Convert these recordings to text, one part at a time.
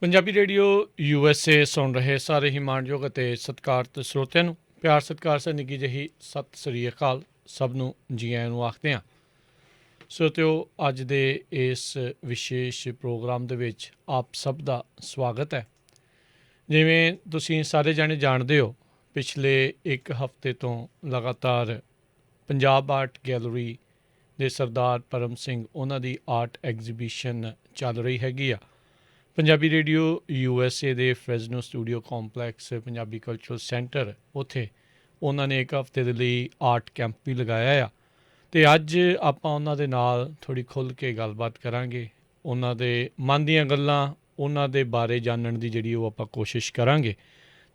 Punjabi radio USA ਸੁਣ ਰਹੇ ਸਾਰੇ ਹੀ ਮਾਣਯੋਗ ਅਤੇ ਸਤਿਕਾਰਤ ਸਰੋਤਿਆਂ ਨੂੰ ਪਿਆਰ ਸਤਿਕਾਰ ਸੇ ਨਿੱਘੀ ਜਿਹੀ ਸਤਿ ਸ੍ਰੀ ਅਕਾਲ। ਸਭ ਨੂੰ ਜੀ ਆਇਆਂ ਨੂੰ ਆਖਦੇ ਹਾਂ। ਸਰੋਤਿਓ, ਅੱਜ ਦੇ ਇਸ ਵਿਸ਼ੇਸ਼ ਪ੍ਰੋਗਰਾਮ ਦੇ ਵਿੱਚ ਆਪ ਸਭ ਦਾ ਸਵਾਗਤ ਹੈ। ਜਿਵੇਂ ਤੁਸੀਂ ਸਾਰੇ ਜਾਣੇ ਜਾਣਦੇ ਹੋ, ਪਿਛਲੇ ਇੱਕ ਹਫ਼ਤੇ ਤੋਂ ਲਗਾਤਾਰ ਪੰਜਾਬ ਆਰਟ ਗੈਲਰੀ ਦੇ ਸਰਦਾਰ ਪਰਮ ਸਿੰਘ ਉਹਨਾਂ ਦੀ ਆਰਟ ਐਗਜ਼ੀਬਿਸ਼ਨ ਚੱਲ ਰਹੀ ਹੈਗੀ ਆ। ਪੰਜਾਬੀ ਰੇਡੀਓ USA ਦੇ Fresno studio complex Punjabi cultural centre, ਉੱਥੇ ਉਹਨਾਂ ਨੇ ਇੱਕ ਹਫ਼ਤੇ ਦੇ ਲਈ ਆਰਟ ਕੈਂਪ ਵੀ ਲਗਾਇਆ ਆ। ਅਤੇ ਅੱਜ ਆਪਾਂ ਉਹਨਾਂ ਦੇ ਨਾਲ ਥੋੜ੍ਹੀ ਖੁੱਲ੍ਹ ਕੇ ਗੱਲਬਾਤ ਕਰਾਂਗੇ। ਉਹਨਾਂ ਦੇ ਮਨ ਦੀਆਂ ਗੱਲਾਂ, ਉਹਨਾਂ ਦੇ ਬਾਰੇ ਜਾਣਨ ਦੀ ਜਿਹੜੀ ਉਹ ਆਪਾਂ ਕੋਸ਼ਿਸ਼ ਕਰਾਂਗੇ।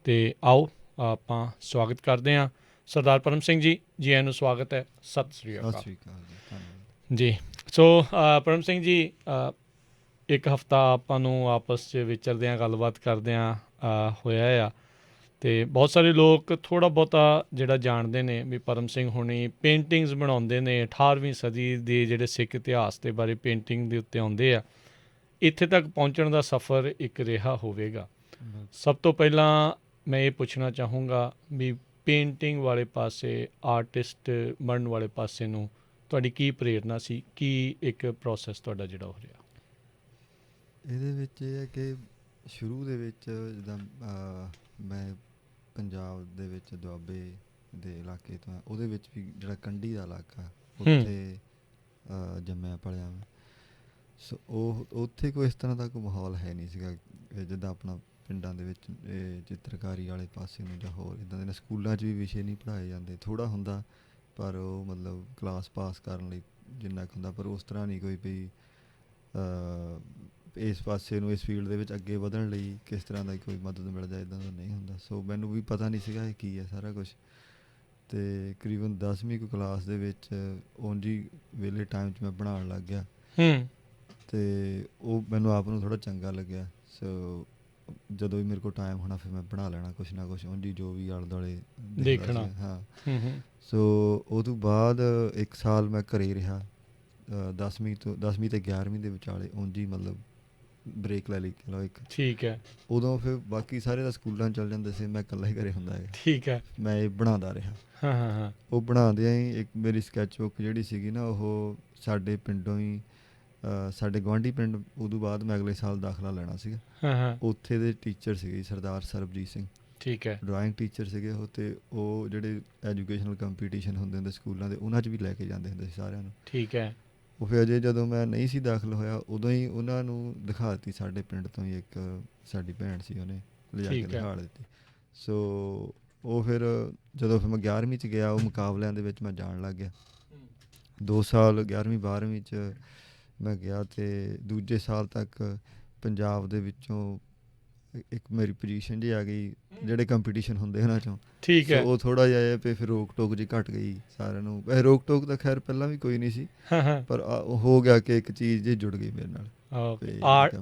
ਅਤੇ ਆਓ ਆਪਾਂ ਸਵਾਗਤ ਕਰਦੇ ਹਾਂ ਸਰਦਾਰ ਪਰਮ ਸਿੰਘ ਜੀ। ਜੀ ਆਇਆਂ ਨੂੰ ਸਵਾਗਤ ਹੈ। ਸਤਿ ਸ੍ਰੀ ਅਕਾਲ। ਸਤਿ ਸ਼੍ਰੀ ਅਕਾਲ ਜੀ, ਧੰਨਵਾਦ ਜੀ। ਸੋ ਪਰਮ ਸਿੰਘ ਜੀ, ਇੱਕ ਹਫ਼ਤਾ ਆਪਾਂ ਨੂੰ ਆਪਸ 'ਚ ਵਿਚਰਦਿਆਂ ਗੱਲਬਾਤ ਕਰਦਿਆਂ ਹੋਇਆ ਆ। ਅਤੇ ਬਹੁਤ ਸਾਰੇ ਲੋਕ ਥੋੜ੍ਹਾ ਬਹੁਤਾ ਜਿਹੜਾ ਜਾਣਦੇ ਨੇ ਵੀ ਪਰਮ ਸਿੰਘ ਹੁਣੀ ਪੇਂਟਿੰਗਸ ਬਣਾਉਂਦੇ ਨੇ। 18ਵੀਂ ਸਦੀ ਦੇ ਜਿਹੜੇ ਸਿੱਖ ਇਤਿਹਾਸ ਦੇ ਬਾਰੇ ਪੇਂਟਿੰਗ ਦੇ ਉੱਤੇ ਆਉਂਦੇ ਆ। ਇੱਥੇ ਤੱਕ ਪਹੁੰਚਣ ਦਾ ਸਫ਼ਰ ਇੱਕ ਰਿਹਾ ਹੋਵੇਗਾ। ਸਭ ਤੋਂ ਪਹਿਲਾਂ ਮੈਂ ਇਹ ਪੁੱਛਣਾ ਚਾਹੂੰਗਾ ਵੀ ਪੇਂਟਿੰਗ ਵਾਲੇ ਪਾਸੇ, ਆਰਟਿਸਟ ਬਣਨ ਵਾਲੇ ਪਾਸੇ ਨੂੰ ਤੁਹਾਡੀ ਕੀ ਪ੍ਰੇਰਨਾ ਸੀ? ਕੀ ਇੱਕ ਪ੍ਰੋਸੈਸ ਤੁਹਾਡਾ ਜਿਹੜਾ ਹੋ ਰਿਹਾ? ਇਹਦੇ ਵਿੱਚ ਇਹ ਹੈ ਕਿ ਸ਼ੁਰੂ ਦੇ ਵਿੱਚ ਜਿੱਦਾਂ ਮੈਂ ਪੰਜਾਬ ਦੇ ਵਿੱਚ ਦੁਆਬੇ ਦੇ ਇਲਾਕੇ ਤੋਂ, ਉਹਦੇ ਵਿੱਚ ਵੀ ਜਿਹੜਾ ਕੰਢੀ ਦਾ ਇਲਾਕਾ, ਉੱਥੇ ਜੰਮਿਆ ਪਲਿਆ ਮੈਂ। ਸੋ ਉਹ ਉੱਥੇ ਕੋਈ ਇਸ ਤਰ੍ਹਾਂ ਦਾ ਕੋਈ ਮਾਹੌਲ ਹੈ ਨਹੀਂ ਸੀਗਾ ਜਿੱਦਾਂ ਆਪਣਾ ਪਿੰਡਾਂ ਦੇ ਵਿੱਚ ਇਹ ਚਿੱਤਰਕਾਰੀ ਵਾਲੇ ਪਾਸੇ ਨੂੰ ਜਾਂ ਹੋਰ ਇੱਦਾਂ ਦੇ ਸਕੂਲਾਂ 'ਚ ਵੀ ਵਿਸ਼ੇ ਨਹੀਂ ਪੜ੍ਹਾਏ ਜਾਂਦੇ। ਥੋੜ੍ਹਾ ਹੁੰਦਾ ਪਰ ਉਹ ਮਤਲਬ ਕਲਾਸ ਪਾਸ ਕਰਨ ਲਈ ਜਿੰਨਾ ਕੁ ਹੁੰਦਾ, ਪਰ ਉਸ ਤਰ੍ਹਾਂ ਨਹੀਂ ਕੋਈ ਵੀ ਇਸ ਪਾਸੇ ਨੂੰ, ਇਸ ਫੀਲਡ ਦੇ ਵਿੱਚ ਅੱਗੇ ਵਧਣ ਲਈ ਕਿਸ ਤਰ੍ਹਾਂ ਦਾ ਕੋਈ ਮਦਦ ਮਿਲ ਜਾਏ, ਇੱਦਾਂ ਦਾ ਨਹੀਂ ਹੁੰਦਾ। ਸੋ ਮੈਨੂੰ ਵੀ ਪਤਾ ਨਹੀਂ ਸੀਗਾ ਇਹ ਕੀ ਹੈ ਸਾਰਾ ਕੁਛ। ਅਤੇ ਤਕਰੀਬਨ 10ਵੀਂ ਕੁ ਕਲਾਸ ਦੇ ਵਿੱਚ ਉਂਝ ਹੀ ਵਿਹਲੇ ਟਾਈਮ 'ਚ ਮੈਂ ਬਣਾਉਣ ਲੱਗ ਗਿਆ। ਅਤੇ ਉਹ ਮੈਨੂੰ ਆਪ ਨੂੰ ਥੋੜ੍ਹਾ ਚੰਗਾ ਲੱਗਿਆ। ਸੋ ਜਦੋਂ ਵੀ ਮੇਰੇ ਕੋਲ ਟਾਈਮ ਹੋਣਾ ਫਿਰ ਮੈਂ ਬਣਾ ਲੈਣਾ ਕੁਛ ਨਾ ਕੁਛ, ਉਂਝ ਹੀ ਜੋ ਵੀ ਆਲੇ ਦੁਆਲੇ ਦੇਖਣਾ। ਹਾਂ। ਸੋ ਉਹ ਤੋਂ ਬਾਅਦ 1 ਸਾਲ ਮੈਂ ਘਰੇ ਰਿਹਾ, 10ਵੀਂ ਅਤੇ 11ਵੀਂ ਦੇ ਵਿਚਾਲੇ ਉਂਝ ਹੀ ਮਤਲਬ ਬ੍ਰੇਕ ਲੈ ਲਈ ਕਹਿ ਲਓ ਇੱਕ। ਠੀਕ ਹੈ। ਉਦੋਂ ਫਿਰ ਬਾਕੀ ਸਾਰੇ ਤਾਂ ਸਕੂਲਾਂ 'ਚ ਚੱਲ ਜਾਂਦੇ ਸੀ, ਮੈਂ ਇਕੱਲਾ ਹੀ ਘਰੇ ਹੁੰਦਾ ਹੈ। ਠੀਕ ਹੈ। ਮੈਂ ਇਹ ਬਣਾਉਂਦਾ ਰਿਹਾ। ਹਾਂ। ਉਹ ਬਣਾਉਂਦਿਆਂ ਹੀ ਇੱਕ ਮੇਰੀ ਸਕੈਚ ਬੁੱਕ ਜਿਹੜੀ ਸੀਗੀ ਨਾ, ਉਹ ਸਾਡੇ ਪਿੰਡੋਂ ਹੀ, ਸਾਡੇ ਗੁਆਂਢੀ ਪਿੰਡ, ਉਦੋਂ ਬਾਅਦ ਮੈਂ ਅਗਲੇ ਸਾਲ ਦਾਖਲਾ ਲੈਣਾ ਸੀਗਾ। ਹਾਂ। ਉੱਥੇ ਦੇ ਟੀਚਰ ਸੀਗੇ ਸਰਦਾਰ ਸਰਬਜੀਤ ਸਿੰਘ। ਠੀਕ ਹੈ। ਡਰਾਇੰਗ ਟੀਚਰ ਸੀਗੇ ਉਹ। ਅਤੇ ਉਹ ਜਿਹੜੇ ਐਜੂਕੇਸ਼ਨਲ ਕੰਪੀਟੀਸ਼ਨ ਹੁੰਦੇ ਹੁੰਦੇ ਸਕੂਲਾਂ ਦੇ, ਉਹਨਾਂ 'ਚ ਵੀ ਲੈ ਕੇ ਜਾਂਦੇ ਹੁੰਦੇ ਸੀ ਸਾਰਿਆਂ ਨੂੰ। ਠੀਕ ਹੈ। ਉਹ ਫਿਰ ਅਜੇ ਜਦੋਂ ਮੈਂ ਨਹੀਂ ਸੀ ਦਾਖਲ ਹੋਇਆ, ਉਦੋਂ ਹੀ ਉਹਨਾਂ ਨੂੰ ਦਿਖਾ ਦਿੱਤੀ। ਸਾਡੇ ਪਿੰਡ ਤੋਂ ਹੀ ਇੱਕ ਸਾਡੀ ਭੈਣ ਸੀ, ਉਹਨੇ ਲਿਜਾ ਕੇ ਦਿਖਾ ਦਿੱਤੀ। ਸੋ ਉਹ ਫਿਰ ਜਦੋਂ ਫਿਰ ਮੈਂ 11ਵੀਂ 'ਚ ਗਿਆ, ਉਹ ਮੁਕਾਬਲਿਆਂ ਦੇ ਵਿੱਚ ਮੈਂ ਜਾਣ ਲੱਗ ਗਿਆ। 2 ਸਾਲ 11ਵੀਂ 12ਵੀਂ 'ਚ ਮੈਂ ਗਿਆ ਅਤੇ ਦੂਜੇ ਸਾਲ ਤੱਕ ਪੰਜਾਬ ਦੇ ਵਿੱਚੋਂ ਇੱਕ ਮੇਰੀ ਪੋਜੀਸ਼ਨ ਜਿਹੀ ਆ ਗਈ ਜਿਹੜੇ ਕੰਪੀਟੀਸ਼ਨ ਹੁੰਦੇ ਉਹਨਾਂ 'ਚੋਂ। ਠੀਕ ਹੈ। ਉਹ ਥੋੜ੍ਹਾ ਜਿਹਾ ਪਏ, ਫਿਰ ਰੋਕ ਟੋਕ ਜਿਹੀ ਘੱਟ ਗਈ ਸਾਰਿਆਂ ਨੂੰ। ਵੈਸੇ ਰੋਕ ਟੋਕ ਤਾਂ ਖੈਰ ਪਹਿਲਾਂ ਵੀ ਕੋਈ ਨਹੀਂ ਸੀ, ਪਰ ਹੋ ਗਿਆ ਕਿ ਇੱਕ ਚੀਜ਼ ਜਿਹੀ ਜੁੜ ਗਈ ਮੇਰੇ ਨਾਲ।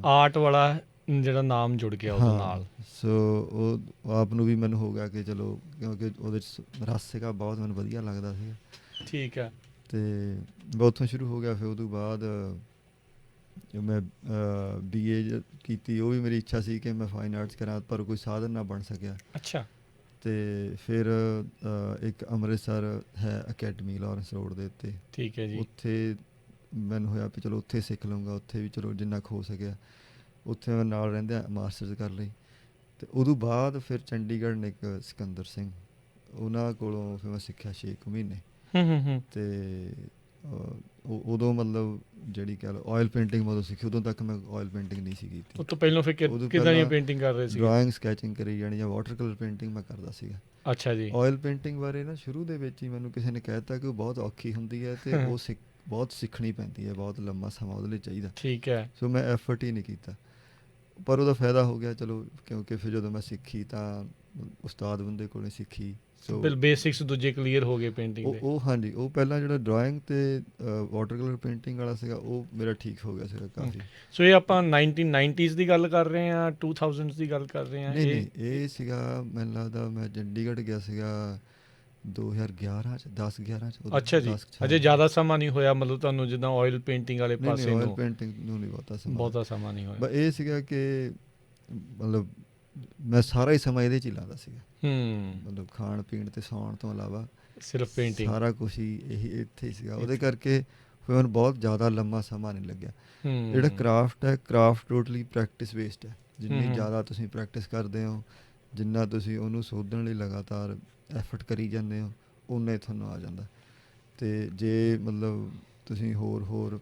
ਆਰਟ ਵਾਲਾ ਜਿਹੜਾ ਨਾਮ ਜੁੜ ਗਿਆ ਉਹਦੇ ਨਾਲ। ਸੋ ਉਹ ਆਪ ਨੂੰ ਵੀ ਮੈਨੂੰ ਹੋ ਗਿਆ ਕਿ ਚਲੋ, ਕਿਉਂਕਿ ਉਹਦੇ 'ਚ ਰਸ ਸੀਗਾ ਬਹੁਤ, ਮੈਨੂੰ ਵਧੀਆ ਲੱਗਦਾ ਸੀਗਾ। ਠੀਕ ਹੈ। ਅਤੇ ਉੱਥੋਂ ਸ਼ੁਰੂ ਹੋ ਗਿਆ। ਫਿਰ ਉਹ ਤੋਂ ਬਾਅਦ ਮੈਂ BA ਕੀਤੀ। ਉਹ ਵੀ ਮੇਰੀ ਇੱਛਾ ਸੀ ਕਿ ਮੈਂ ਫਾਈਨ ਆਰਟਸ ਕਰਾਂ, ਪਰ ਕੋਈ ਸਾਧਨ ਨਾ ਬਣ ਸਕਿਆ। ਅੱਛਾ। ਅਤੇ ਫਿਰ ਇੱਕ ਅੰਮ੍ਰਿਤਸਰ ਹੈ ਅਕੈਡਮੀ, ਲਾਰੈਂਸ ਰੋਡ ਦੇ ਉੱਤੇ। ਠੀਕ ਹੈ ਜੀ। ਉੱਥੇ ਮੈਨੂੰ ਹੋਇਆ ਵੀ ਚਲੋ ਉੱਥੇ ਸਿੱਖ ਲਊਂਗਾ, ਉੱਥੇ ਵੀ ਚਲੋ ਜਿੰਨਾ ਕੁ ਹੋ ਸਕਿਆ। ਉੱਥੇ ਮੈਂ ਨਾਲ ਰਹਿੰਦਿਆਂ ਮਾਸਟਰਸ ਕਰ ਲਈ। ਅਤੇ ਉਦੋਂ ਬਾਅਦ ਫਿਰ ਚੰਡੀਗੜ੍ਹ ਨੇ ਇੱਕ ਸਿਕੰਦਰ ਸਿੰਘ, ਉਹਨਾਂ ਕੋਲੋਂ ਫਿਰ ਮੈਂ ਸਿੱਖਿਆ 6 ਕੁ ਮਹੀਨੇ। ਅਤੇ ਉਦੋਂ ਮਤਲਬ ਜਿਹੜੀ ਕਹਿ ਲਓ ਆਇਲ ਪੇਂਟਿੰਗ ਮੈਂ ਉਦੋਂ ਸਿੱਖੀ। ਉਦੋਂ ਤੱਕ ਮੈਂ ਆਇਲ ਪੇਂਟਿੰਗ ਨਹੀਂ ਸੀ ਕੀਤੀ। ਉਹ ਤੋਂ ਪਹਿਲਾਂ ਫਿਰ ਕਿੱਦਾਂ ਦੀਆਂ ਪੇਂਟਿੰਗ ਕਰ ਰਹੇ ਸੀ? ਡਰਾਇੰਗ, ਸਕੈਚਿੰਗ ਕਰੀ ਜਾਣੀ, ਜਾਂ ਵਾਟਰ ਕਲਰ ਪੇਂਟਿੰਗ ਮੈਂ ਕਰਦਾ ਸੀਗਾ। ਅੱਛਾ ਜੀ। ਆਇਲ ਪੇਂਟਿੰਗ ਬਾਰੇ ਨਾ ਸ਼ੁਰੂ ਦੇ ਵਿੱਚ ਹੀ ਮੈਨੂੰ ਕਿਸੇ ਨੇ ਕਹਿ ਦਿੱਤਾ ਕਿ ਉਹ ਬਹੁਤ ਔਖੀ ਹੁੰਦੀ ਹੈ ਅਤੇ ਉਹ ਬਹੁਤ ਸਿੱਖਣੀ ਪੈਂਦੀ ਹੈ, ਬਹੁਤ ਲੰਮਾ ਸਮਾਂ ਉਹਦੇ ਲਈ ਚਾਹੀਦਾ। ਠੀਕ ਹੈ। ਸੋ ਮੈਂ ਐਫਰਟ ਹੀ ਨਹੀਂ ਕੀਤਾ, ਪਰ ਉਹਦਾ ਫਾਇਦਾ ਹੋ ਗਿਆ ਚਲੋ, ਕਿਉਂਕਿ ਫਿਰ ਜਦੋਂ ਮੈਂ ਸਿੱਖੀ ਤਾਂ ਉਸਤਾਦ ਬੰਦੇ ਕੋਲੋਂ ਸਿੱਖੀ। ਸੋ ਬੇਸਿਕਸ ਦੂਜੇ ਕਲੀਅਰ ਹੋ ਗਏ ਪੇਂਟਿੰਗ ਦੇ। ਉਹ ਹਾਂਜੀ, ਉਹ ਪਹਿਲਾਂ ਜਿਹੜਾ ਡਰਾਇੰਗ ਅਤੇ ਵਾਟਰ ਕਲਰ ਪੇਂਟਿੰਗ ਵਾਲਾ ਸੀਗਾ, ਉਹ ਮੇਰਾ ਠੀਕ ਹੋ ਗਿਆ ਸੀਗਾ ਕਾਫੀ। ਸੋ ਇਹ ਆਪਾਂ 1990s ਦੀ ਗੱਲ ਕਰ ਰਹੇ ਹਾਂ, 2000s ਦੀ ਗੱਲ ਕਰ ਰਹੇ ਹਾਂ? ਨਹੀਂ, ਇਹ ਸੀਗਾ ਮੈਨੂੰ ਲੱਗਦਾ ਮੈਂ ਚੰਡੀਗੜ੍ਹ ਗਿਆ ਸੀਗਾ 2011 'ਚ, 10-11 'ਚ। ਅੱਛਾ ਜੀ। ਅਜੇ ਜ਼ਿਆਦਾ ਸਮਾਂ ਨਹੀਂ ਹੋਇਆ ਮਤਲਬ ਤੁਹਾਨੂੰ ਜਿੱਦਾਂ ਆਇਲ ਪੇਂਟਿੰਗ ਵਾਲੇ ਪਾਸੇ ਨੂੰ? ਆਇਲ ਪੇਂਟਿੰਗ ਨੂੰ ਨਹੀਂ ਬਹੁਤਾ ਸਮਾਂ ਨਹੀਂ ਹੋਇਆ। ਨਹੀਂ ਹੋਇਆ। ਬਸ ਇਹ ਸੀਗਾ ਕਿ ਮਤਲਬ ਮੈਂ ਸਾਰਾ ਹੀ ਸਮਾਂ ਇਹਦੇ 'ਚ ਹੀ ਲਾਉਂਦਾ ਸੀਗਾ। ਹੂੰ ਮਤਲਬ ਖਾਣ ਪੀਣ ਅਤੇ ਸੌਣ ਤੋਂ ਇਲਾਵਾ ਸਿਰਫ ਪੇਂਟਿੰਗ। ਸਾਰਾ ਕੁਛ ਹੀ ਇਹੀ ਇੱਥੇ ਹੀ ਸੀਗਾ। ਉਹਦੇ ਕਰਕੇ ਫਿਰ ਮੈਨੂੰ ਬਹੁਤ ਜ਼ਿਆਦਾ ਲੰਮਾ ਸਮਾਂ ਨਹੀਂ ਲੱਗਿਆ। ਜਿਹੜਾ ਹੂੰ ਕਰਾਫਟ ਹੈ, ਕਰਾਫਟ ਟੋਟਲੀ ਪ੍ਰੈਕਟਿਸ ਬੇਸਡ ਹੈ। ਜਿੰਨੀ ਹੂੰ ਜ਼ਿਆਦਾ ਤੁਸੀਂ ਪ੍ਰੈਕਟਿਸ ਕਰਦੇ ਹੋ, ਜਿੰਨਾ ਤੁਸੀਂ ਉਹਨੂੰ ਸੋਧਣ ਲਈ ਲਗਾਤਾਰ ਐਫਰਟ ਕਰੀ ਜਾਂਦੇ ਹੋ, ਉਨਾ ਹੀ ਤੁਹਾਨੂੰ ਆ ਜਾਂਦਾ। ਅਤੇ ਜੇ ਮਤਲਬ ਤੁਸੀਂ ਹੋਰ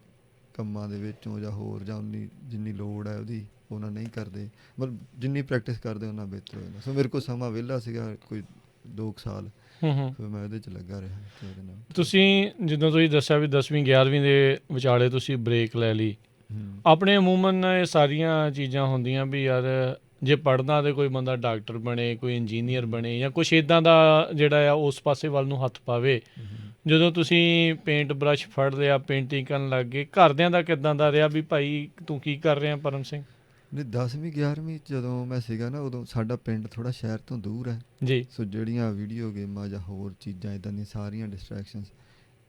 ਕੰਮਾਂ ਦੇ ਵਿੱਚੋਂ ਜਾਂ ਜਿੰਨੀ ਲੋੜ ਹੈ ਉਹਦੀ ਉਹਨਾਂ ਨਹੀਂ ਕਰਦੇ, ਮਤਲਬ ਜਿੰਨੀ ਪ੍ਰੈਕਟਿਸ ਕਰਦੇ ਉਹਨਾਂ ਬਿਹਤਰ ਹੋ ਜਾਂਦਾ। ਸੋ ਮੇਰੇ ਕੋਲ ਸਮਾਂ ਵਿਹਲਾ ਸੀਗਾ ਕੋਈ 2 ਸਾਲ, ਹੂੰ। ਫਿਰ ਮੈਂ ਉਹਦੇ 'ਚ ਲੱਗਾ ਰਿਹਾ ਅਤੇ ਉਹਦੇ ਨਾਲ ਤੁਸੀਂ ਜਦੋਂ ਤੁਸੀਂ ਦੱਸਿਆ ਵੀ 10ਵੀਂ 11ਵੀਂ ਦੇ ਵਿਚਾਲੇ ਤੁਸੀਂ ਬ੍ਰੇਕ ਲੈ ਲਈ, ਹੂੰ ਆਪਣੇ ਅਮੂਮਨ ਇਹ ਸਾਰੀਆਂ ਚੀਜ਼ਾਂ ਹੁੰਦੀਆਂ ਵੀ ਯਾਰ ਜੇ ਪੜ੍ਹਨਾ ਤਾਂ ਕੋਈ ਬੰਦਾ ਡਾਕਟਰ ਬਣੇ, ਕੋਈ ਇੰਜੀਨੀਅਰ ਬਣੇ ਜਾਂ ਕੁਛ ਇੱਦਾਂ ਦਾ ਜਿਹੜਾ ਆ ਉਸ ਪਾਸੇ ਵੱਲ ਨੂੰ ਹੱਥ ਪਾਵੇ। ਜਦੋਂ ਤੁਸੀਂ ਪੇਂਟ ਬਰਸ਼ ਫੜ ਲਿਆ, ਪੇਂਟਿੰਗ ਕਰਨ ਲੱਗ ਗਏ, ਘਰਦਿਆਂ ਦਾ ਕਿੱਦਾਂ ਦਾ ਰਿਹਾ ਵੀ ਭਾਈ ਤੂੰ ਕੀ ਕਰ ਰਿਹਾ ਪਰਮ ਸਿੰਘ? ਨਹੀਂ, 10ਵੀਂ 11ਵੀਂ ਜਦੋਂ ਮੈਂ ਸੀਗਾ ਨਾ, ਉਦੋਂ ਸਾਡਾ ਪਿੰਡ ਥੋੜ੍ਹਾ ਸ਼ਹਿਰ ਤੋਂ ਦੂਰ ਹੈ। ਜੀ। ਸੋ ਜਿਹੜੀਆਂ ਵੀਡੀਓ ਗੇਮਾਂ ਜਾਂ ਹੋਰ ਚੀਜ਼ਾਂ ਇੱਦਾਂ ਦੀਆਂ ਸਾਰੀਆਂ ਡਿਸਟਰੈਕਸ਼ਨਸ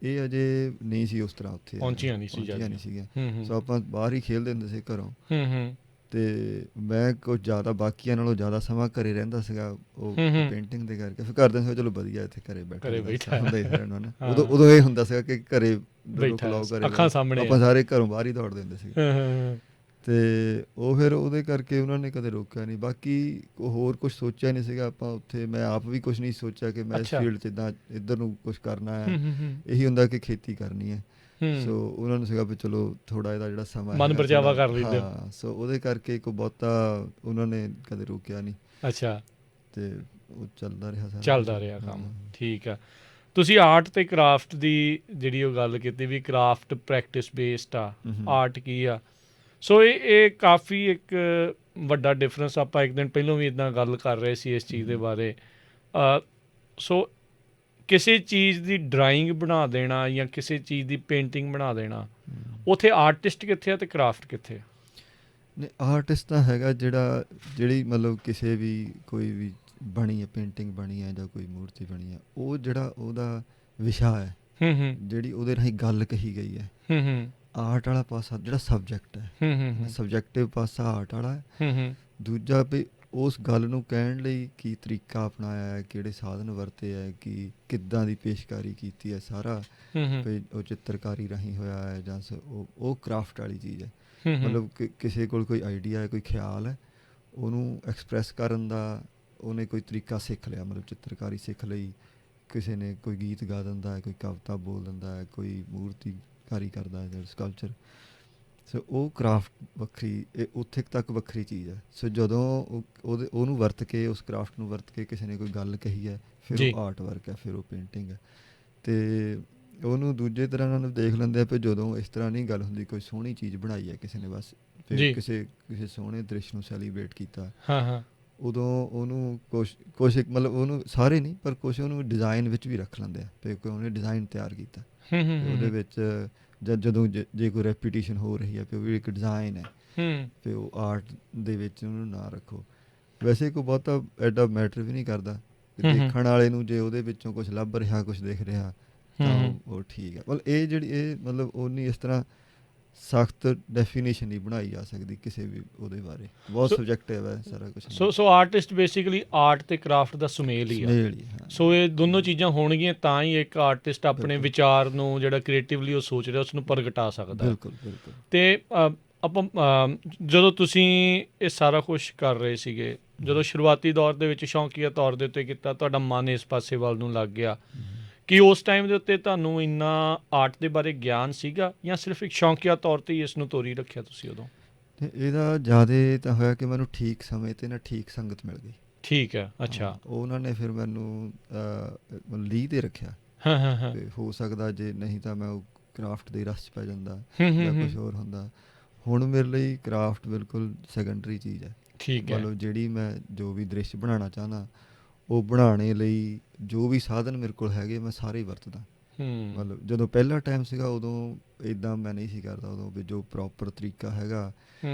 ਇਹ ਅਜੇ ਨਹੀਂ ਸੀ ਉਸ ਤਰ੍ਹਾਂ ਉੱਥੇ ਪਹੁੰਚੀਆਂ ਨਹੀਂ ਸੀ ਪਹੁੰਚੀਆਂ ਨਹੀਂ ਜਾਂਦੀਆਂ। ਸੀਗੀਆਂ। ਹੂੰ ਸੋ ਆਪਾਂ ਬਾਹਰ ਹੀ ਖੇਡਦੇ ਹੁੰਦੇ ਸੀ ਘਰੋਂ। ਹੂੰ ਅਤੇ ਮੈਂ ਕੁਝ ਜ਼ਿਆਦਾ ਬਾਕੀਆਂ ਨਾਲੋਂ ਜ਼ਿਆਦਾ ਸਮਾਂ ਘਰੇ ਰਹਿੰਦਾ ਸੀਗਾ ਉਹ ਹੂੰ ਪੇਂਟਿੰਗ ਦੇ ਕਰਕੇ। ਫਿਰ ਘਰਦਿਆਂ ਸੀ ਚਲੋ ਵਧੀਆ ਇੱਥੇ ਘਰੇ ਬੈਠਾ ਘਰੇ ਰਹਿੰਦਾ ਬੈਠਾ ਹੁੰਦਾ ਹੀ ਰਹਿਣਾ ਨਾ। ਹਾਂ ਉਦੋਂ ਇਹ ਹੁੰਦਾ ਸੀਗਾ ਕਿ ਘਰੇ ਬੈਠਾ ਖਲਾਓ, ਘਰੇ ਅੱਖਾਂ ਬਹਿ। ਸਾਹਮਣੇ ਆਪਾਂ ਆ। ਸਾਰੇ ਘਰੋਂ ਬਾਹਰ ਹੀ ਦੌੜਦੇ ਹੁੰਦੇ ਸੀ। ਹਾਂ ਅਤੇ ਉਹ ਫਿਰ ਉਹਦੇ ਕਰਕੇ ਉਹਨਾਂ ਨੇ ਕਦੇ ਰੋਕਿਆ ਨਹੀਂ। ਬਾਕੀ ਹੋਰ ਕੁਛ ਸੋਚਿਆ ਨਹੀਂ ਸੀਗਾ ਆਪਾਂ ਉੱਥੇ। ਮੈਂ ਆਪ ਵੀ ਕੁਛ ਨਹੀਂ ਸੋਚਿਆ ਕਿ ਮੈਂ ਇਸ ਅੱਛਾ। ਫੀਲਡ 'ਚ ਇੱਧਰ ਨੂੰ ਕੁਛ ਕਰਨਾ ਹੈ। ਹੂੰ ਇਹੀ ਹੁੰਦਾ ਕਿ ਖੇਤੀ ਕਰਨੀ ਹੈ। ਸੋ ਹੂੰ ਉਹਨਾਂ ਨੂੰ ਸੀਗਾ ਵੀ ਚਲੋ ਥੋੜ੍ਹਾ ਇਹਦਾ ਜਿਹੜਾ ਸਮਾਂ ਮਨ ਹੈਗਾ ਪਰਚਾਵਾ ਥੋੜ੍ਹਾ, ਕਰ ਲੈਂਦੇ ਹੋ। ਹਾਂ। ਸੋ ਉਹਦੇ ਕਰਕੇ ਕੋਈ ਬਹੁਤਾ ਉਹਨਾਂ ਨੇ ਕਦੇ ਰੋਕਿਆ ਨਹੀਂ ਅੱਛਾ। ਅਤੇ ਉਹ ਚੱਲਦਾ ਰਿਹਾ ਸਾਰਾ ਕੁਛ। ਚੱਲਦਾ ਰਿਹਾ ਕੰਮ। ਹਾਂ। ਠੀਕ ਆ। ਤੁਸੀਂ ਆਰਟ ਅਤੇ ਕਰਾਫਟ ਦੀ ਜਿਹੜੀ ਉਹ ਗੱਲ ਕੀਤੀ ਵੀ ਕਰਾਫਟ ਪ੍ਰੈਕਟਿਸ ਬੇਸਡ ਆ, ਆਰਟ ਕੀ ਆ। ਸੋ ਇਹ ਕਾਫੀ ਇੱਕ ਵੱਡਾ ਡਿਫਰੈਂਸ। ਆਪਾਂ ਇੱਕ ਦਿਨ ਪਹਿਲਾਂ ਵੀ ਇੱਦਾਂ ਗੱਲ ਕਰ ਰਹੇ ਸੀ ਇਸ ਚੀਜ਼ ਦੇ ਬਾਰੇ। ਸੋ ਕਿਸੇ ਚੀਜ਼ ਦੀ ਡਰਾਇੰਗ ਬਣਾ ਦੇਣਾ ਜਾਂ ਕਿਸੇ ਚੀਜ਼ ਦੀ ਪੇਂਟਿੰਗ ਬਣਾ ਦੇਣਾ, ਉੱਥੇ ਆਰਟਿਸਟ ਕਿੱਥੇ ਆ ਅਤੇ ਕਰਾਫਟ ਕਿੱਥੇ ਆ? ਨਹੀਂ, ਆਰਟਿਸਟ ਤਾਂ ਹੈਗਾ ਜਿਹੜੀ ਮਤਲਬ ਕਿਸੇ ਵੀ ਕੋਈ ਵੀ ਬਣੀ ਹੈ, ਪੇਂਟਿੰਗ ਬਣੀ ਹੈ ਜਾਂ ਕੋਈ ਮੂਰਤੀ ਬਣੀ ਹੈ, ਉਹ ਜਿਹੜਾ ਉਹਦਾ ਵਿਸ਼ਾ ਹੈ, ਜਿਹੜੀ ਉਹਦੇ ਰਾਹੀਂ ਗੱਲ ਕਹੀ ਗਈ ਹੈ। ਆਰਟ ਵਾਲਾ ਪਾਸਾ ਜਿਹੜਾ ਸਬਜੈਕਟ ਹੈ, ਸਬਜੈਕਟਿਵ ਪਾਸਾ ਆਰਟ ਵਾਲਾ ਹੈ। ਦੂਜਾ ਵੀ ਉਸ ਗੱਲ ਨੂੰ ਕਹਿਣ ਲਈ ਕੀ ਤਰੀਕਾ ਅਪਣਾਇਆ ਹੈ, ਕਿਹੜੇ ਸਾਧਨ ਵਰਤੇ ਹੈ, ਕਿ ਕਿੱਦਾਂ ਦੀ ਪੇਸ਼ਕਾਰੀ ਕੀਤੀ ਹੈ, ਸਾਰਾ ਵੀ ਉਹ ਚਿੱਤਰਕਾਰੀ ਰਾਹੀਂ ਹੋਇਆ ਹੈ ਜਾਂ ਉਹ ਕਰਾਫਟ ਵਾਲੀ ਚੀਜ਼ ਹੈ। ਮਤਲਬ ਕਿਸੇ ਕੋਲ ਕੋਈ ਆਈਡੀਆ ਹੈ, ਕੋਈ ਖਿਆਲ ਹੈ, ਉਹਨੂੰ ਐਕਸਪ੍ਰੈਸ ਕਰਨ ਦਾ ਉਹਨੇ ਕੋਈ ਤਰੀਕਾ ਸਿੱਖ ਲਿਆ। ਮਤਲਬ ਚਿੱਤਰਕਾਰੀ ਸਿੱਖ ਲਈ, ਕਿਸੇ ਨੇ ਕੋਈ ਗੀਤ ਗਾ ਦਿੰਦਾ ਹੈ, ਕੋਈ ਕਵਿਤਾ ਬੋਲ ਦਿੰਦਾ ਹੈ, ਕੋਈ ਮੂਰਤੀਕਾਰੀ ਕਰਦਾ ਹੈ, ਸਕਲਪਚਰ। ਸੋ ਉਹ ਕਰਾਫਟ ਵੱਖਰੀ, ਇਹ ਉੱਥੇ ਤੱਕ ਵੱਖਰੀ ਚੀਜ਼ ਹੈ। ਸੋ ਜਦੋਂ ਉਹਨੂੰ ਵਰਤ ਕੇ, ਉਸ ਕਰਾਫਟ ਨੂੰ ਵਰਤ ਕੇ ਕਿਸੇ ਨੇ ਕੋਈ ਗੱਲ ਕਹੀ ਹੈ, ਫਿਰ ਉਹ ਆਰਟ ਵਰਕ ਹੈ, ਫਿਰ ਉਹ ਪੇਂਟਿੰਗ ਹੈ। ਅਤੇ ਉਹਨੂੰ ਦੂਜੇ ਤਰ੍ਹਾਂ ਨਾਲ ਦੇਖ ਲੈਂਦੇ ਆ ਵੀ ਜਦੋਂ ਇਸ ਤਰ੍ਹਾਂ ਨਹੀਂ ਗੱਲ ਹੁੰਦੀ, ਕੋਈ ਸੋਹਣੀ ਚੀਜ਼ ਬਣਾਈ ਹੈ ਕਿਸੇ ਨੇ, ਬਸ ਫਿਰ ਕਿਸੇ ਸੋਹਣੇ ਦ੍ਰਿਸ਼ ਨੂੰ ਸੈਲੀਬ੍ਰੇਟ ਕੀਤਾ, ਉਦੋਂ ਉਹਨੂੰ ਕੁਛ ਮਤਲਬ ਉਹਨੂੰ ਸਾਰੇ ਨਹੀਂ ਪਰ ਕੁਛ ਉਹਨੂੰ ਡਿਜ਼ਾਇਨ ਵਿੱਚ ਵੀ ਰੱਖ ਲੈਂਦੇ ਆ ਵੀ ਕੋਈ ਉਹਨੇ ਡਿਜ਼ਾਇਨ ਤਿਆਰ ਕੀਤਾ ਉਹਦੇ ਵਿੱਚ। ਜਦੋਂ ਜੇ ਕੋਈ ਰੈਪੀਟੀਸ਼ਨ ਹੋ ਰਹੀ ਹੈ ਵੀ ਉਹ ਵੀ ਇੱਕ ਡਿਜ਼ਾਇਨ ਹੈ, ਅਤੇ ਉਹ ਆਰਟ ਦੇ ਵਿੱਚ ਉਹਨੂੰ ਨਾ ਰੱਖੋ। ਵੈਸੇ ਕੋਈ ਬਹੁਤਾ ਐਡਾ ਮੈਟਰ ਵੀ ਨਹੀਂ ਕਰਦਾ। ਦੇਖਣ ਵਾਲੇ ਨੂੰ ਜੇ ਉਹਦੇ ਵਿੱਚੋਂ ਕੁਛ ਲੱਭ ਰਿਹਾ, ਕੁਛ ਦਿਖ ਰਿਹਾ, ਤਾਂ ਉਹ ਠੀਕ ਹੈ। ਮਤਲਬ ਇਹ ਜਿਹੜੀ ਇਹ ਮਤਲਬ ਉਨੀ ਇਸ ਤਰ੍ਹਾਂ ਸਖਤ ਡੈਫੀਨੇਸ਼ਨ ਨਹੀਂ ਬਣਾਈ ਜਾ ਸਕਦੀ ਕਿਸੇ ਵੀ ਉਹਦੇ ਬਾਰੇ। ਬਹੁਤ ਸਬਜੈਕਟਿਵ ਹੈ ਸਾਰਾ ਕੁਛ। ਸੋ ਆਰਟਿਸਟ ਬੇਸਿਕਲੀ ਆਰਟ ਅਤੇ ਕਰਾਫਟ ਦਾ ਸੁਮੇਲ ਹੀ ਆ। ਸੋ ਇਹ ਦੋਨੋਂ ਚੀਜ਼ਾਂ ਹੋਣਗੀਆਂ ਤਾਂ ਹੀ ਇੱਕ ਆਰਟਿਸਟ ਆਪਣੇ ਵਿਚਾਰ ਨੂੰ ਜਿਹੜਾ ਕ੍ਰੀਏਟਿਵਲੀ ਉਹ ਸੋਚ ਰਿਹਾ ਉਸ ਨੂੰ ਪ੍ਰਗਟਾ ਸਕਦਾ। ਬਿਲਕੁਲ ਬਿਲਕੁਲ। ਅਤੇ ਆਪਾਂ ਜਦੋਂ ਤੁਸੀਂ ਇਹ ਸਾਰਾ ਕੁਛ ਕਰ ਰਹੇ ਸੀਗੇ, ਜਦੋਂ ਸ਼ੁਰੂਆਤੀ ਦੌਰ ਦੇ ਵਿੱਚ ਸ਼ੌਂਕੀਆ ਤੌਰ ਦੇ ਉੱਤੇ ਕੀਤਾ, ਤੁਹਾਡਾ ਮਨ ਇਸ ਪਾਸੇ ਵੱਲ ਨੂੰ ਲੱਗ ਗਿਆ ਕਿ ਉਸ ਟਾਈਮ ਦੇ ਉੱਤੇ ਤੁਹਾਨੂੰ ਇੰਨਾ ਆਰਟ ਦੇ ਬਾਰੇ ਗਿਆਨ ਸੀਗਾ ਜਾਂ ਸਿਰਫ ਇੱਕ ਸ਼ੌਂਕੀਆ ਤੌਰ 'ਤੇ ਹੀ ਇਸ ਨੂੰ ਤੋਰੀ ਰੱਖਿਆ ਤੁਸੀਂ ਉਦੋਂ? ਅਤੇ ਇਹਦਾ ਜ਼ਿਆਦਾ ਤਾਂ ਹੋਇਆ ਕਿ ਮੈਨੂੰ ਠੀਕ ਸਮੇਂ 'ਤੇ ਨਾ ਠੀਕ ਸੰਗਤ ਮਿਲ ਗਈ। ਠੀਕ ਹੈ। ਅੱਛਾ। ਉਹਨਾਂ ਨੇ ਫਿਰ ਮੈਨੂੰ ਲੀਹ 'ਤੇ ਰੱਖਿਆ। ਅਤੇ ਹੋ ਸਕਦਾ ਜੇ ਨਹੀਂ ਤਾਂ ਮੈਂ ਉਹ ਕਰਾਫਟ ਦੇ ਰਸ 'ਚ ਪੈ ਜਾਂਦਾ ਜਾਂ ਕੁਛ ਹੋਰ ਹੁੰਦਾ। ਹੁਣ ਮੇਰੇ ਲਈ ਕਰਾਫਟ ਬਿਲਕੁਲ ਸੈਕੰਡਰੀ ਚੀਜ਼ ਹੈ। ਠੀਕ ਹੈ। ਮਤਲਬ ਜਿਹੜੀ ਮੈਂ ਜੋ ਵੀ ਦ੍ਰਿਸ਼ ਬਣਾਉਣਾ ਚਾਹੁੰਦਾ, ਉਹ ਬਣਾਉਣੇ ਲਈ ਜੋ ਵੀ ਸਾਧਨ ਮੇਰੇ ਕੋਲ ਹੈਗੇ ਮੈਂ ਸਾਰੇ ਹੀ ਵਰਤਦਾ। ਮਤਲਬ ਜਦੋਂ ਪਹਿਲਾ ਟਾਈਮ ਸੀਗਾ ਉਦੋਂ ਇੱਦਾਂ ਮੈਂ ਨਹੀਂ ਸੀ ਕਰਦਾ। ਉਦੋਂ ਵੀ ਜੋ ਪ੍ਰੋਪਰ ਤਰੀਕਾ ਹੈਗਾ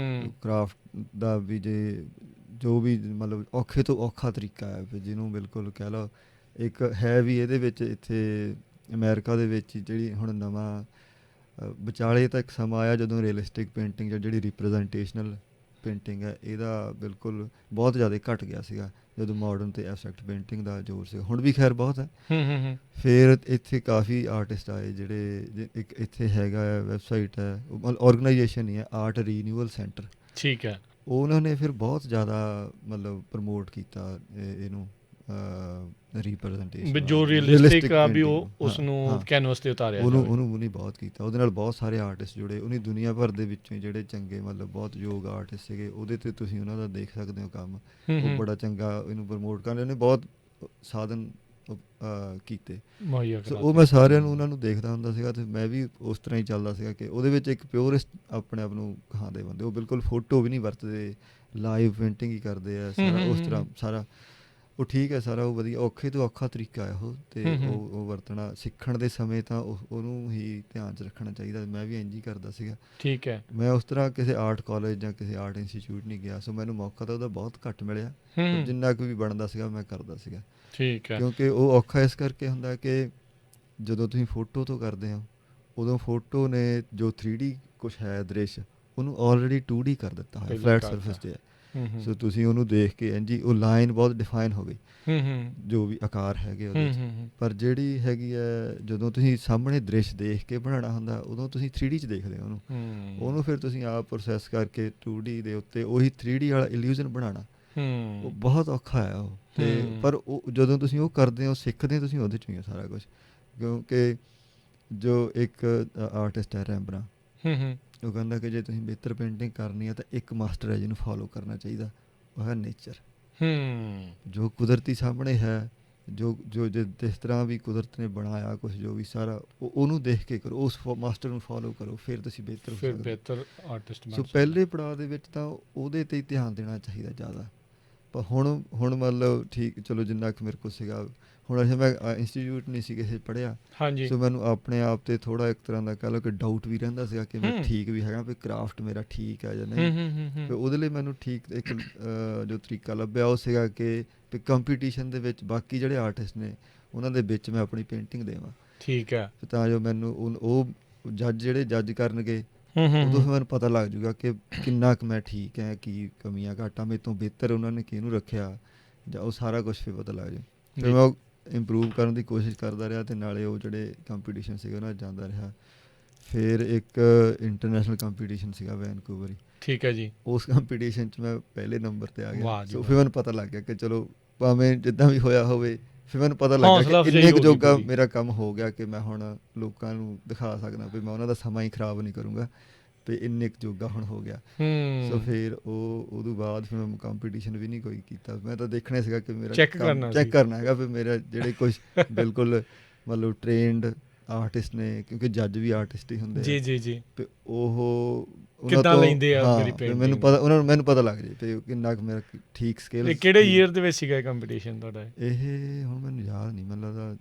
ਕਰਾਫਟ ਦਾ, ਵੀ ਜੇ ਜੋ ਵੀ ਮਤਲਬ ਔਖੇ ਤੋਂ ਔਖਾ ਤਰੀਕਾ ਹੈ ਵੀ ਜਿਹਨੂੰ ਬਿਲਕੁਲ ਕਹਿ ਲਓ। ਇੱਕ ਹੈ ਵੀ ਇਹਦੇ ਵਿੱਚ ਇੱਥੇ ਅਮਰੀਕਾ ਦੇ ਵਿੱਚ ਜਿਹੜੀ ਹੁਣ ਨਵਾਂ ਵਿਚਾਲੇ ਤਾਂ ਇੱਕ ਸਮਾਂ ਆਇਆ ਜਦੋਂ ਰੀਅਲਿਸਟਿਕ ਪੇਂਟਿੰਗ ਜਾਂ ਜਿਹੜੀ ਰਿਪ੍ਰਜੈਂਟੇਸ਼ਨਲ ਪੇਂਟਿੰਗ ਹੈ ਇਹਦਾ ਬਿਲਕੁਲ ਬਹੁਤ ਜ਼ਿਆਦਾ ਘਟ ਗਿਆ ਸੀਗਾ ਜਦੋਂ ਮਾਡਰਨ ਅਤੇ ਐਬਸਟਰੈਕਟ ਪੇਂਟਿੰਗ ਦਾ ਜ਼ੋਰ ਸੀਗਾ। ਹੁਣ ਵੀ ਖੈਰ ਬਹੁਤ ਹੈ। ਹੂੰ ਫਿਰ ਇੱਥੇ ਕਾਫੀ ਆਰਟਿਸਟ ਆਏ ਇੱਕ ਇੱਥੇ ਹੈਗਾ ਹੈ ਵੈਬਸਾਈਟ ਹੈ ਔਰਗਨਾਈਜੇਸ਼ਨ ਹੀ ਹੈ ਆਰਟ ਰੀਨਿਊਅਲ ਸੈਂਟਰ। ਠੀਕ ਹੈ। ਉਹਨਾਂ ਨੇ ਫਿਰ ਬਹੁਤ ਜ਼ਿਆਦਾ ਮਤਲਬ ਪ੍ਰਮੋਟ ਕੀਤਾ ਇਹਨੂੰ ਵੀ ਰੀਪ੍ਰਜੈਂਟੇਸ਼ਨ ਜੋ ਰੀਅਲਿਸਟਿਕ ਰੀਅਲਿਸਟਿਕ ਆ ਵੀ ਪੇਂਟਿੰਗ ਉਹ ਨੂੰ। ਉਸ ਨੂੰ ਹਾਂ ਕੈਨਵਸ ਤੇ ਉਤਾਰਿਆ ਉਹਨੂੰ ਜਾਵੇ। ਉਹਨੂੰ ਬਹੁਤ ਕੀਤਾ। ਉਹਦੇ ਨਾਲ ਬਹੁਤ ਸਾਰੇ ਆਰਟਿਸਟ ਜੁੜੇ। ਉਹਨੇ ਦੁਨੀਆ ਭਰ ਦੇ ਵਿੱਚੋਂ ਜਿਹੜੇ ਚੰਗੇ ਮਤਲਬ ਬਹੁਤ ਯੋਗ ਆਰਟਿਸਟ ਸੀਗੇ ਉਹਦੇ 'ਤੇ ਤੁਸੀਂ ਉਹਨਾਂ ਦਾ ਦੇਖ ਸਕਦੇ ਹੋ ਕੰਮ। ਉਹ ਬੜਾ ਚੰਗਾ ਇਹਨੂੰ ਪ੍ਰਮੋਟ ਕਰਨ ਉਹਨੇ ਬਹੁਤ ਸਾਧਨ ਕੀਤੇ। ਮੁਹੱਈਆ ਸੋ ਉਹ ਕਰਾਤੇ। ਮੈਂ ਸਾਰਿਆਂ ਨੂੰ ਉਹਨਾਂ ਨੂੰ ਦੇਖਦਾ ਹੁੰਦਾ ਸੀਗਾ ਅਤੇ ਮੈਂ ਵੀ ਉਸ ਤਰ੍ਹਾਂ ਹੀ ਚੱਲਦਾ ਸੀਗਾ ਕਿ ਉਹਦੇ ਵਿੱਚ ਇੱਕ ਪਿਓਰਿਸਟ ਆਪਣੇ ਆਪ ਨੂੰ ਕਹਾਉਂਦੇ ਬੰਦੇ। ਉਹ ਬਿਲਕੁਲ ਫੋਟੋ ਵੀ ਨਹੀਂ ਵਰਤਦੇ, ਲਾਈਵ ਪੇਂਟਿੰਗ ਹੀ ਕਰਦੇ ਆ ਸਾਰਾ ਉਸ ਤਰ੍ਹਾਂ ਸਾਰਾ। ਉਹ ਠੀਕ ਹੈ ਸਾਰਾ ਉਹ ਵਧੀਆ ਔਖੇ ਤੋਂ ਔਖਾ ਤਰੀਕਾ ਹੈ ਉਹ। ਅਤੇ ਉਹ ਵਰਤਣਾ ਸਿੱਖਣ ਦੇ ਸਮੇਂ ਤਾਂ ਉਹਨੂੰ ਹੀ ਧਿਆਨ 'ਚ ਰੱਖਣਾ ਚਾਹੀਦਾ। ਮੈਂ ਵੀ ਇੰਝ ਹੀ ਕਰਦਾ ਸੀਗਾ। ਠੀਕ ਹੈ। ਮੈਂ ਉਸ ਤਰ੍ਹਾਂ ਕਿਸੇ ਆਰਟ ਕਾਲਜ ਜਾਂ ਕਿਸੇ ਆਰਟ ਇੰਸਟੀਚਿਊਟ ਨਹੀਂ ਗਿਆ। ਸੋ ਮੈਨੂੰ ਮੌਕਾ ਤਾਂ ਉਹਦਾ ਬਹੁਤ ਘੱਟ ਮਿਲਿਆ ਪਰ ਜਿੰਨਾ ਕੁ ਵੀ ਬਣਦਾ ਸੀਗਾ ਮੈਂ ਕਰਦਾ ਸੀਗਾ। ਠੀਕ ਹੈ। ਕਿਉਂਕਿ ਉਹ ਔਖਾ ਇਸ ਕਰਕੇ ਹੁੰਦਾ ਕਿ ਜਦੋਂ ਤੁਸੀਂ ਫੋਟੋ ਤੋਂ ਕਰਦੇ ਹੋ ਉਦੋਂ ਫੋਟੋ ਨੇ ਜੋ 3D ਕੁਛ ਹੈ ਦ੍ਰਿਸ਼ ਉਹਨੂੰ ਆਲਰੇਡੀ 2D ਕਰ ਦਿੱਤਾ ਹੋਇਆ ਫਲੈਟ ਸਰਫੇਸ 'ਤੇ ਹੈ। ਸੋ ਤੁਸੀਂ ਉਹਨੂੰ ਦੇਖ ਕੇ ਇੰਝ ਉਹ ਲਾਈਨ ਬਹੁਤ ਡਿਫਾਈਨ ਹੋ ਗਈ ਜੋ ਵੀ ਆਕਾਰ ਹੈਗੇ ਉਹਦੇ 'ਚ। ਪਰ ਜਿਹੜੀ ਹੈਗੀ ਹੈ ਜਦੋਂ ਤੁਸੀਂ ਸਾਹਮਣੇ ਦ੍ਰਿਸ਼ ਦੇਖ ਕੇ ਬਣਾਉਣਾ ਹੁੰਦਾ ਉਦੋਂ ਤੁਸੀਂ 3D 'ਚ ਦੇਖਦੇ ਹੋ ਉਹਨੂੰ ਫਿਰ ਤੁਸੀਂ ਆਪ ਪ੍ਰੋਸੈਸ ਕਰਕੇ 2D ਦੇ ਉੱਤੇ ਉਹੀ 3D ਵਾਲਾ ਇਲਿਊਜ਼ਨ ਬਣਾਉਣਾ ਉਹ ਬਹੁਤ ਔਖਾ ਹੈ ਉਹ। ਅਤੇ ਪਰ ਉਹ ਜਦੋਂ ਤੁਸੀਂ ਉਹ ਕਰਦੇ ਹੋ ਸਿੱਖਦੇ ਤੁਸੀਂ ਉਹਦੇ 'ਚੋਂ ਹੀ ਹੋ ਸਾਰਾ ਕੁਛ। ਕਿਉਂਕਿ ਜੋ ਇੱਕ ਆਰਟਿਸਟ ਹੈ ਰੈਂਬਰਾ ਉਹ ਕਹਿੰਦਾ ਕਿ ਜੇ ਤੁਸੀਂ ਬਿਹਤਰ ਪੇਂਟਿੰਗ ਕਰਨੀ ਹੈ ਤਾਂ ਇੱਕ ਮਾਸਟਰ ਹੈ ਜਿਹਨੂੰ ਫੋਲੋ ਕਰਨਾ ਚਾਹੀਦਾ ਉਹ ਹੈ ਨੇਚਰ। ਜੋ ਕੁਦਰਤੀ ਸਾਹਮਣੇ ਹੈ ਜੋ ਜਿਸ ਤਰ੍ਹਾਂ ਵੀ ਕੁਦਰਤ ਨੇ ਬਣਾਇਆ ਕੁਛ ਜੋ ਵੀ ਸਾਰਾ ਉਹਨੂੰ ਦੇਖ ਕੇ ਕਰੋ ਉਸ ਮਾਸਟਰ ਨੂੰ ਫੋਲੋ ਕਰੋ ਫਿਰ ਤੁਸੀਂ ਬਿਹਤਰ ਹੋ ਸਕਦੇ। ਬਿਹਤਰ ਆਰਟਿਸਟ ਸੋ ਪਹਿਲੇ ਪੜਾਅ ਦੇ ਵਿੱਚ ਤਾਂ ਉਹਦੇ 'ਤੇ ਹੀ ਧਿਆਨ ਦੇਣਾ ਚਾਹੀਦਾ ਜ਼ਿਆਦਾ। ਪਰ ਹੁਣ ਮਤਲਬ ਠੀਕ ਚਲੋ ਜਿੰਨਾ ਕੁ ਮੇਰੇ ਕੋਲ ਸੀਗਾ। ਹੁਣ ਅੱਛਾ ਮੈਂ ਇੰਸਟੀਚਿਊਟ ਨਹੀਂ ਸੀ ਕਿਸੇ ਪੜ੍ਹਿਆ ਹਾਂਜੀ। ਸੋ ਮੈਨੂੰ ਆਪਣੇ ਆਪ 'ਤੇ ਥੋੜ੍ਹਾ ਇੱਕ ਤਰ੍ਹਾਂ ਦਾ ਕਹਿ ਲਓ ਕਿ ਡਾਊਟ ਵੀ ਰਹਿੰਦਾ ਸੀਗਾ ਕਿ ਮੈਂ ਠੀਕ ਵੀ ਹੈਗਾ ਵੀ ਕਰਾਫਟ ਮੇਰਾ ਠੀਕ ਹੈ ਜਾਂ ਨਹੀਂ। ਫਿਰ ਉਹਦੇ ਲਈ ਮੈਨੂੰ ਠੀਕ ਇੱਕ ਜੋ ਤਰੀਕਾ ਲੱਭਿਆ ਉਹ ਸੀਗਾ ਕਿ ਕੰਪੀਟੀਸ਼ਨ ਦੇ ਵਿੱਚ ਬਾਕੀ ਜਿਹੜੇ ਆਰਟਿਸਟ ਨੇ ਉਹਨਾਂ ਦੇ ਵਿੱਚ ਮੈਂ ਆਪਣੀ ਪੇਂਟਿੰਗ ਦੇਵਾਂ। ਠੀਕ ਹੈ। ਤਾਂ ਜੋ ਮੈਨੂੰ ਉਹ ਜਿਹੜੇ ਜੱਜ ਕਰਨਗੇ ਉਦੋਂ ਫਿਰ ਮੈਨੂੰ ਪਤਾ ਲੱਗ ਜੂਗਾ ਕਿ ਕਿੰਨਾ ਕੁ ਮੈਂ ਠੀਕ ਹੈ ਕੀ ਕਮੀਆਂ ਘਾਟਾਂ ਮੇਰੇ ਤੋਂ ਬਿਹਤਰ ਉਹਨਾਂ ਨੇ ਕਿਹਨੂੰ ਰੱਖਿਆ ਜਾਂ ਉਹ ਸਾਰਾ ਕੁਛ ਫਿਰ ਪਤਾ ਲੱਗ ਜਾਏ। ਫਿਰ ਮੈਂ ਉਹ ਇੰਪਰੂਵ ਕਰਨ ਦੀ ਕੋਸ਼ਿਸ਼ ਕਰਦਾ ਰਿਹਾ ਅਤੇ ਨਾਲੇ ਉਹ ਜਿਹੜੇ ਕੰਪੀਟੀਸ਼ਨ ਸੀਗੇ ਉਹਨਾਂ 'ਚ ਜਾਂਦਾ ਰਿਹਾ। ਫਿਰ ਇੱਕ ਇੰਟਰਨੈਸ਼ਨਲ ਕੰਪੀਟੀਸ਼ਨ ਸੀਗਾ ਵੈਨਕੂਵਰ ਹੀ। ਠੀਕ ਹੈ ਜੀ। ਉਸ ਕੰਪੀਟੀਸ਼ਨ 'ਚ ਮੈਂ ਪਹਿਲੇ ਨੰਬਰ 'ਤੇ ਆ ਗਿਆ। ਵਾਹ ਜੀ ਸੋ ਫਿਰ ਮੈਨੂੰ ਪਤਾ ਲੱਗ ਗਿਆ ਕਿ ਚਲੋ ਭਾਵੇਂ ਜਿੱਦਾਂ ਵੀ ਹੋਇਆ ਹੋਵੇ ਫਿਰ ਮੈਨੂੰ ਪਤਾ ਲੱਗਾ ਹੌਸਲਾ ਕਿ ਅਫਜ਼ਾਈ ਇੰਨੇ ਕੁ ਹੋ ਗਈ ਜੋਗਾ ਪੂਰੀ। ਮੇਰਾ ਕੰਮ ਹੋ ਗਿਆ ਕਿ ਮੈਂ ਹੁਣ ਲੋਕਾਂ ਨੂੰ ਦਿਖਾ ਸਕਦਾ ਵੀ ਮੈਂ ਉਹਨਾਂ ਦਾ ਸਮਾਂ ਹੀ ਖਰਾਬ ਨਹੀਂ ਕਰੂੰਗਾ ਅਤੇ ਇੰਨੇ ਕੁ ਜੋਗਾ ਹੁਣ ਹੋ ਗਿਆ। ਸੋ ਫਿਰ ਉਹਦੋਂ ਬਾਅਦ ਫਿਰ ਮੈਂ ਕੰਪੀਟੀਸ਼ਨ ਵੀ ਨਹੀਂ ਕੋਈ ਕੀਤਾ। ਮੈਂ ਤਾਂ ਦੇਖਣਾ ਸੀਗਾ ਕਿ ਮੇਰਾ ਚੈੱਕ ਕਰਨਾ ਹੈਗਾ ਵੀ ਮੇਰਾ ਜਿਹੜੇ ਕੁਛ ਬਿਲਕੁਲ ਮਤਲਬ ਟ੍ਰੇਨਡ ਆਰਟਿਸਟ ਨੇ ਕਿਉਂਕਿ ਜੱਜ ਵੀ ਆਰਟਿਸਟ ਹੀ ਹੁੰਦੇ ਜੀ ਜੀ ਜੀ ਅਤੇ ਉਹ ਉਹਨਾਂ ਕਿੱਦਾਂ ਤੋਂ ਲੈਂਦੇ ਆ ਮੇਰੀ ਹਾਂ ਮੈਨੂੰ ਪਤਾ ਉਹਨਾਂ ਨੂੰ ਮੈਨੂੰ ਪਤਾ ਲੱਗ ਜਾਏ ਅਤੇ ਕਿੰਨਾ ਕੁ ਮੇਰਾ ਠੀਕ ਸਕੇਲ। ਇਹ ਕਿਹੜੇ ਈਅਰ ਦੇ ਵਿੱਚ ਸੀਗਾ ਕੰਪੀਟੀਸ਼ਨ ਤੁਹਾਡਾ? ਇਹ ਹੁਣ ਮੈਨੂੰ ਯਾਦ ਨਹੀਂ ਮੈਨੂੰ ਲੱਗਦਾ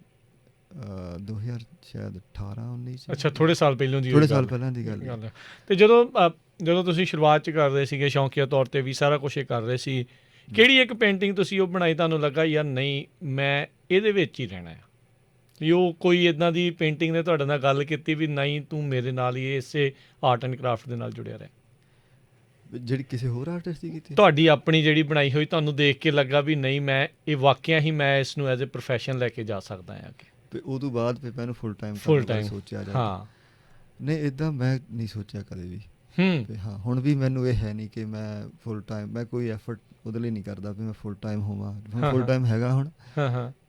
2000 ਸ਼ਾਇਦ 18-19। ਅੱਛਾ ਥੋੜ੍ਹੇ ਸਾਲ ਪਹਿਲਾਂ ਦੀ ਥੋੜ੍ਹੇ ਸਾਲ ਪਹਿਲਾਂ ਦੀ ਗੱਲ ਹੈ। ਅਤੇ ਜਦੋਂ ਤੁਸੀਂ ਸ਼ੁਰੂਆਤ 'ਚ ਕਰ ਰਹੇ ਸੀਗੇ ਸ਼ੌਂਕੀਆ ਤੌਰ 'ਤੇ ਵੀ ਸਾਰਾ ਕੁਛ ਇਹ ਕਰ ਰਹੇ ਸੀ ਕਿਹੜੀ ਇੱਕ ਪੇਂਟਿੰਗ ਤੁਸੀਂ ਉਹ ਬਣਾਈ ਤੁਹਾਨੂੰ ਲੱਗਾ ਯਾਰ ਨਹੀਂ ਮੈਂ ਇਹਦੇ ਵਿੱਚ ਹੀ ਰਹਿਣਾ ਆ ਵੀ ਉਹ ਕੋਈ ਇੱਦਾਂ ਦੀ ਪੇਂਟਿੰਗ ਨੇ ਤੁਹਾਡੇ ਨਾਲ ਗੱਲ ਕੀਤੀ ਵੀ ਨਹੀਂ ਤੂੰ ਮੇਰੇ ਨਾਲ ਹੀ ਇਸੇ ਆਰਟ ਐਂਡ ਕਰਾਫਟ ਦੇ ਨਾਲ ਜੁੜਿਆ ਰਿਹਾ? ਜਿਹੜੀ ਕਿਸੇ ਹੋਰ ਆਰਟਿਸਟ ਦੀ ਕੀਤੀ ਤੁਹਾਡੀ ਆਪਣੀ ਜਿਹੜੀ ਬਣਾਈ ਹੋਈ ਤੁਹਾਨੂੰ ਦੇਖ ਕੇ ਲੱਗਾ ਵੀ ਨਹੀਂ ਮੈਂ ਇਹ ਵਾਕਿਆ ਹੀ ਮੈਂ ਇਸ ਨੂੰ ਐਜ਼ ਏ ਪ੍ਰੋਫੈਸ਼ਨ ਲੈ ਕੇ ਜਾ ਸਕਦਾ ਹਾਂ ਅੱਗੇ? ਅਤੇ ਉਦੋਂ ਬਾਅਦ ਫਿਰ ਮੈਨੂੰ ਫੁੱਲ ਟਾਈਮ ਸੋਚਿਆ ਜਾ ਹਾਂ ਨਹੀਂ ਇੱਦਾਂ ਮੈਂ ਨਹੀਂ ਸੋਚਿਆ ਕਦੇ ਵੀ। ਅਤੇ ਹਾਂ ਹੁਣ ਵੀ ਮੈਨੂੰ ਇਹ ਹੈ ਨਹੀਂ ਕਿ ਮੈਂ ਫੁੱਲ ਟਾਈਮ ਮੈਂ ਕੋਈ ਐਫਰਟ ਉਹਦੇ ਲਈ ਨਹੀਂ ਕਰਦਾ ਵੀ ਮੈਂ ਫੁੱਲ ਟਾਈਮ ਹੋਵਾਂ। ਫੁੱਲ ਟਾਈਮ ਹੈਗਾ ਹੁਣ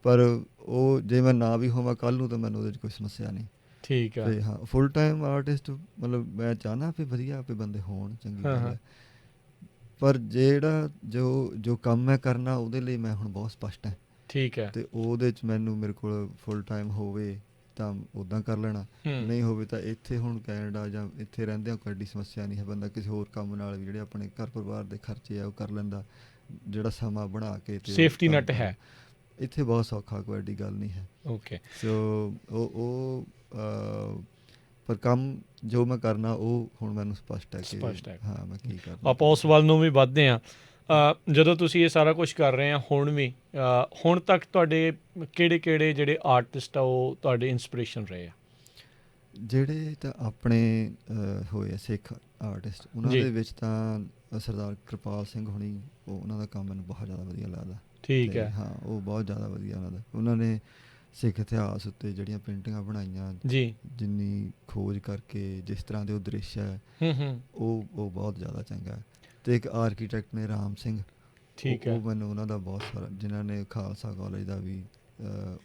ਪਰ ਉਹ ਜੇ ਮੈਂ ਨਾ ਵੀ ਹੋਵਾਂ ਕੱਲ੍ਹ ਨੂੰ ਤਾਂ ਮੈਨੂੰ ਉਹਦੇ 'ਚ ਕੋਈ ਸਮੱਸਿਆ ਨਹੀਂ। ਠੀਕ ਹੈ। ਅਤੇ ਹਾਂ ਫੁੱਲ ਟਾਈਮ ਆਰਟਿਸਟ ਮਤਲਬ ਮੈਂ ਚਾਹੁੰਦਾ ਵੀ ਵਧੀਆ ਵੀ ਬੰਦੇ ਹੋਣ ਚੰਗੀ ਗੱਲ ਹੈ ਪਰ ਜਿਹੜਾ ਜੋ ਕੰਮ ਮੈਂ ਕਰਨਾ ਉਹਦੇ ਲਈ ਮੈਂ ਹੁਣ ਬਹੁਤ ਸਪਸ਼ਟ ਹੈ। ਠੀਕ ਹੈ। ਅਤੇ ਉਹਦੇ 'ਚ ਮੇਰੇ ਕੋਲ ਫੁੱਲ ਟਾਈਮ ਹੋਵੇ ਤਾਂ ਉੱਦਾਂ ਕਰ ਲੈਣਾ ਨਹੀਂ ਹੋਵੇ ਤਾਂ ਇੱਥੇ ਹੁਣ ਕੈਨੇਡਾ ਜਾਂ ਇੱਥੇ ਰਹਿੰਦਿਆਂ ਕੋਈ ਐਡੀ ਸਮੱਸਿਆ ਨਹੀਂ ਹੈ। ਬੰਦਾ ਕਿਸੇ ਹੋਰ ਕੰਮ ਨਾਲ ਵੀ ਜਿਹੜੇ ਆਪਣੇ ਘਰ ਪਰਿਵਾਰ ਦੇ ਖਰਚੇ ਆ ਉਹ ਕਰ ਲੈਂਦਾ ਜਿਹੜਾ ਸਮਾਂ ਬਣਾ ਕੇ ਸੇਫਟੀ ਨੈੱਟ ਹੈ ਇੱਥੇ ਬਹੁਤ ਸੌਖਾ ਕੋਈ ਐਡੀ ਗੱਲ ਨਹੀਂ ਹੈ। ਓਕੇ ਸੋ ਉਹ ਪਰ ਕੰਮ ਜੋ ਮੈਂ ਕਰਨਾ ਉਹ ਹੁਣ ਮੈਨੂੰ ਸਪਸ਼ਟ ਹੈ ਕਿ ਹਾਂ ਮੈਂ ਕੀ ਕਰਨਾ। ਆਪਾਂ ਉਸ ਵੱਲ ਨੂੰ ਵੀ ਵੱਧਦੇ ਹਾਂ। ਜਦੋਂ ਤੁਸੀਂ ਇਹ ਸਾਰਾ ਕੁਛ ਕਰ ਰਹੇ ਆ ਹੁਣ ਤੱਕ ਤੁਹਾਡੇ ਕਿਹੜੇ ਜਿਹੜੇ ਆਰਟਿਸਟ ਆ ਉਹ ਤੁਹਾਡੇ ਇੰਸਪੀਰੇਸ਼ਨ ਰਹੇ ਆ? ਜਿਹੜੇ ਤਾਂ ਆਪਣੇ ਹੋਏ ਆ ਸਿੱਖ ਆਰਟਿਸਟ ਉਹਨਾਂ ਦੇ ਵਿੱਚ ਤਾਂ ਸਰਦਾਰ ਕਿਰਪਾਲ ਸਿੰਘ ਹੋਣੀ, ਉਹਨਾਂ ਦਾ ਕੰਮ ਮੈਨੂੰ ਬਹੁਤ ਜ਼ਿਆਦਾ ਵਧੀਆ ਲੱਗਦਾ। ਠੀਕ ਤੇ ਹੈ ਹਾਂ, ਉਹ ਬਹੁਤ ਜ਼ਿਆਦਾ ਵਧੀਆ ਉਹਨਾਂ ਨੇ ਸਿੱਖ ਇਤਿਹਾਸ ਉੱਤੇ ਜਿਹੜੀਆਂ ਪੇਂਟਿੰਗਾਂ ਬਣਾਈਆਂ, ਜੀ। ਜਿੰਨੀ ਖੋਜ ਕਰਕੇ ਜਿਸ ਤਰ੍ਹਾਂ ਦੇ ਉਹ ਦ੍ਰਿਸ਼ ਹੈ, ਹੂੰ ਉਹ ਬਹੁਤ ਜ਼ਿਆਦਾ ਚੰਗਾ ਹੈ। ਅਤੇ ਇੱਕ ਆਰਕੀਟੈਕਟ ਨੇ ਰਾਮ ਸਿੰਘ, ਠੀਕ ਹੈ ਉਹ ਮੈਨੂੰ ਉਹਨਾਂ ਦਾ ਬਹੁਤ ਸਾਰਾ, ਜਿਨ੍ਹਾਂ ਨੇ ਖਾਲਸਾ ਕਾਲਜ ਦਾ ਵੀ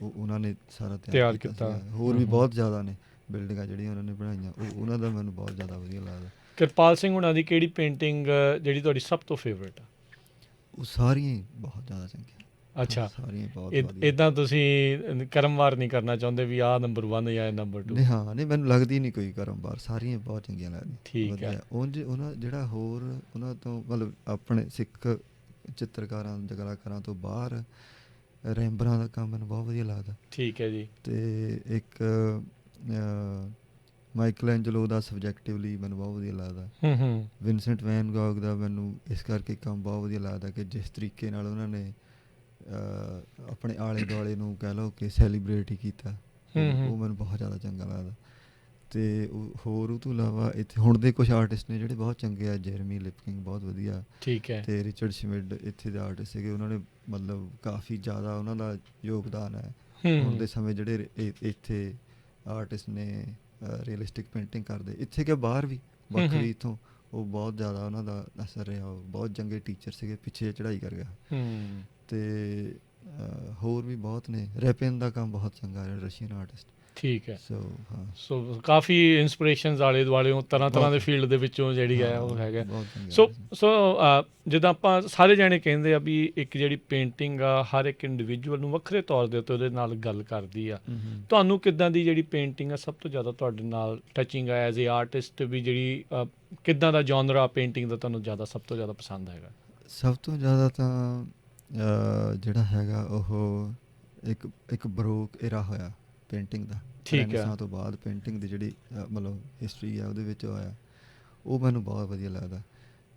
ਉਹਨਾਂ ਨੇ ਸਾਰਾ ਤਿਆਰ ਕੀਤਾ ਕੀਤਾ। ਸੀਗਾ। ਹੋਰ ਵੀ ਬਹੁਤ ਜ਼ਿਆਦਾ ਨੇ ਬਿਲਡਿੰਗਾਂ ਜਿਹੜੀਆਂ ਉਹਨਾਂ ਨੇ ਬਣਾਈਆਂ, ਉਹਨਾਂ ਦਾ ਮੈਨੂੰ ਬਹੁਤ ਜ਼ਿਆਦਾ ਵਧੀਆ ਲੱਗਦਾ। ਕਿਰਪਾਲ ਸਿੰਘ ਹੁਣਾਂ ਦੀ ਕਿਹੜੀ ਪੇਂਟਿੰਗ ਜਿਹੜੀ ਤੁਹਾਡੀ ਸਭ ਤੋਂ ਫੇਵਰੇਟ ਆ? ਉਹ ਸਾਰੀਆਂ ਹੀ ਬਹੁਤ ਜ਼ਿਆਦਾ ਚੰਗੀਆਂ। ਅੱਛਾ, ਸਾਰੀਆਂ ਹੀ ਬਹੁਤ ਵਧੀਆ। ਇੱਦਾਂ ਤੁਸੀਂ ਕਰਮਵਾਰ ਨਹੀਂ ਕਰਨਾ ਚਾਹੁੰਦੇ ਵੀ ਆਹ ਨੰਬਰ 1 ਜਾਂ ਨੰਬਰ 2? ਨਹੀਂ, ਹਾਂ, ਨਹੀਂ, ਮੈਨੂੰ ਲੱਗਦੀ ਨਹੀਂ ਕੋਈ ਕਰਮਵਾਰ, ਸਾਰੀਆਂ ਬਹੁਤ ਚੰਗੀਆਂ ਲੱਗਦੀਆਂ। ਠੀਕ ਹੈ। ਵਧੀਆ ਉਂਝ ਉਹਨਾਂ ਜਿਹੜਾ ਹੋਰ ਉਹਨਾਂ ਤੋਂ ਮਤਲਬ ਆਪਣੇ ਸਿੱਖ ਚਿੱਤਰਕਾਰਾਂ ਜਾਂ ਕਲਾਕਾਰਾਂ ਤੋਂ ਬਾਹਰ ਰੈਂਬਰਾਂ ਦਾ ਕੰਮ ਮੈਨੂੰ ਬਹੁਤ ਵਧੀਆ ਲੱਗਦਾ। ਠੀਕ ਹੈ ਜੀ। ਅਤੇ ਇੱਕ ਮਾਈਕਲ ਐਂਜਲੋ ਦਾ ਸਬਜੈਕਟਿਵਲੀ ਮੈਨੂੰ ਬਹੁਤ ਵਧੀਆ ਲੱਗਦਾ। ਹੂੰ ਵਿੰਸੈਂਟ ਵੈਨ ਗੌਗ ਦਾ ਮੈਨੂੰ ਇਸ ਕਰਕੇ ਕੰਮ ਬਹੁਤ ਵਧੀਆ ਲੱਗਦਾ ਕਿ ਜਿਸ ਤਰੀਕੇ ਨਾਲ ਉਹਨਾਂ ਨੇ ਆਪਣੇ ਆਲੇ ਦੁਆਲੇ ਨੂੰ ਕਹਿ ਲਓ ਕਿ ਸੈਲੀਬ੍ਰੇਟ ਹੀ ਕੀਤਾ, ਉਹ ਮੈਨੂੰ ਬਹੁਤ ਜ਼ਿਆਦਾ ਚੰਗਾ ਲੱਗਦਾ। ਅਤੇ ਹੋਰ ਉਹ ਤੋਂ ਇਲਾਵਾ ਇੱਥੇ ਹੁਣ ਦੇ ਕੁਛ ਆਰਟਿਸਟ ਨੇ ਜਿਹੜੇ ਬਹੁਤ ਚੰਗੇ ਆ, ਜੈਰਮੀ ਲਿਪਕਿੰਗ ਬਹੁਤ ਵਧੀਆ, ਠੀਕ ਹੈ। ਅਤੇ ਰਿਚਰਡ ਸ਼ਮਿਡ ਇੱਥੇ ਦੇ ਆਰਟਿਸਟ ਸੀਗੇ, ਉਹਨਾਂ ਨੇ ਮਤਲਬ ਕਾਫੀ ਜ਼ਿਆਦਾ ਉਹਨਾਂ ਦਾ ਯੋਗਦਾਨ ਹੈ ਹੁਣ ਦੇ ਸਮੇਂ ਜਿਹੜੇ ਇੱਥੇ ਆਰਟਿਸਟ ਨੇ ਰੀਅਲਿਸਟਿਕ ਪੇਂਟਿੰਗ ਕਰਦੇ, ਇੱਥੇ ਕਿ ਬਾਹਰ ਵੀ ਵੱਖਰੀ ਇੱਥੋਂ, ਉਹ ਬਹੁਤ ਜ਼ਿਆਦਾ ਉਹਨਾਂ ਦਾ ਅਸਰ ਰਿਹਾ। ਉਹ ਬਹੁਤ ਚੰਗੇ ਟੀਚਰ ਸੀਗੇ, ਪਿੱਛੇ ਚੜ੍ਹਾਈ ਕਰ ਗਿਆ। ਅਤੇ ਹੋਰ ਵੀ ਬਹੁਤ ਨੇ, ਰੈਪਿਨ ਦਾ ਕੰਮ ਬਹੁਤ ਚੰਗਾ ਹੈ, ਰਸ਼ੀਅਨ ਆਰਟਿਸਟ। ਠੀਕ ਹੈ। ਹਾਂ, ਸੋ ਕਾਫੀ ਇੰਸਪੀਰੇਸ਼ਨਸ ਆਲੇ ਦੁਆਲੇ ਤਰ੍ਹਾਂ ਤਰ੍ਹਾਂ ਦੇ ਫੀਲਡ ਦੇ ਵਿੱਚੋਂ ਜਿਹੜੀ ਹੈ ਉਹ ਹੈਗਾ। ਸੋ ਜਿੱਦਾਂ ਆਪਾਂ ਸਾਰੇ ਜਾਣੇ ਕਹਿੰਦੇ ਆ ਵੀ ਇੱਕ ਜਿਹੜੀ ਪੇਂਟਿੰਗ ਆ ਹਰ ਇੱਕ ਇੰਡੀਵਿਜੂਅਲ ਨੂੰ ਵੱਖਰੇ ਤੌਰ ਦੇ ਉੱਤੇ ਉਹਦੇ ਨਾਲ ਗੱਲ ਕਰਦੀ ਆ। ਤੁਹਾਨੂੰ ਕਿੱਦਾਂ ਦੀ ਜਿਹੜੀ ਪੇਂਟਿੰਗ ਆ ਸਭ ਤੋਂ ਜ਼ਿਆਦਾ ਤੁਹਾਡੇ ਨਾਲ ਟੱਚਿੰਗ ਆ ਐਜ਼ ਏ ਆਰਟਿਸਟ, ਵੀ ਜਿਹੜੀ ਕਿੱਦਾਂ ਦਾ ਜੌਨਰਾ ਪੇਂਟਿੰਗ ਦਾ ਤੁਹਾਨੂੰ ਜ਼ਿਆਦਾ ਸਭ ਤੋਂ ਜ਼ਿਆਦਾ ਪਸੰਦ ਹੈਗਾ? ਸਭ ਤੋਂ ਜ਼ਿਆਦਾ ਤਾਂ ਜਿਹੜਾ ਹੈਗਾ ਉਹ ਇੱਕ ਬਰੋਕ ਏਰਾ ਹੋਇਆ ਪੇਂਟਿੰਗ ਦਾ। ਠੀਕ ਹੈ। ਰੈਨੇਸਾਂ ਤੋਂ ਬਾਅਦ ਪੇਂਟਿੰਗ ਦੀ ਜਿਹੜੀ ਮਤਲਬ ਹਿਸਟਰੀ ਹੈ ਉਹਦੇ ਵਿੱਚ ਹੋਇਆ, ਉਹ ਮੈਨੂੰ ਬਹੁਤ ਵਧੀਆ ਲੱਗਦਾ।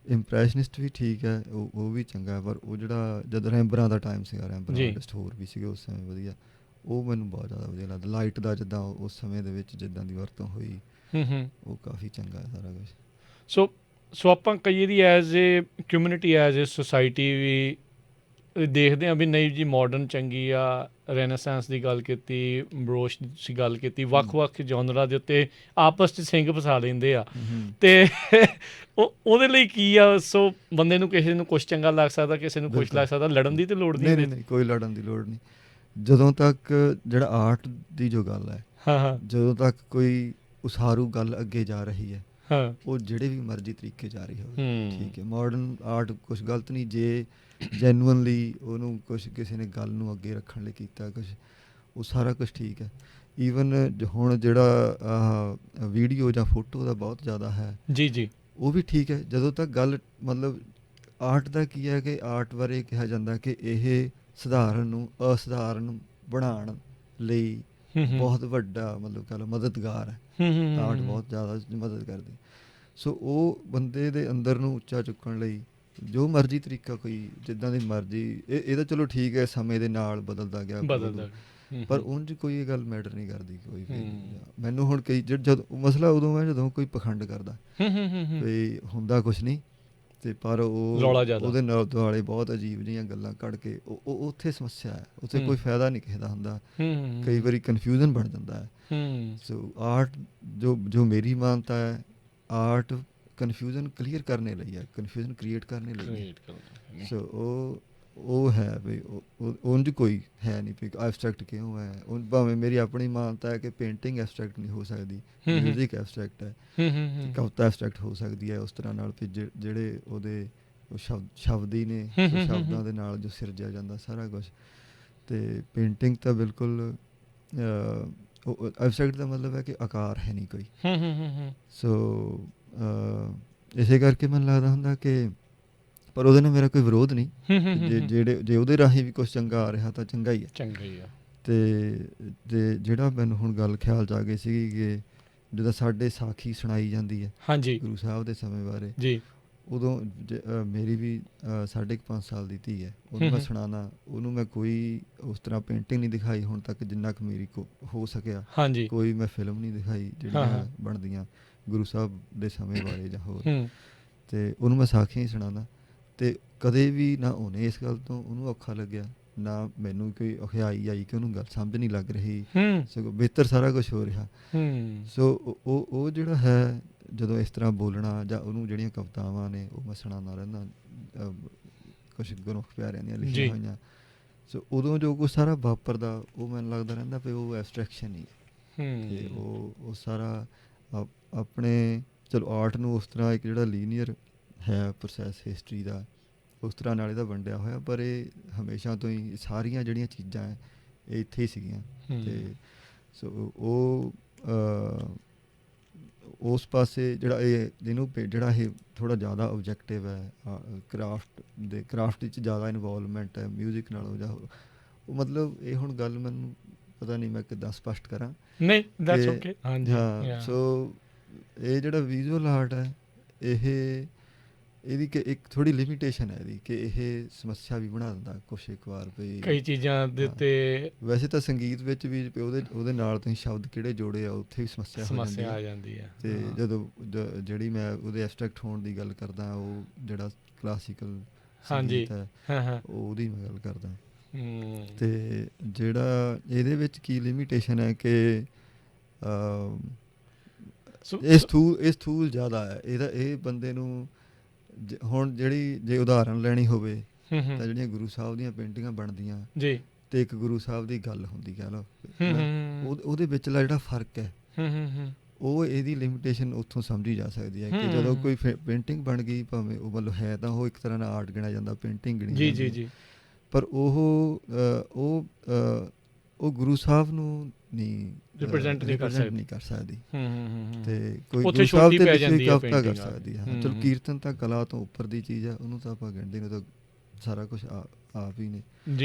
ਇੰਪ੍ਰੈਸ਼ਨਿਸਟ ਵੀ ਠੀਕ ਹੈ, ਉਹ ਵੀ ਚੰਗਾ, ਪਰ ਉਹ ਜਿਹੜਾ ਜਦ ਰੈਂਬਰਾਂ ਦਾ ਟਾਈਮ ਸੀਗਾ, ਰੈਂਬਰ ਆਰਟਿਸਟ ਹੋਰ ਵੀ ਸੀਗੇ ਉਸ ਸਮੇਂ ਵਧੀਆ, ਉਹ ਮੈਨੂੰ ਬਹੁਤ ਜ਼ਿਆਦਾ ਵਧੀਆ ਲੱਗਦਾ। ਲਾਈਟ ਦਾ ਜਿੱਦਾਂ ਉਸ ਸਮੇਂ ਦੇ ਵਿੱਚ ਜਿੱਦਾਂ ਦੀ ਵਰਤੋਂ ਹੋਈ, ਉਹ ਕਾਫੀ ਚੰਗਾ ਹੈ ਸਾਰਾ ਕੁਛ। ਸੋ ਆਪਾਂ ਕਈ ਵਾਰੀ as a community, as a society ਵੀ ਦੇਖਦੇ ਹਾਂ ਵੀ ਨਹੀਂ ਜੀ ਮਾਡਰਨ ਚੰਗੀ ਆ, ਰੈਨੇਸਾਂਸ ਦੀ ਗੱਲ ਕੀਤੀ, ਬਰੋਸ਼ ਦੀ ਗੱਲ ਕੀਤੀ, ਵੱਖ ਜੌਨਰਾਂ ਦੇ ਉੱਤੇ ਆਪਸ 'ਚ ਸਿੰਘ ਫਸਾ ਲੈਂਦੇ ਆ। ਅਤੇ ਉਹਦੇ ਲਈ ਕੀ ਆ? ਸੋ ਬੰਦੇ ਨੂੰ ਕਿਸੇ ਨੂੰ ਕੁਛ ਚੰਗਾ ਲੱਗ ਸਕਦਾ, ਕਿਸੇ ਨੂੰ ਕੁਛ ਲੱਗ ਸਕਦਾ, ਲੜਨ ਦੀ ਤਾਂ ਲੋੜ ਨਹੀਂ। ਨਹੀਂ, ਕੋਈ ਲੜਨ ਦੀ ਲੋੜ ਨਹੀਂ। ਜਦੋਂ ਤੱਕ ਜਿਹੜਾ ਆਰਟ ਦੀ ਜੋ ਗੱਲ ਹੈ, ਜਦੋਂ ਤੱਕ ਕੋਈ ਉਸਾਰੂ ਗੱਲ ਅੱਗੇ ਜਾ ਰਹੀ ਹੈ, ਉਹ ਜਿਹੜੇ ਵੀ ਮਰਜ਼ੀ ਤਰੀਕੇ ਜਾ ਰਹੀ ਹੋਵੇ, ਠੀਕ ਹੈ। ਮਾਡਰਨ ਆਰਟ ਕੁਛ ਗਲਤ ਨਹੀਂ ਜੇ ਜੈਨੂਅਨਲੀ ਉਹਨੂੰ ਕੁਛ ਕਿਸੇ ਨੇ ਗੱਲ ਨੂੰ ਅੱਗੇ ਰੱਖਣ ਲਈ ਕੀਤਾ ਕੁਛ, ਉਹ ਸਾਰਾ ਕੁਛ ਠੀਕ ਹੈ। ਈਵਨ ਹੁਣ ਜਿਹੜਾ ਵੀਡੀਓ ਜਾਂ ਫੋਟੋ ਦਾ ਬਹੁਤ ਜ਼ਿਆਦਾ ਹੈ, ਜੀ, ਉਹ ਵੀ ਠੀਕ ਹੈ ਜਦੋਂ ਤੱਕ ਗੱਲ ਮਤਲਬ ਆਰਟ ਦਾ ਕੀ ਹੈ ਕਿ ਆਰਟ ਬਾਰੇ ਕਿਹਾ ਜਾਂਦਾ ਕਿ ਇਹ ਸਧਾਰਨ ਨੂੰ ਅਸਧਾਰਨ ਬਣਾਉਣ ਲਈ ਬਹੁਤ ਵੱਡਾ ਮਤਲਬ ਕਹਿ ਲਓ ਮਦਦਗਾਰ ਹੈ। ਆਰਟ ਬਹੁਤ ਜ਼ਿਆਦਾ ਮਦਦ ਕਰਦੀ। ਸੋ ਉਹ ਬੰਦੇ ਦੇ ਅੰਦਰ ਨੂੰ ਉੱਚਾ ਚੁੱਕਣ ਲਈ ਜੋ ਮਰਜ਼ੀ ਤਰੀਕਾ, ਕੋਈ ਜਿੱਦਾਂ ਦੀ ਮਰਜ਼ੀ, ਇਹ ਤਾਂ ਚਲੋ ਠੀਕ ਹੈ, ਸਮੇਂ ਦੇ ਨਾਲ ਬਦਲਦਾ ਗਿਆ, ਪਰ ਉਂਝ ਕੋਈ ਇਹ ਗੱਲ ਮੈਟਰ ਨਹੀਂ ਕਰਦੀ ਕੋਈ ਵੀ। ਮੈਨੂੰ ਹੁਣ ਕਈ ਜਦੋਂ ਮਸਲਾ ਉਦੋਂ ਹੈ ਜਦੋਂ ਕੋਈ ਪਖੰਡ ਕਰਦਾ, ਵੀ ਹੁੰਦਾ ਕੁਛ ਨਹੀਂ, ਅਤੇ ਪਰ ਉਹ ਉਹਦੇ ਨਾਲ ਦੁਆਲੇ ਬਹੁਤ ਅਜੀਬ ਜਿਹੀਆਂ ਗੱਲਾਂ ਕੱਢ ਕੇ ਉਹ ਉੱਥੇ ਸਮੱਸਿਆ ਹੈ, ਉੱਥੇ ਕੋਈ ਫਾਇਦਾ ਨਹੀਂ ਕਿਸੇ ਦਾ ਹੁੰਦਾ। ਕਈ ਵਾਰੀ ਕਨਫਿਊਜ਼ਨ ਬਣ ਜਾਂਦਾ ਹੈ। ਸੋ ਆਰਟ ਜੋ ਮੇਰੀ ਮਾਨਤਾ ਹੈ, ਆਰਟ ਕਨਫਿਊਜ਼ਨ ਕਲੀਅਰ ਕਰਨੇ ਲਈ ਹੈ, ਕਨਫਿਊਜ਼ਨ ਕ੍ਰੀਏਟ ਕਰਨੇ ਲਈ। ਸੋ ਉਹ ਹੈ ਵੀ ਉਂਝ ਕੋਈ ਹੈ ਨਹੀਂ ਵੀ ਐਬਸਟਰੈਕਟ ਕਿਉਂ ਹੈ। ਭਾਵੇਂ ਮੇਰੀ ਆਪਣੀ ਮਾਨਤਾ ਹੈ ਕਿ ਪੇਂਟਿੰਗ ਐਬਸਟਰੈਕਟ ਨਹੀਂ ਹੋ ਸਕਦੀ, ਮਿਊਜ਼ਿਕ ਐਬਸਟਰੈਕਟ ਹੈ, ਕਵਿਤਾ ਐਬਸਟਰੈਕਟ ਹੋ ਸਕਦੀ ਹੈ ਉਸ ਤਰ੍ਹਾਂ ਨਾਲ ਵੀ ਜਿਹੜੇ ਉਹਦੇ ਸ਼ਬਦ ਹੀ ਨੇ, ਸ਼ਬਦਾਂ ਦੇ ਨਾਲ ਜੋ ਸਿਰਜਿਆ ਜਾਂਦਾ ਸਾਰਾ ਕੁਛ। ਅਤੇ ਪੇਂਟਿੰਗ ਤਾਂ ਬਿਲਕੁਲ ਐਬਸਟਰੈਕਟ ਦਾ ਮਤਲਬ ਹੈ ਕਿ ਆਕਾਰ ਹੈ ਨਹੀਂ ਕੋਈ। ਸੋ ਇਸੇ ਕਰਕੇ ਮੈਨੂੰ ਲੱਗਦਾ ਹੁੰਦਾ ਕਿ, ਪਰ ਉਹਦੇ ਨਾਲ ਮੇਰਾ ਕੋਈ ਵਿਰੋਧ ਨਹੀਂ, ਜੇ ਉਹਦੇ ਰਾਹੀਂ ਵੀ ਕੁਛ ਚੰਗਾ ਆ ਰਿਹਾ ਤਾਂ ਚੰਗਾ ਹੀ ਹੈ। ਅਤੇ ਜਿਹੜਾ ਮੈਨੂੰ ਹੁਣ ਗੱਲ ਖਿਆਲ 'ਚ ਆ ਗਈ ਸੀਗੀ ਕਿ ਜਿੱਦਾਂ ਸਾਡੇ ਸਾਖੀ ਸੁਣਾਈ ਜਾਂਦੀ ਹੈ ਗੁਰੂ ਸਾਹਿਬ ਦੇ ਸਮੇਂ ਬਾਰੇ, ਉਦੋਂ ਮੇਰੀ ਵੀ 5.5 ਸਾਲ ਦੀ ਧੀ ਹੈ, ਉਹਨੂੰ ਮੈਂ ਸੁਣਾਉਣਾ, ਉਹਨੂੰ ਮੈਂ ਕੋਈ ਉਸ ਤਰ੍ਹਾਂ ਪੇਂਟਿੰਗ ਨਹੀਂ ਦਿਖਾਈ ਹੁਣ ਤੱਕ ਜਿੰਨਾ ਕੁ ਮੇਰੀ ਹੋ ਸਕਿਆ। ਕੋਈ ਮੈਂ ਫਿਲਮ ਨਹੀਂ ਦਿਖਾਈ ਜਿਹੜੀਆਂ ਬਣਦੀਆਂ ਗੁਰੂ ਸਾਹਿਬ ਦੇ ਸਮੇਂ ਬਾਰੇ ਜਾਂ ਹੋਰ। ਅਤੇ ਉਹਨੂੰ ਮੈਂ ਸਾਖੀਆਂ ਹੀ ਸੁਣਾਉਂਦਾ। ਅਤੇ ਕਦੇ ਵੀ ਨਾ ਉਹਨੇ ਇਸ ਗੱਲ ਤੋਂ ਉਹਨੂੰ ਔਖਾ ਲੱਗਿਆ, ਨਾ ਮੈਨੂੰ ਕੋਈ ਔਖਿਆਈ ਆਈ ਕਿ ਉਹਨੂੰ ਗੱਲ ਸਮਝ ਨਹੀਂ ਲੱਗ ਰਹੀ, ਹੂੰ ਸਗੋਂ ਬਿਹਤਰ ਸਾਰਾ ਕੁਝ ਹੋ ਰਿਹਾ। ਹੂੰ ਸੋ ਉਹ ਜਿਹੜਾ ਹੈ, ਜਦੋਂ ਇਸ ਤਰ੍ਹਾਂ ਬੋਲਣਾ ਜਾਂ ਉਹਨੂੰ ਜਿਹੜੀਆਂ ਕਵਿਤਾਵਾਂ ਨੇ ਉਹ ਮੈਂ ਸੁਣਾਉਂਦਾ ਰਹਿੰਦਾ, ਕੁਛ ਗੁਰਮੁਖ ਪਿਆਰਿਆਂ ਦੀਆਂ ਲਿਖੀਆਂ ਜੀ ਹੋਈਆਂ। ਸੋ ਉਦੋਂ ਜੋ ਕੁਛ ਸਾਰਾ ਵਾਪਰਦਾ ਉਹ ਮੈਨੂੰ ਲੱਗਦਾ ਰਹਿੰਦਾ ਵੀ ਉਹ ਐਬਸਟਰੈਕਸ਼ਨ ਹੀ ਹੈ। ਅਤੇ ਹੂੰ ਉਹ ਸਾਰਾ ਆਪਣੇ ਚਲੋ ਆਰਟ ਨੂੰ ਉਸ ਤਰ੍ਹਾਂ ਇੱਕ ਜਿਹੜਾ ਲੀਨੀਅਰ ਹੈ ਪ੍ਰੋਸੈਸ ਹਿਸਟਰੀ ਦਾ, ਉਸ ਤਰ੍ਹਾਂ ਨਾਲ ਇਹਦਾ ਵੰਡਿਆ ਹੋਇਆ, ਪਰ ਇਹ ਹਮੇਸ਼ਾ ਤੋਂ ਹੀ ਸਾਰੀਆਂ ਜਿਹੜੀਆਂ ਚੀਜ਼ਾਂ ਹੈ ਇਹ ਇੱਥੇ ਹੀ ਸੀਗੀਆਂ। ਅਤੇ ਸੋ ਉਹ ਉਸ ਪਾਸੇ ਜਿਹੜਾ ਇਹਨੂੰ ਜਿਹੜਾ ਇਹ ਥੋੜ੍ਹਾ ਜ਼ਿਆਦਾ ਓਬਜੈਕਟਿਵ ਹੈ, ਕਰਾਫਟ ਵਿੱਚ ਜ਼ਿਆਦਾ ਇਨਵੋਲਵਮੈਂਟ ਹੈ ਮਿਊਜ਼ਿਕ ਨਾਲੋਂ, ਜਾਂ ਉਹ ਮਤਲਬ ਇਹ ਹੁਣ ਗੱਲ ਮੈਨੂੰ ਪਤਾ ਨਹੀਂ ਮੈਂ ਕਿੱਦਾਂ ਸਪਸ਼ਟ ਕਰਾਂ ਨਹੀਂ ਦੈਟਸ ਕਿ ਓਕੇ। ਹਾਂਜੀ ਹਾਂ। ਸੋ ਇਹ ਜਿਹੜਾ ਵਿਜ਼ੂਅਲ ਆਰਟ ਹੈ ਇਹਦੀ ਕਿ ਇੱਕ ਥੋੜ੍ਹੀ ਲਿਮੀਟੇਸ਼ਨ ਹੈ ਇਹਦੀ, ਕਿ ਇਹ ਸਮੱਸਿਆ ਵੀ ਬਣਾ ਦਿੰਦਾ ਕੁਛ ਇੱਕ ਵਾਰ ਵੀ। ਕਈ ਚੀਜ਼ਾਂ ਦੇ ਉੱਤੇ ਵੈਸੇ ਤਾਂ ਸੰਗੀਤ ਵਿੱਚ ਵੀ ਉਹਦੇ ਨਾਲ ਤੁਸੀਂ ਸ਼ਬਦ ਕਿਹੜੇ ਜੋੜੇ ਆ ਉੱਥੇ ਵੀ ਸਮੱਸਿਆ ਆ ਜਾਂਦੀ ਹੈ। ਅਤੇ ਜਦੋਂ ਜਿਹੜੀ ਮੈਂ ਉਹਦੇ ਐਬਸਟਰੈਕਟ ਹੋਣ ਦੀ ਗੱਲ ਕਰਦਾ, ਉਹ ਜਿਹੜਾ ਕਲਾਸੀਕਲ ਸੰਗੀਤ ਹੈ ਉਹਦੀ ਮੈਂ ਗੱਲ ਕਰਦਾ। ਅਤੇ ਜਿਹੜਾ ਇਹਦੇ ਵਿੱਚ ਕੀ ਲਿਮੀਟੇਸ਼ਨ ਹੈ ਕਿ ਇਹ ਸਥੂਲ ਜ਼ਿਆਦਾ ਹੈ ਇਹਦਾ। ਇਹ ਬੰਦੇ ਨੂੰ ਹੁਣ ਜੇ ਉਦਾਹਰਨ ਲੈਣੀ ਹੋਵੇ ਤਾਂ ਜਿਹੜੀਆਂ ਗੁਰੂ ਸਾਹਿਬ ਦੀਆਂ ਪੇਂਟਿੰਗਾਂ ਬਣਦੀਆਂ ਜੀ, ਅਤੇ ਇੱਕ ਗੁਰੂ ਸਾਹਿਬ ਦੀ ਗੱਲ ਹੁੰਦੀ, ਕਹਿ ਲਓ, ਉਹਦੇ ਵਿਚਲਾ ਜਿਹੜਾ ਫਰਕ ਹੈ ਉਹ ਇਹਦੀ ਲਿਮੀਟੇਸ਼ਨ ਉੱਥੋਂ ਸਮਝੀ ਜਾ ਸਕਦੀ ਹੈ ਕਿ ਜਦੋਂ ਕੋਈ ਪੇਂਟਿੰਗ ਬਣ ਗਈ, ਭਾਵੇਂ ਉਹ ਮਤਲਬ ਹੈ ਤਾਂ ਉਹ ਇੱਕ ਤਰ੍ਹਾਂ ਨਾਲ ਆਰਟ ਗਿਣਿਆ ਜਾਂਦਾ, ਪੇਂਟਿੰਗ ਗਿਣੀ ਜਾਂਦੀ, ਪਰ ਉਹ ਗੁਰੂ ਸਾਹਿਬ ਨੂੰ ਨਹੀਂ ਰਿਪਰੈਜ਼ੈਂਟ ਨਹੀਂ ਕਰ ਸਕਦੀ। ਅਤੇ ਕੋਈ ਗੁਰੂ ਸਾਹਿਬ 'ਤੇ ਲਿਖੀ ਕਵਿਤਾ ਕਰ ਸਕਦੀ ਹੈ। ਚਲੋ ਕੀਰਤਨ ਤਾਂ ਕਲਾ ਤੋਂ ਉੱਪਰ ਦੀ ਚੀਜ਼ ਹੈ, ਉਹਨੂੰ ਤਾਂ ਆਪਾਂ ਗਿਣਦੇ ਨੇ, ਤਾਂ ਸਾਰਾ ਕੁਛ ਆਪ ਹੀ ਨੇ।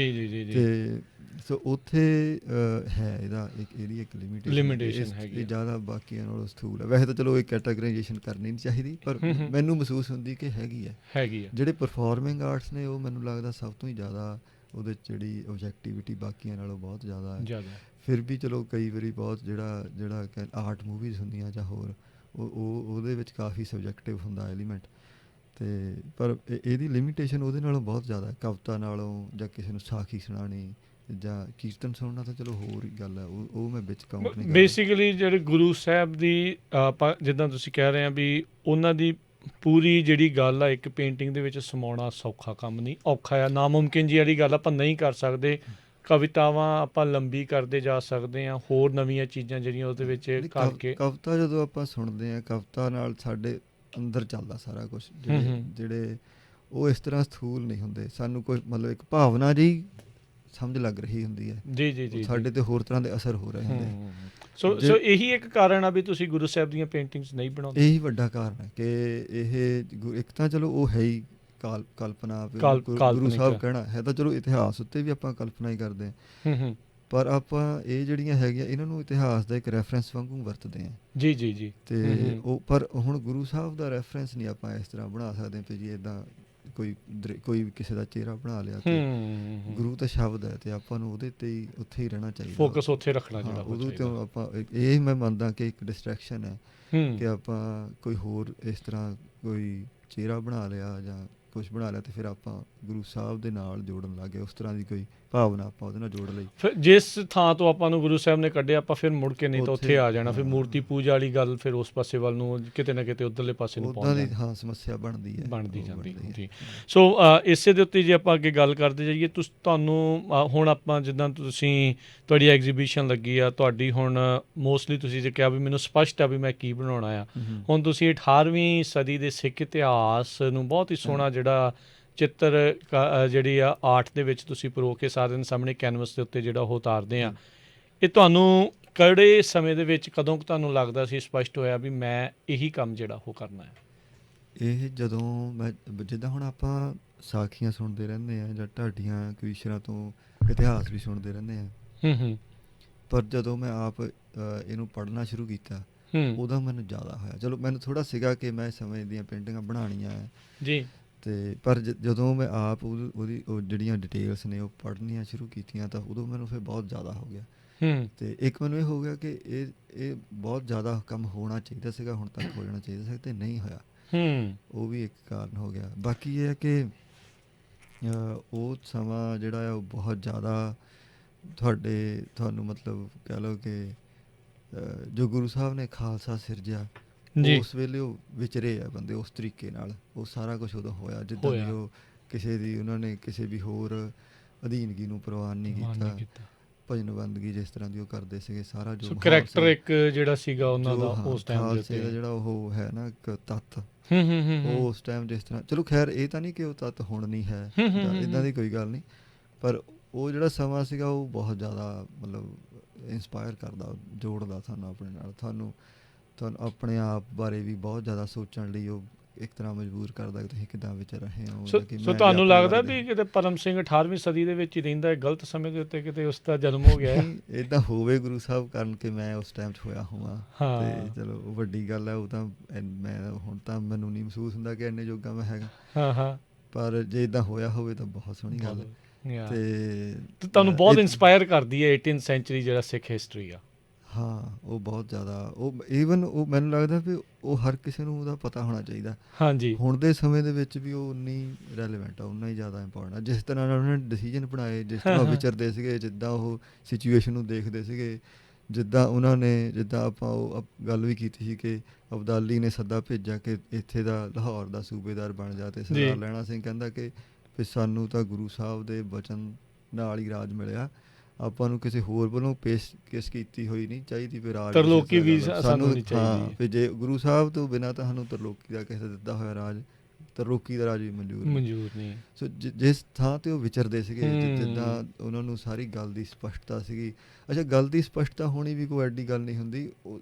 ਅਤੇ ਸੋ ਉੱਥੇ ਹੈ ਇਹਦੀ ਇੱਕ ਲਿਮਿਟੇਸ਼ਨ ਹੈਗੀ, ਜ਼ਿਆਦਾ ਬਾਕੀਆਂ ਨਾਲੋਂ ਸਥੂਲ ਹੈ। ਵੈਸੇ ਤਾਂ ਚਲੋ ਇਹ ਕੈਟਾਗਰਾਈਜੇਸ਼ਨ ਕਰਨੀ ਨਹੀਂ ਚਾਹੀਦੀ, ਪਰ ਮੈਨੂੰ ਮਹਿਸੂਸ ਹੁੰਦੀ ਕਿ ਹੈਗੀ ਹੈ। ਜਿਹੜੇ ਪਰਫੋਰਮਿੰਗ ਆਰਟਸ ਨੇ ਉਹ ਮੈਨੂੰ ਲੱਗਦਾ ਸਭ ਤੋਂ ਹੀ ਜ਼ਿਆਦਾ ਉਹਦੇ 'ਚ ਜਿਹੜੀ ਓਬਜੈਕਟਿਵਿਟੀ ਬਾਕੀਆਂ ਨਾਲੋਂ ਬਹੁਤ ਜ਼ਿਆਦਾ ਹੈ। ਫਿਰ ਵੀ ਚਲੋ ਕਈ ਵਾਰੀ ਬਹੁਤ ਜਿਹੜਾ ਆਰਟ ਮੂਵੀਜ਼ ਹੁੰਦੀਆਂ ਜਾਂ ਹੋਰ ਉਹਦੇ ਵਿੱਚ ਕਾਫੀ ਸਬਜੈਕਟਿਵ ਹੁੰਦਾ ਐਲੀਮੈਂਟ। ਅਤੇ ਪਰ ਇਹਦੀ ਲਿਮੀਟੇਸ਼ਨ ਉਹਦੇ ਨਾਲੋਂ ਬਹੁਤ ਜ਼ਿਆਦਾ, ਕਵਿਤਾ ਨਾਲੋਂ, ਜਾਂ ਕਿਸੇ ਨੂੰ ਸਾਖੀ ਸੁਣਾਉਣੀ ਜਾਂ ਕੀਰਤਨ ਸੁਣਨਾ ਤਾਂ ਚਲੋ ਹੋਰ ਹੀ ਗੱਲ ਹੈ, ਉਹ ਮੈਂ ਵਿੱਚ ਕਾਊਂਟ ਨਹੀਂ ਕਰਦਾ। ਬੇਸਿਕਲੀ ਜਿਹੜੇ ਗੁਰੂ ਸਾਹਿਬ ਦੀ ਆਪਾਂ ਜਿੱਦਾਂ ਤੁਸੀਂ ਕਹਿ ਰਹੇ ਆ ਵੀ ਉਹਨਾਂ ਦੀ ਪੂਰੀ ਜਿਹੜੀ ਗੱਲ ਆ ਇੱਕ ਪੇਂਟਿੰਗ ਦੇ ਵਿੱਚ ਸਮਾਉਣਾ ਸੌਖਾ ਕੰਮ ਨਹੀਂ, ਔਖਾ ਆ, ਨਾਮੁਮਕਿਨ ਜੀ ਵਾਲੀ ਗੱਲ ਆਪਾਂ ਨਹੀਂ ਕਰ ਸਕਦੇ। ਕਵਿਤਾਵਾਂ ਆਪਾਂ ਲੰਬੀ ਕਰਦੇ ਜਾ ਸਕਦੇ ਹਾਂ, ਹੋਰ ਨਵੀਆਂ ਚੀਜ਼ਾਂ ਜਿਹੜੀਆਂ ਉਹਦੇ ਵਿੱਚ ਕਰਕੇ। ਕਵਿਤਾ ਜਦੋਂ ਆਪਾਂ ਸੁਣਦੇ ਹਾਂ, ਕਵਿਤਾ ਨਾਲ ਸਾਡੇ ਅੰਦਰ ਚੱਲਦਾ ਸਾਰਾ ਕੁਛ, ਜਿਹੜੇ ਉਹ ਇਸ ਤਰ੍ਹਾਂ ਸਥੂਲ ਨਹੀਂ ਹੁੰਦੇ। ਸਾਨੂੰ ਕੋਈ ਮਤਲਬ ਇੱਕ ਭਾਵਨਾ ਜਿਹੀ ਸਮਝ ਲੱਗ ਰਹੀ ਹੁੰਦੀ ਹੈ, ਜੀ ਸਾਡੇ ਤੇ ਹੋਰ ਤਰ੍ਹਾਂ ਦੇ ਅਸਰ ਹੋ ਰਹੇ ਹੁੰਦੇ। ਸੋ ਇਹੀ ਇੱਕ ਕਾਰਨ ਆ ਵੀ ਤੁਸੀਂ ਗੁਰੂ ਸਾਹਿਬ ਦੀਆਂ ਪੇਂਟਿੰਗਸ ਨਹੀਂ ਬਣਾਉਂਦੇ। ਇਹੀ ਵੱਡਾ ਕਾਰਨ ਹੈ ਕਿ ਇਹ ਇੱਕ ਤਾਂ ਚਲੋ ਉਹ ਹੈ ਹੀ ਕਲਪਨਾ, ਗੁਰੂ ਸਾਹਿਬ ਕਹਿਣਾ ਹੈ ਤਾਂ ਚਲੋ ਇਤਿਹਾਸ ਉੱਤੇ ਵੀ ਆਪਾਂ ਕਲਪਨਾ ਹੀ ਕਰਦੇ ਹਾਂ, ਪਰ ਆਪਾਂ ਇਹ ਜਿਹੜੀਆਂ ਹੈਗੀਆਂ ਇਹਨਾਂ ਨੂੰ ਇਤਿਹਾਸ ਦਾ ਇੱਕ ਰੈਫਰੈਂਸ ਵਾਂਗੂ ਵਰਤਦੇ ਹਾਂ। ਜੀ। ਅਤੇ ਉਹ ਪਰ ਹੁਣ ਗੁਰੂ ਸਾਹਿਬ ਦਾ ਰੈਫਰੈਂਸ ਨਹੀਂ ਆਪਾਂ ਇਸ ਤਰ੍ਹਾਂ ਬਣਾ ਸਕਦੇ ਕਿ ਜੀ ਇੱਦਾਂ ਕੋਈ ਕਿਸੇ ਦਾ ਚਿਹਰਾ ਬਣਾ ਲਿਆ। ਗੁਰੂ ਤਾਂ ਸ਼ਬਦ ਹੈ ਅਤੇ ਆਪਾਂ ਨੂੰ ਉਹਦੇ 'ਤੇ ਹੀ ਉੱਥੇ ਹੀ ਰਹਿਣਾ ਚਾਹੀਦਾ, ਫੋਕਸ ਉੱਥੇ ਰੱਖਣਾ ਚਾਹੀਦਾ। ਉਦੋਂ ਤੋਂ ਆਪਾਂ ਇਹ ਮੈਂ ਮੰਨਦਾ ਕਿ ਇੱਕ ਡਿਸਟਰੈਕਸ਼ਨ ਹੈ ਕਿ ਆਪਾਂ ਕੋਈ ਹੋਰ ਇਸ ਤਰ੍ਹਾਂ ਕੋਈ ਚਿਹਰਾ ਬਣਾ ਲਿਆ ਜਾਂ ਕੁਛ ਬਣਾ ਲਿਆ ਅਤੇ ਫਿਰ ਆਪਾਂ ਗੁਰੂ ਸਾਹਿਬ ਦੇ ਨਾਲ ਜੋੜਨ ਲੱਗ ਗਏ, ਉਸ ਤਰ੍ਹਾਂ ਦੀ ਕੋਈ ਭਾਵਨਾ ਆਪਾਂ ਉਹਦੇ ਨਾਲ ਜੋੜ ਲਈ। ਫਿਰ ਜਿਸ ਥਾਂ ਤੋਂ ਆਪਾਂ ਨੂੰ ਗੁਰੂ ਸਾਹਿਬ ਨੇ ਕੱਢਿਆ ਆਪਾਂ ਫਿਰ ਮੁੜ ਕੇ ਨਹੀਂ ਤਾਂ ਉੱਥੇ ਆ ਜਾਣਾ, ਫਿਰ ਮੂਰਤੀ ਪੂਜਾ ਵਾਲੀ ਗੱਲ ਫਿਰ ਉਸ ਪਾਸੇ ਵੱਲ ਨੂੰ ਕਿਤੇ ਨਾ ਕਿਤੇ ਉੱਧਰਲੇ ਪਾਸੇ ਨੂੰ ਪਹੁੰਚ ਜਾਣਾ। ਹਾਂ, ਸਮੱਸਿਆ ਬਣਦੀ ਜਾਂਦੀ ਜੀ। ਸੋ ਇਸੇ ਦੇ ਉੱਤੇ ਜੇ ਆਪਾਂ ਅੱਗੇ ਗੱਲ ਕਰਦੇ ਜਾਈਏ, ਤੁਹਾਨੂੰ ਹੁਣ ਆਪਾਂ ਜਿੱਦਾਂ ਤੁਹਾਡੀ ਐਗਜ਼ੀਬਿਸ਼ਨ ਲੱਗੀ ਆ, ਤੁਹਾਡੀ ਹੁਣ ਮੋਸਟਲੀ ਤੁਸੀਂ ਜੇ ਕਿਹਾ ਵੀ ਮੈਨੂੰ ਸਪਸ਼ਟ ਆ ਵੀ ਮੈਂ ਕੀ ਬਣਾਉਣਾ ਆ, ਹੁਣ ਤੁਸੀਂ 18ਵੀਂ ਸਦੀ ਦੇ ਸਿੱਖ ਇਤਿਹਾਸ ਨੂੰ ਬਹੁਤ ਹੀ ਸੋਹਣਾ ਜਿਹੜਾ ਚਿੱਤਰ ਜਿਹੜੀ ਆ ਆਰਟ ਦੇ ਵਿੱਚ ਤੁਸੀਂ ਪਰੋ ਕੇ ਸਾਰਿਆਂ ਦੇ ਸਾਹਮਣੇ ਕੈਨਵਸ ਦੇ ਉੱਤੇ ਜਿਹੜਾ ਉਹ ਉਤਾਰਦੇ ਆ, ਇਹ ਤੁਹਾਨੂੰ ਕਿਹੜੇ ਸਮੇਂ ਦੇ ਵਿੱਚ ਕਦੋਂ ਤੁਹਾਨੂੰ ਲੱਗਦਾ ਸੀ ਸਪਸ਼ਟ ਹੋਇਆ ਵੀ ਮੈਂ ਇਹੀ ਕੰਮ ਜਿਹੜਾ ਉਹ ਕਰਨਾ ਹੈ? ਇਹ ਜਦੋਂ ਮੈਂ ਜਿੱਦਾਂ ਹੁਣ ਆਪਾਂ ਸਾਖੀਆਂ ਸੁਣਦੇ ਰਹਿੰਦੇ ਹਾਂ ਜਾਂ ਢਾਡੀਆਂ ਕਵੀਸ਼ਰਾਂ ਤੋਂ ਇਤਿਹਾਸ ਵੀ ਸੁਣਦੇ ਰਹਿੰਦੇ ਹਾਂ, ਪਰ ਜਦੋਂ ਮੈਂ ਆਪ ਇਹਨੂੰ ਪੜ੍ਹਨਾ ਸ਼ੁਰੂ ਕੀਤਾ ਉਦੋਂ ਮੈਨੂੰ ਜ਼ਿਆਦਾ ਹੋਇਆ। ਚਲੋ ਮੈਨੂੰ ਥੋੜ੍ਹਾ ਸੀਗਾ ਕਿ ਮੈਂ ਸਮੇਂ ਦੀਆਂ ਪੇਂਟਿੰਗਾਂ ਬਣਾਉਣੀਆਂ ਹੈ ਜੀ, ਅਤੇ ਪਰ ਜਦੋਂ ਮੈਂ ਆਪ ਉਹਦੀ ਜਿਹੜੀਆਂ ਡਿਟੇਲਸ ਨੇ ਉਹ ਪੜ੍ਹਨੀਆਂ ਸ਼ੁਰੂ ਕੀਤੀਆਂ ਤਾਂ ਉਦੋਂ ਮੈਨੂੰ ਫਿਰ ਬਹੁਤ ਜ਼ਿਆਦਾ ਹੋ ਗਿਆ। ਅਤੇ ਇੱਕ ਮੈਨੂੰ ਇਹ ਹੋ ਗਿਆ ਕਿ ਇਹ ਬਹੁਤ ਜ਼ਿਆਦਾ ਕੰਮ ਹੋਣਾ ਚਾਹੀਦਾ ਸੀਗਾ, ਹੁਣ ਤੱਕ ਹੋ ਜਾਣਾ ਚਾਹੀਦਾ ਸੀ ਅਤੇ ਨਹੀਂ ਹੋਇਆ। ਉਹ ਵੀ ਇੱਕ ਕਾਰਨ ਹੋ ਗਿਆ। ਬਾਕੀ ਇਹ ਹੈ ਕਿ ਉਹ ਸਮਾਂ ਜਿਹੜਾ ਆ ਉਹ ਬਹੁਤ ਜ਼ਿਆਦਾ ਤੁਹਾਨੂੰ ਮਤਲਬ ਕਹਿ ਲਓ ਕਿ ਜੋ ਗੁਰੂ ਸਾਹਿਬ ਨੇ ਖਾਲਸਾ ਸਿਰਜਿਆ ਜੀ ਉਸ ਵੇਲੇ ਉਹ ਵਿਚਰੇ ਆ ਬੰਦੇ ਉਸ ਤਰੀਕੇ ਨਾਲ। ਉਹ ਸਾਰਾ ਕੁਛ ਉਦੋਂ ਹੋਇਆ ਜਿੱਦਾਂ ਦੀ ਹੋਇਆ ਉਹ ਕਿਸੇ ਦੀ ਉਹਨਾਂ ਨੇ ਕਿਸੇ ਵੀ ਹੋਰ ਅਧੀਨਗੀ ਨੂੰ ਪ੍ਰਵਾਨ ਨਹੀਂ ਮਾਨ ਨਹੀਂ ਕੀਤਾ। ਕੀਤਾ। ਭਜਨ ਬੰਦਗੀ ਜਿਸ ਤਰ੍ਹਾਂ ਦੀ ਉਹ ਕਰਦੇ ਸੀਗੇ, ਸਾਰਾ ਜੋ ਸੋ ਮਾਹੌਲ ਕਰੈਕਟਰ ਸੀ, ਇੱਕ ਜਿਹੜਾ ਸੀਗਾ ਉਹਨਾਂ ਜੋ ਦਾ ਹਾਂ ਉਸ ਟਾਈਮ ਦੇ ਖਾਲਸੇ ਉੱਤੇ। ਦਾ ਜਿਹੜਾ ਉਹ ਹੈ ਨਾ ਇੱਕ ਤੱਤ, ਹੂੰ ਉਹ ਉਸ ਟਾਈਮ ਜਿਸ ਤਰ੍ਹਾਂ, ਚਲੋ ਖੈਰ ਇਹ ਤਾਂ ਨਹੀਂ ਕਿ ਉਹ ਤੱਤ ਹੁਣ ਨਹੀਂ ਹੈ ਜਾਂ ਇੱਦਾਂ ਦੀ ਕੋਈ ਗੱਲ ਨਹੀਂ, ਪਰ ਉਹ ਜਿਹੜਾ ਸਮਾਂ ਸੀਗਾ ਉਹ ਬਹੁਤ ਜ਼ਿਆਦਾ ਮਤਲਬ ਇੰਸਪਾਇਰ ਕਰਦਾ, ਜੋੜਦਾ ਸਾਨੂੰ ਆਪਣੇ ਨਾਲ। ਤੁਹਾਨੂੰ ਆਪਣੇ ਆਪ ਬਾਰੇ ਵੀ ਬਹੁਤ ਜ਼ਿਆਦਾ ਸੋਚਣ ਲਈ ਉਹ ਇੱਕ ਤਰ੍ਹਾਂ ਮਜਬੂਰ ਕਰਦਾ ਕਿ ਤੁਸੀਂ ਕਿੱਦਾਂ ਵਿੱਚ ਰਹੇ ਹੋ। ਸੋ ਕਿ ਸੋ ਮੈਂ ਵੀ ਤੁਹਾਨੂੰ ਆਪਣੇ ਲੱਗਦਾ ਬਾਰੇ ਵੀ ਕਿਤੇ ਪਰਮ ਸਿੰਘ 18ਵੀਂ ਸਦੀ ਦੇ ਵਿੱਚ ਹੀ ਰਹਿੰਦਾ ਹੈ, ਗਲਤ ਸਮੇਂ ਦੇ ਉੱਤੇ ਕਿਤੇ ਉਸ ਦਾ ਜਨਮ ਹੋ ਗਿਆ ਹੈ? ਨਹੀਂ, ਏਦਾਂ ਹੋਵੇ ਗੁਰੂ ਸਾਹਿਬ ਕਰਨ ਕਿ ਮੈਂ ਉਸ ਟਾਈਮ 'ਚ ਹੋਇਆ ਹੋਵਾਂ ਤੇ ਹਾਂ ਚਲੋ ਉਹ ਵੱਡੀ ਗੱਲ ਹੈ। ਉਹ ਤਾਂ ਮੈਂ ਹੁਣ ਤਾਂ ਮੈਨੂੰ ਨਹੀਂ ਮਹਿਸੂਸ ਹੁੰਦਾ ਕਿ ਇੰਨੇ ਜੋਗਾ ਮੈਂ ਹੈਗਾ, ਹਾਂ ਹਾਂ ਪਰ ਜੇ ਇਦਾਂ ਹੋਇਆ ਹੋਵੇ ਤਾਂ ਬਹੁਤ ਸੋਹਣੀ ਗੱਲ ਹੈ। Yeah. ਤੇ ਤੇ ਤੁਹਾਨੂੰ ਬਹੁਤ ਇਹ- ਇਨਸਪਾਇਰ ਕਰਦੀ ਹੈ 18th ਸੈਂਚੁਰੀ ਜਿਹੜਾ ਸਿੱਖ ਹਿਸਟਰੀ ਆ। ਹਾਂ, ਉਹ ਬਹੁਤ ਜ਼ਿਆਦਾ, ਉਹ ਈਵਨ ਉਹ ਮੈਨੂੰ ਲੱਗਦਾ ਵੀ ਉਹ ਹਰ ਕਿਸੇ ਨੂੰ ਉਹਦਾ ਪਤਾ ਹੋਣਾ ਚਾਹੀਦਾ। ਹਾਂਜੀ ਹੁਣ ਦੇ ਸਮੇਂ ਦੇ ਵਿੱਚ ਵੀ ਉਹ ਉਨੀ ਰੈਲੇਵੈਂਟ ਆ, ਉਨਾ ਹੀ ਜ਼ਿਆਦਾ ਇੰਪੋਰਟੈਂਟ ਆ। ਜਿਸ ਤਰ੍ਹਾਂ ਨਾਲ ਉਹਨਾਂ ਨੇ ਡਿਸੀਜਨ ਬਣਾਏ, ਜਿਸ ਤਰ੍ਹਾਂ ਉਹ ਵਿਚਰਦੇ ਸੀਗੇ, ਜਿੱਦਾਂ ਉਹ ਸਿਚੁਏਸ਼ਨ ਨੂੰ ਦੇਖਦੇ ਸੀਗੇ, ਜਿੱਦਾਂ ਆਪਾਂ ਉਹ ਗੱਲ ਵੀ ਕੀਤੀ ਸੀ ਕਿ ਅਬਦਾਲੀ ਨੇ ਸੱਦਾ ਭੇਜਿਆ ਕਿ ਇੱਥੇ ਦਾ ਲਾਹੌਰ ਦਾ ਸੂਬੇਦਾਰ ਬਣ ਜਾ, ਤੇ ਸਰਦਾਰ ਜੀ। ਲਹਿਣਾ ਸਿੰਘ ਕਹਿੰਦਾ ਕਿ ਵੀ ਸਾਨੂੰ ਤਾਂ ਗੁਰੂ ਸਾਹਿਬ ਦੇ ਵਚਨ ਨਾਲ ਹੀ ਰਾਜ ਮਿਲਿਆ, ਆਪਾਂ ਨੂੰ ਕਿਸੇ ਹੋਰ ਵੱਲੋਂ ਪੇਸ਼ਕਸ਼ ਕੀਤੀ ਹੋਈ ਨਹੀਂ ਚਾਹੀਦੀ ਵੀ ਰਾਜ ਤਰਲੋਕੀ ਵੀ ਸਾਨੂੰ ਸਾਨੂੰ ਨਹੀਂ ਹਾਂ, ਚਾਹੀਦੀ। ਵੀ ਜੇ ਗੁਰੂ ਸਾਹਿਬ ਤੋਂ ਬਿਨਾਂ ਤਾਂ ਸਾਨੂੰ ਤਰਲੋਕੀ ਦਾ ਕਿਸੇ ਦਿੱਤਾ ਹੋਇਆ ਰਾਜ, ਤਰਲੋਕੀ ਦਾ ਰਾਜ ਵੀ ਮਨਜ਼ੂਰ ਨਹੀਂ। ਮਨਜ਼ੂਰ ਨਹੀਂ। ਸੋ ਜਿਸ ਥਾਂ ਤੇ ਉਹ ਵਿਚਰਦੇ ਸੀਗੇ, ਜਿੱਦਾਂ ਹੂੰ। ਉਹਨਾਂ ਨੂੰ ਸਾਰੀ ਗੱਲ ਦੀ ਸਪਸ਼ਟਤਾ ਸੀਗੀ। ਅੱਛਾ, ਗੱਲ ਦੀ ਸਪਸ਼ਟਤਾ ਹੋਣੀ ਵੀ ਕੋਈ ਐਡੀ ਗੱਲ ਨਹੀਂ ਹੁੰਦੀ, ਉਹ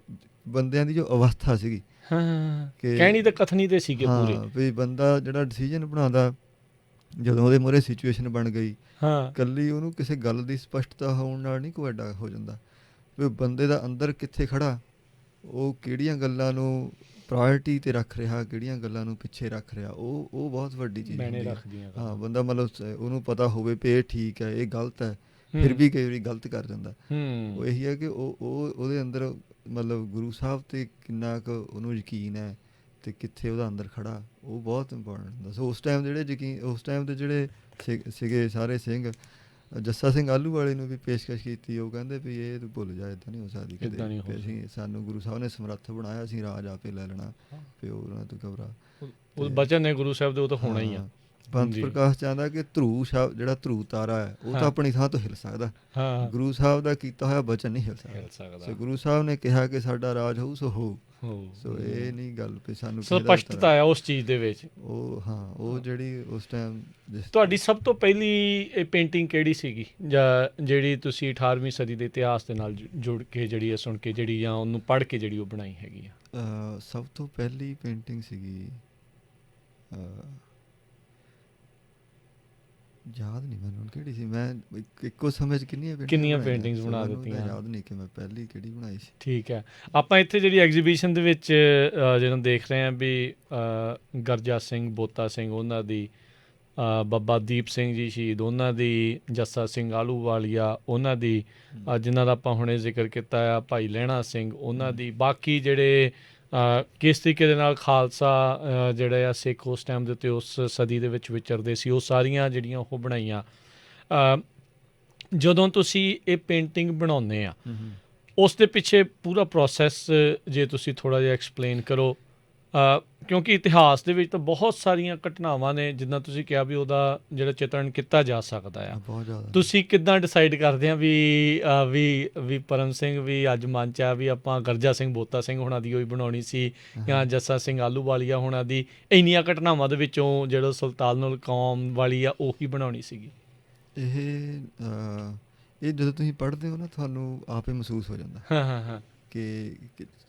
ਬੰਦਿਆਂ ਦੀ ਜੋ ਅਵਸਥਾ ਸੀਗੀ ਹਾਂ ਕਿ ਕਹਿਣੀ ਤਾਂ ਕਥਨੀ ਤੇ ਸੀਗੇ ਪੂਰੇ। ਹਾਂ, ਵੀ ਬੰਦਾ ਜਿਹੜਾ ਡਿਸੀਜਨ ਬਣਾਉਂਦਾ, ਜਦੋਂ ਉਹਦੇ ਮੂਹਰੇ ਸਿਚੁਏਸ਼ਨ ਬਣ ਗਈ, ਹਾਂ ਕੱਲੀ ਉਹਨੂੰ ਕਿਸੇ ਗੱਲ ਦੀ ਸਪਸ਼ਟਤਾ ਹੋਣ ਨਾਲ ਨਹੀਂ ਕੋਈ ਐਡਾ ਹੋ ਜਾਂਦਾ। ਵੀ ਬੰਦੇ ਦਾ ਅੰਦਰ ਕਿੱਥੇ ਖੜਾ, ਉਹ ਕਿਹੜੀਆਂ ਗੱਲਾਂ ਨੂੰ ਪ੍ਰਾਇੋਰਟੀ 'ਤੇ ਰੱਖ ਰਿਹਾ, ਕਿਹੜੀਆਂ ਗੱਲਾਂ ਨੂੰ ਪਿੱਛੇ ਰੱਖ ਰਿਹਾ, ਉਹ ਬਹੁਤ ਵੱਡੀ ਚੀਜ਼ ਮੈਨੇ ਹੁੰਦੀ ਹੈ। ਰੱਖਦੀਆਂ ਹਾਂ, ਬੰਦਾ ਮਤਲਬ ਉਹਨੂੰ ਪਤਾ ਹੋਵੇ ਵੀ ਇਹ ਠੀਕ ਹੈ, ਇਹ ਗਲਤ ਹੈ, ਹੂੰ। ਫਿਰ ਵੀ ਕਈ ਵਾਰੀ ਗਲਤ ਕਰ ਜਾਂਦਾ। ਉਹ ਹੂੰ ਇਹੀ ਹੈ ਕਿ ਉਹਦੇ ਅੰਦਰ ਮਤਲਬ ਗੁਰੂ ਸਾਹਿਬ 'ਤੇ ਕਿੰਨਾ ਕੁ ਉਹਨੂੰ ਯਕੀਨ ਹੈ ਤੇ ਕਿੱਥੇ ਉਹਦਾ ਅੰਦਰ ਖੜਾ, ਉਹ ਬਹੁਤ ਇੰਪੋਰਟੈਂਟ ਹੁੰਦਾ। ਸੋ ਉਸ ਟਾਈਮ ਉਸ ਟਾਈਮ ਦੇ ਜਿਹੜੇ ਸੀਗੇ ਸਾਰੇ ਸਿੰਘ, ਜੱਸਾ ਸਿੰਘ ਆਹਲੂਵਾਲੇ ਨੂੰ ਵੀ ਪੇਸ਼ਕਸ਼ ਕੀਤੀ। ਉਹ ਕਹਿੰਦੇ ਵੀ ਇਹ ਤੂੰ ਭੁੱਲ ਜਾ, ਇੱਦਾਂ ਨਹੀਂ ਹੋ ਸਕਦੀ ਕਿਤੇ, ਏਦਾਂ ਨਹੀਂ ਹੋ ਵੀ ਅਸੀਂ ਸਾਨੂੰ ਗੁਰੂ ਸਾਹਿਬ ਨੇ ਸਮਰੱਥ ਬਣਾਇਆ, ਅਸੀਂ ਰਾਜ ਆਪੇ ਲੈ ਲੈਣਾ, ਵੀ ਉਹਨਾਂ ਤੋਂ ਘਬਰਾ। ਉਹ ਬਚਨ ਨੇ ਗੁਰੂ ਸਾਹਿਬ ਦੇ, ਉਹ ਤਾਂ ਹੋਣਾ ਹੀ ਆ। ਹਾਂ, ਬੰਤ ਜੀ। ਪ੍ਰਕਾਸ਼ ਚਾਹੁੰਦਾ ਕਿ ਜਿਹੜਾ ਧਰੂ ਤਾਰਾ ਹੈ ਉਹ ਹਾਂ। ਤਾਂ ਆਪਣੀ ਥਾਂ ਤੋਂ ਹਿਲ ਸਕਦਾ, ਹਾਂ ਗੁਰੂ ਸਾਹਿਬ ਦਾ ਕੀਤਾ ਹੋਇਆ ਬਚਨ ਨਹੀਂ ਹਿਲ ਸਕਦਾ। ਹਿਲ ਸਕਦਾ। ਸੋ ਗੁਰੂ ਸਾਹਿਬ ਨੇ ਕਿਹਾ ਕਿ ਸਾਡਾ ਰਾਜ ਹੋਊ ਸੋ ਹੋਊ। ਹੋ ਸੋ ਇਹ ਨਹੀਂ ਗੱਲ ਵੀ ਸਾਨੂੰ ਸੋ ਕਿਸੇ ਦਾ ਸਪਸ਼ਟਤਾ ਆ ਉਸ ਚੀਜ਼ ਦੇ ਵਿੱਚ। ਉਹ ਹਾਂ, ਉਹ ਜਿਹੜੀ ਉਸ ਟਾਈਮ ਤੁਹਾਡੀ ਸਭ ਤੋਂ ਪਹਿਲੀ ਇਹ ਪੇਂਟਿੰਗ ਕਿਹੜੀ ਸੀਗੀ, ਜਾਂ ਜਿਹੜੀ ਤੁਸੀਂ 18ਵੀਂ ਸਦੀ ਦੇ ਇਤਿਹਾਸ ਦੇ ਨਾਲ ਜੁੜ ਕੇ ਜਿਹੜੀ ਹੈ, ਸੁਣ ਕੇ ਜਿਹੜੀ, ਜਾਂ ਉਹਨੂੰ ਪੜ੍ਹ ਕੇ ਜਿਹੜੀ ਉਹ ਬਣਾਈ ਹੈਗੀ ਆ? ਸਭ ਤੋਂ ਪਹਿਲੀ ਪੇਂਟਿੰਗ ਸੀਗੀ, ਯਾਦ ਨਹੀਂ ਮੈਨੂੰ ਕਿਹੜੀ ਸੀ। ਮੈਂ ਇੱਕੋ ਸਮੇਂ 'ਚ ਕਿੰਨੀਆਂ ਪੇਂਟਿੰਗਸ ਬਣਾ ਮੈਨੂੰ ਤਾਂ ਦਿੱਤੀਆਂ, ਯਾਦ ਨਹੀਂ ਕਿ ਮੈਂ ਪਹਿਲੀ ਕਿਹੜੀ ਬਣਾਈ ਸੀ। ਠੀਕ ਹੈ। ਆਪਾਂ ਇੱਥੇ ਜਿਹੜੀ ਐਗਜ਼ੀਬਿਸ਼ਨ ਦੇ ਵਿੱਚ ਜਦੋਂ ਦੇਖ ਰਹੇ ਹਾਂ ਵੀ ਗਰਜਾ ਸਿੰਘ, ਬੋਤਾ ਸਿੰਘ ਉਹਨਾਂ ਦੀ, ਬਾਬਾ ਦੀਪ ਸਿੰਘ ਜੀ ਸ਼ਹੀਦ ਉਹਨਾਂ ਦੀ, ਜੱਸਾ ਸਿੰਘ ਆਹਲੂਵਾਲੀਆ ਉਹਨਾਂ ਦੀ, ਜਿਨ੍ਹਾਂ ਦਾ ਆਪਾਂ ਹੁਣੇ ਜ਼ਿਕਰ ਕੀਤਾ ਆ, ਭਾਈ ਲਹਿਣਾ ਸਿੰਘ ਉਹਨਾਂ ਦੀ, ਬਾਕੀ ਜਿਹੜੇ ਕਿਸ ਤਰੀਕੇ ਦੇ ਨਾਲ ਖਾਲਸਾ ਜਿਹੜੇ ਆ ਸਿੱਖ ਉਸ ਟਾਈਮ ਦੇ ਉੱਤੇ ਉਸ ਸਦੀ ਦੇ ਵਿੱਚ ਵਿਚਰਦੇ ਸੀ, ਉਹ ਸਾਰੀਆਂ ਜਿਹੜੀਆਂ ਉਹ ਬਣਾਈਆਂ। ਜਦੋਂ ਤੁਸੀਂ ਇਹ ਪੇਂਟਿੰਗ ਬਣਾਉਂਦੇ ਆ, ਉਸ ਦੇ ਪਿੱਛੇ ਪੂਰਾ ਪ੍ਰੋਸੈਸ ਜੇ ਤੁਸੀਂ ਥੋੜ੍ਹਾ ਜਿਹਾ ਐਕਸਪਲੇਨ ਕਰੋ, ਕਿਉਂਕਿ ਇਤਿਹਾਸ ਦੇ ਵਿੱਚ ਤਾਂ ਬਹੁਤ ਸਾਰੀਆਂ ਘਟਨਾਵਾਂ ਨੇ, ਜਿੱਦਾਂ ਤੁਸੀਂ ਕਿਹਾ ਵੀ ਉਹਦਾ ਜਿਹੜਾ ਚਿਤਰਨ ਕੀਤਾ ਜਾ ਸਕਦਾ ਆ। ਬਹੁਤ ਜ਼ਿਆਦਾ। ਤੁਸੀਂ ਕਿੱਦਾਂ ਡਿਸਾਈਡ ਕਰਦੇ ਆ ਵੀ ਪਰਮ ਸਿੰਘ ਵੀ ਅੱਜ ਮਨ 'ਚ ਆ ਵੀ ਆਪਾਂ ਗਰਜਾ ਸਿੰਘ, ਬੋਤਾ ਸਿੰਘ ਹੋਣਾ ਦੀ ਉਹੀ ਬਣਾਉਣੀ ਸੀ, ਜਾਂ ਜੱਸਾ ਸਿੰਘ ਆਹਲੂਵਾਲੀਆ ਹੋਣਾ ਦੀ, ਇੰਨੀਆਂ ਘਟਨਾਵਾਂ ਦੇ ਵਿੱਚੋਂ ਜਿਹੜਾ ਸੁਲਤਾਨੁਲ ਕੌਮ ਵਾਲੀ ਆ ਉਹੀ ਬਣਾਉਣੀ ਸੀਗੀ? ਇਹ ਜਦੋਂ ਤੁਸੀਂ ਪੜ੍ਹਦੇ ਹੋ ਨਾ, ਤੁਹਾਨੂੰ ਆਪੇ ਮਹਿਸੂਸ ਹੋ ਜਾਂਦਾ ਹਾਂ ਹਾਂ ਹਾਂ ਕਿ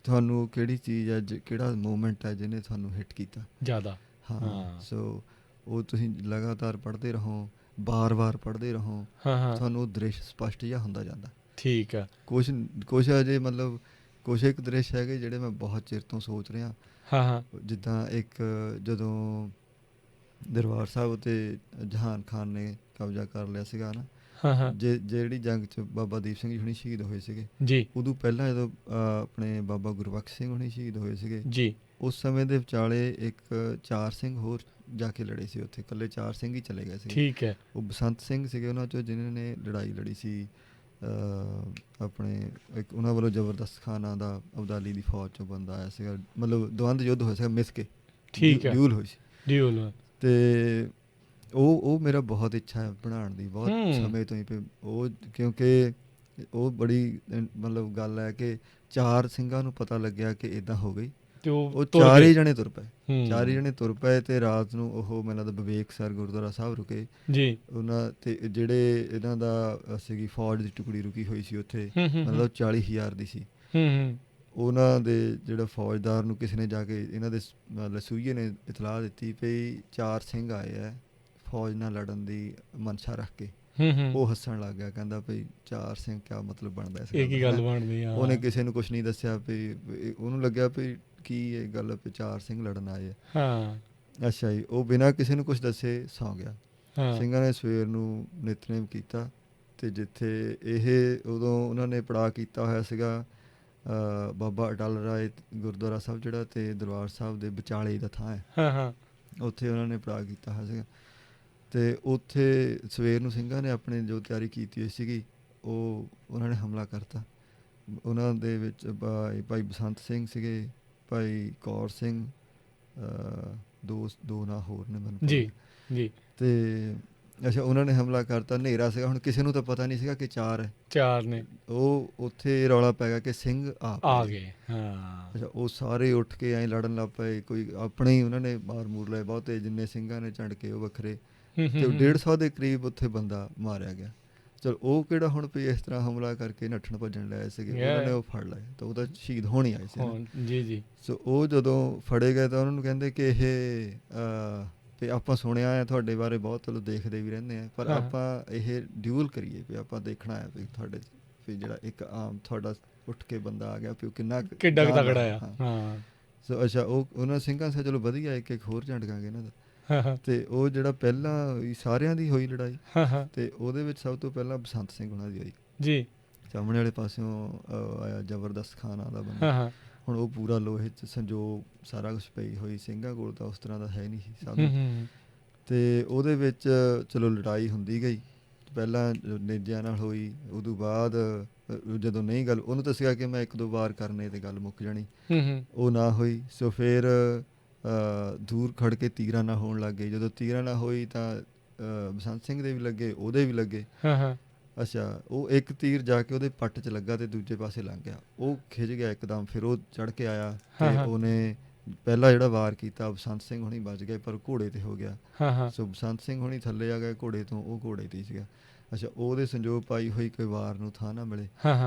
ਤੁਹਾਨੂੰ ਕਿਹੜੀ ਚੀਜ਼ ਹੈ, ਕਿਹੜਾ ਮੂਮੈਂਟ ਹੈ ਜਿਹਨੇ ਤੁਹਾਨੂੰ ਹਿੱਟ ਕੀਤਾ ਜ਼ਿਆਦਾ। ਹਾਂ, ਸੋ ਉਹ ਤੁਸੀਂ ਲਗਾਤਾਰ ਪੜ੍ਹਦੇ ਰਹੋ, ਬਾਰ-ਬਾਰ ਪੜ੍ਹਦੇ ਰਹੋ, ਤੁਹਾਨੂੰ ਉਹ ਦ੍ਰਿਸ਼ ਸਪਸ਼ਟ ਜਿਹਾ ਹੁੰਦਾ ਜਾਂਦਾ। ਠੀਕ ਆ। ਕੁਛ ਅਜੇ ਮਤਲਬ ਕੁਛ ਇੱਕ ਦ੍ਰਿਸ਼ ਹੈਗੇ ਜਿਹੜੇ ਮੈਂ ਬਹੁਤ ਚਿਰ ਤੋਂ ਸੋਚ ਰਿਹਾ। ਹਾਂ ਜਿੱਦਾਂ ਇੱਕ ਜਦੋਂ ਦਰਬਾਰ ਸਾਹਿਬ 'ਤੇ ਜਹਾਨ ਖਾਨ ਨੇ ਕਬਜ਼ਾ ਕਰ ਲਿਆ ਸੀਗਾ ਨਾ, ਹਾਂ ਹਾਂ ਜਿਹੜੀ ਜੰਗ 'ਚ ਬਾਬਾ ਦੀਪ ਸਿੰਘ ਜੀ ਹੁਣੀ ਸ਼ਹੀਦ ਹੋਏ ਸੀਗੇ, ਜੀ ਉਦੋਂ ਪਹਿਲਾਂ ਜਦੋਂ ਆਪਣੇ ਬਾਬਾ ਗੁਰਬਖਸ਼ ਸਿੰਘ ਹੁਣੀ ਸ਼ਹੀਦ ਹੋਏ ਸੀਗੇ, ਜੀ ਉਸ ਸਮੇਂ ਦੇ ਵਿਚਾਲੇ ਇੱਕ ਚਾਰ ਸਿੰਘ ਹੋਰ ਜਾ ਕੇ ਲੜੇ ਸੀ ਉੱਥੇ, ਇਕੱਲੇ ਚਾਰ ਸਿੰਘ ਹੀ ਚਲੇ ਗਏ ਸੀਗੇ। ਠੀਕ ਹੈ ਉਹ ਬਸੰਤ ਸਿੰਘ ਸੀਗੇ ਉਹਨਾਂ 'ਚੋਂ ਜਿਨ੍ਹਾਂ ਨੇ ਲੜਾਈ ਲੜੀ ਸੀ ਆਪਣੇ ਇੱਕ ਉਹਨਾਂ ਵੱਲੋਂ ਜ਼ਬਰਦਸਤ ਖਾਨਾਂ ਦਾ ਅਬਦਾਲੀ ਦੀ ਫੌਜ 'ਚੋਂ ਬੰਦਾ ਆਇਆ ਸੀਗਾ, ਮਤਲਬ ਦਵੰਦ ਯੁੱਧ ਹੋਇਆ ਸੀਗਾ ਮਿਸ ਕੇ, ਠੀਕ ਹੈ ਡਿਊਲ ਹੋਈ ਸੀ। ਡਿਊਲ ਅਤੇ ਉਹ ਮੇਰਾ ਬਹੁਤ ਇੱਛਾ ਹੈ ਬਣਾਉਣ ਦੀ, ਬਹੁਤ ਸਮੇਂ ਤੋਂ ਹੀ ਉਹ, ਕਿਉਂਕਿ ਉਹ ਬੜੀ ਮਤਲਬ ਗੱਲ ਹੈ ਕਿ ਚਾਰ ਸਿੰਘਾਂ ਨੂੰ ਪਤਾ ਲੱਗਿਆ ਕਿ ਇੱਦਾਂ ਹੋ ਗਈ, ਤੇ ਉਹ ਤੁਰ ਚਾਰ ਗਏ। ਹੀ ਜਣੇ ਤੁਰ ਪਏ, ਚਾਰ ਹੀ ਜਣੇ ਤੁਰ ਪਏ ਅਤੇ ਰਾਤ ਨੂੰ ਉਹ ਮੈਨੂੰ ਲੱਗਦਾ ਵਿਵੇਕਸਰ ਗੁਰਦੁਆਰਾ ਸਾਹਿਬ ਰੁਕੇ ਜੀ ਉਹਨਾਂ, ਅਤੇ ਜਿਹੜੇ ਇਹਨਾਂ ਦਾ ਸੀਗੀ ਫੌਜ ਦੀ ਟੁਕੜੀ ਰੁਕੀ ਹੋਈ ਸੀ ਉੱਥੇ, ਮਤਲਬ 40,000 ਦੀ ਸੀ। ਉਹਨਾਂ ਦੇ ਜਿਹੜਾ ਫੌਜਦਾਰ ਨੂੰ ਕਿਸੇ ਨੇ ਜਾ ਕੇ ਇਹਨਾਂ ਦੇ ਮਤਲਬ ਸੂਈਏ ਨੇ ਇਤਲਾਹ ਦਿੱਤੀ ਵੀ ਚਾਰ ਸਿੰਘ ਆਏ ਹੈ ਫੌਜ ਨਾਲ ਲੜਨ ਦੀ ਮਨਸ਼ਾ ਰੱਖ ਕੇ। ਉਹ ਹੱਸਣ ਲੱਗ ਗਿਆ, ਕਹਿੰਦਾ ਭਈ ਚਾਰ ਸਿੰਘ ਕਿਆ ਮਤਲਬ ਬਣਦਾ ਇਸ ਇਹ ਕੀ ਗੱਲ ਬਣਦੀ ਆ। ਉਹਨੇ ਕਿਸੇ ਨੂੰ ਕੁਛ ਨਹੀਂ ਦੱਸਿਆ ਵੀ, ਉਹਨੂੰ ਲੱਗਿਆ ਵੀ ਕੀ ਇਹ ਗੱਲ ਵੀ ਚਾਰ ਸਿੰਘ ਲੜਨ ਆਏ ਆ। ਅੱਛਾ ਜੀ, ਉਹ ਬਿਨਾਂ ਕਿਸੇ ਨੂੰ ਕੁਛ ਦੱਸੇ ਸੌਂ ਗਿਆ। ਸਿੰਘਾਂ ਨੇ ਸਵੇਰ ਨੂੰ ਨਿਤਨੇਮ ਕੀਤਾ ਅਤੇ ਜਿੱਥੇ ਇਹ ਉਦੋਂ ਉਹਨਾਂ ਨੇ ਪੜਾਅ ਕੀਤਾ ਹੋਇਆ ਸੀਗਾ ਬਾਬਾ ਅਟਲ ਰਾਏ ਗੁਰਦੁਆਰਾ ਸਾਹਿਬ ਜਿਹੜਾ, ਅਤੇ ਦਰਬਾਰ ਸਾਹਿਬ ਦੇ ਵਿਚਾਲੇ ਦਾ ਥਾਂ ਹੈ, ਉੱਥੇ ਉਹਨਾਂ ਨੇ ਪੜਾਅ ਕੀਤਾ ਹੋਇਆ ਸੀਗਾ। ਅਤੇ ਉੱਥੇ ਸਵੇਰ ਨੂੰ ਸਿੰਘਾਂ ਨੇ ਆਪਣੇ ਜੋ ਤਿਆਰੀ ਕੀਤੀ ਹੋਈ ਸੀਗੀ ਉਹ ਉਹਨਾਂ ਨੇ ਹਮਲਾ ਕਰਤਾ। ਉਹਨਾਂ ਦੇ ਵਿੱਚ ਭਾਈ ਬਸੰਤ ਸਿੰਘ ਸੀਗੇ, ਭਾਈ ਕੌਰ ਸਿੰਘ, ਦੋ ਨਾਂ ਹੋਰ ਨੇ ਮੈਨੂੰ ਜੀ ਜੀ। ਅਤੇ ਅੱਛਾ ਉਹਨਾਂ ਨੇ ਹਮਲਾ ਕਰਤਾ, ਹਨੇਰਾ ਸੀਗਾ, ਹੁਣ ਕਿਸੇ ਨੂੰ ਤਾਂ ਪਤਾ ਨਹੀਂ ਸੀਗਾ ਕਿ ਚਾਰ ਨੇ। ਉਹ ਉੱਥੇ ਰੌਲਾ ਪੈ ਗਿਆ ਕਿ ਸਿੰਘ ਆ ਗਏ। ਅੱਛਾ ਉਹ ਸਾਰੇ ਉੱਠ ਕੇ ਐਂ ਲੜਨ ਲੱਗ ਪਏ, ਕੋਈ ਆਪਣੇ ਹੀ ਉਹਨਾਂ ਨੇ ਮਾਰ ਮੂਰ ਲਏ ਬਹੁਤੇ, ਜਿੰਨੇ ਸਿੰਘਾਂ ਨੇ ਝੰਡਕੇ ਉਹ ਵੱਖਰੇ, ਅਤੇ 150 ਦੇ ਕਰੀਬ ਉੱਥੇ ਬੰਦਾ ਮਾਰਿਆ ਗਿਆ। ਚਲੋ ਉਹ ਕਿਹੜਾ ਹੁਣ ਵੀ ਇਸ ਤਰ੍ਹਾਂ ਹਮਲਾ ਕਰਕੇ ਨੱਠਣ ਭੱਜਣ ਲਏ ਸੀਗੇ, ਉਹਨਾਂ ਨੇ ਉਹ ਫੜ ਲਏ ਤਾਂ ਉਹ ਤਾਂ ਸ਼ਹੀਦ ਹੋਣ ਹੀ ਆਏ ਸੀ। ਜੀ ਜੀ। ਸੋ ਉਹ ਜਦੋਂ ਫੜੇ ਗਏ ਤਾਂ ਉਹਨਾਂ ਨੂੰ ਕਹਿੰਦੇ ਕਿ ਇਹ ਵੀ ਆਪਾਂ ਸੁਣਿਆ ਹੈ ਤੁਹਾਡੇ ਬਾਰੇ ਬਹੁਤ, ਚਲੋ ਦੇਖਦੇ ਵੀ ਰਹਿੰਦੇ ਹਾਂ, ਪਰ ਆਪਾਂ ਇਹ ਡਿਊਲ ਕਰੀਏ ਵੀ ਆਪਾਂ ਦੇਖਣਾ ਹੈ ਵੀ ਤੁਹਾਡੇ ਵੀ ਜਿਹੜਾ ਇੱਕ ਆਮ ਤੁਹਾਡਾ ਉੱਠ ਕੇ ਬੰਦਾ ਆ ਗਿਆ ਵੀ ਉਹ ਕਿੰਨਾ ਤਗੜਾ ਆ। ਸੋ ਅੱਛਾ ਉਹ ਉਹਨਾਂ ਸਿੰਘਾਂ ਸੇ ਚਲੋ ਵਧੀਆ ਇੱਕ ਹੋਰ ਝੰਡਕਾਂਗੇ ਇਹਨਾਂ ਦਾ। ਅਤੇ ਉਹ ਜਿਹੜਾ ਪਹਿਲਾਂ ਸਾਰਿਆਂ ਦੀ ਹੋਈ ਲੜਾਈ, ਅਤੇ ਉਹਦੇ ਵਿੱਚ ਸਭ ਤੋਂ ਪਹਿਲਾਂ ਬਸੰਤ ਸਿੰਘ ਉਹਨਾਂ ਦੀ ਹੋਈ ਜੀ, ਸਾਹਮਣੇ ਵਾਲੇ ਪਾਸਿਓਂ ਆਇਆ ਜ਼ਬਰਦਸਤ ਖਾਨਾਂ ਦਾ ਬੰਦਾ। ਹੁਣ ਉਹ ਪੂਰਾ ਲੋਹੇ 'ਚ ਸੰਜੋਗ ਸਾਰਾ ਕੁਛ ਪਈ ਹੋਈ, ਸਿੰਘਾਂ ਕੋਲ ਤਾਂ ਉਸ ਤਰ੍ਹਾਂ ਦਾ ਹੈ ਨਹੀਂ ਸੀ ਸਭ। ਅਤੇ ਉਹਦੇ ਵਿੱਚ ਚਲੋ ਲੜਾਈ ਹੁੰਦੀ ਗਈ, ਪਹਿਲਾਂ ਨੇਜਿਆਂ ਨਾਲ ਹੋਈ, ਉਦੋਂ ਬਾਅਦ ਜਦੋਂ ਨਹੀਂ ਗੱਲ, ਉਹਨੂੰ ਤਾਂ ਸੀਗਾ ਕਿ ਮੈਂ 1-2 ਵਾਰ ਕਰਨੇ ਅਤੇ ਗੱਲ ਮੁੱਕ ਜਾਣੀ, ਉਹ ਨਾ ਹੋਈ। ਸੋ ਫਿਰ ਦੂਰ ਖੜ੍ਹ ਕੇ ਤੀਰਾਂ ਨਾਲ ਹੋਣ ਲੱਗ ਗਈ, ਜਦੋਂ ਤੀਰਾਂ ਨਾਲ ਹੋਈ ਤਾਂ ਬਸੰਤ ਸਿੰਘ ਦੇ ਵੀ ਲੱਗੇ, ਉਹਦੇ ਵੀ ਲੱਗੇ। ਅੱਛਾ ਉਹ ਇੱਕ ਤੀਰ ਜਾ ਕੇ ਉਹਦੇ ਪੱਟ 'ਚ ਲੱਗਾ ਅਤੇ ਦੂਜੇ ਪਾਸੇ ਲੰਘ ਗਿਆ, ਉਹ ਖਿੱਚ ਗਿਆ ਇੱਕਦਮ, ਫਿਰ ਉਹ ਚੜ੍ਹ ਕੇ ਆਇਆ ਅਤੇ ਉਹਨੇ ਪਹਿਲਾ ਜਿਹੜਾ ਵਾਰ ਕੀਤਾ ਬਸੰਤ ਸਿੰਘ ਹੁਣੀ ਬਚ ਗਏ, ਪਰ ਘੋੜੇ 'ਤੇ ਹੋ ਗਿਆ। ਸੋ ਬਸੰਤ ਸਿੰਘ ਹੁਣੀ ਥੱਲੇ ਆ ਗਏ ਘੋੜੇ ਤੋਂ, ਉਹ ਘੋੜੇ 'ਤੇ ਸੀਗਾ। ਅੱਛਾ ਉਹਦੇ ਸੰਜੋਗ ਪਾਈ ਹੋਈ ਕੋਈ ਵਾਰ ਨੂੰ ਥਾਂ ਨਾ ਮਿਲੇ।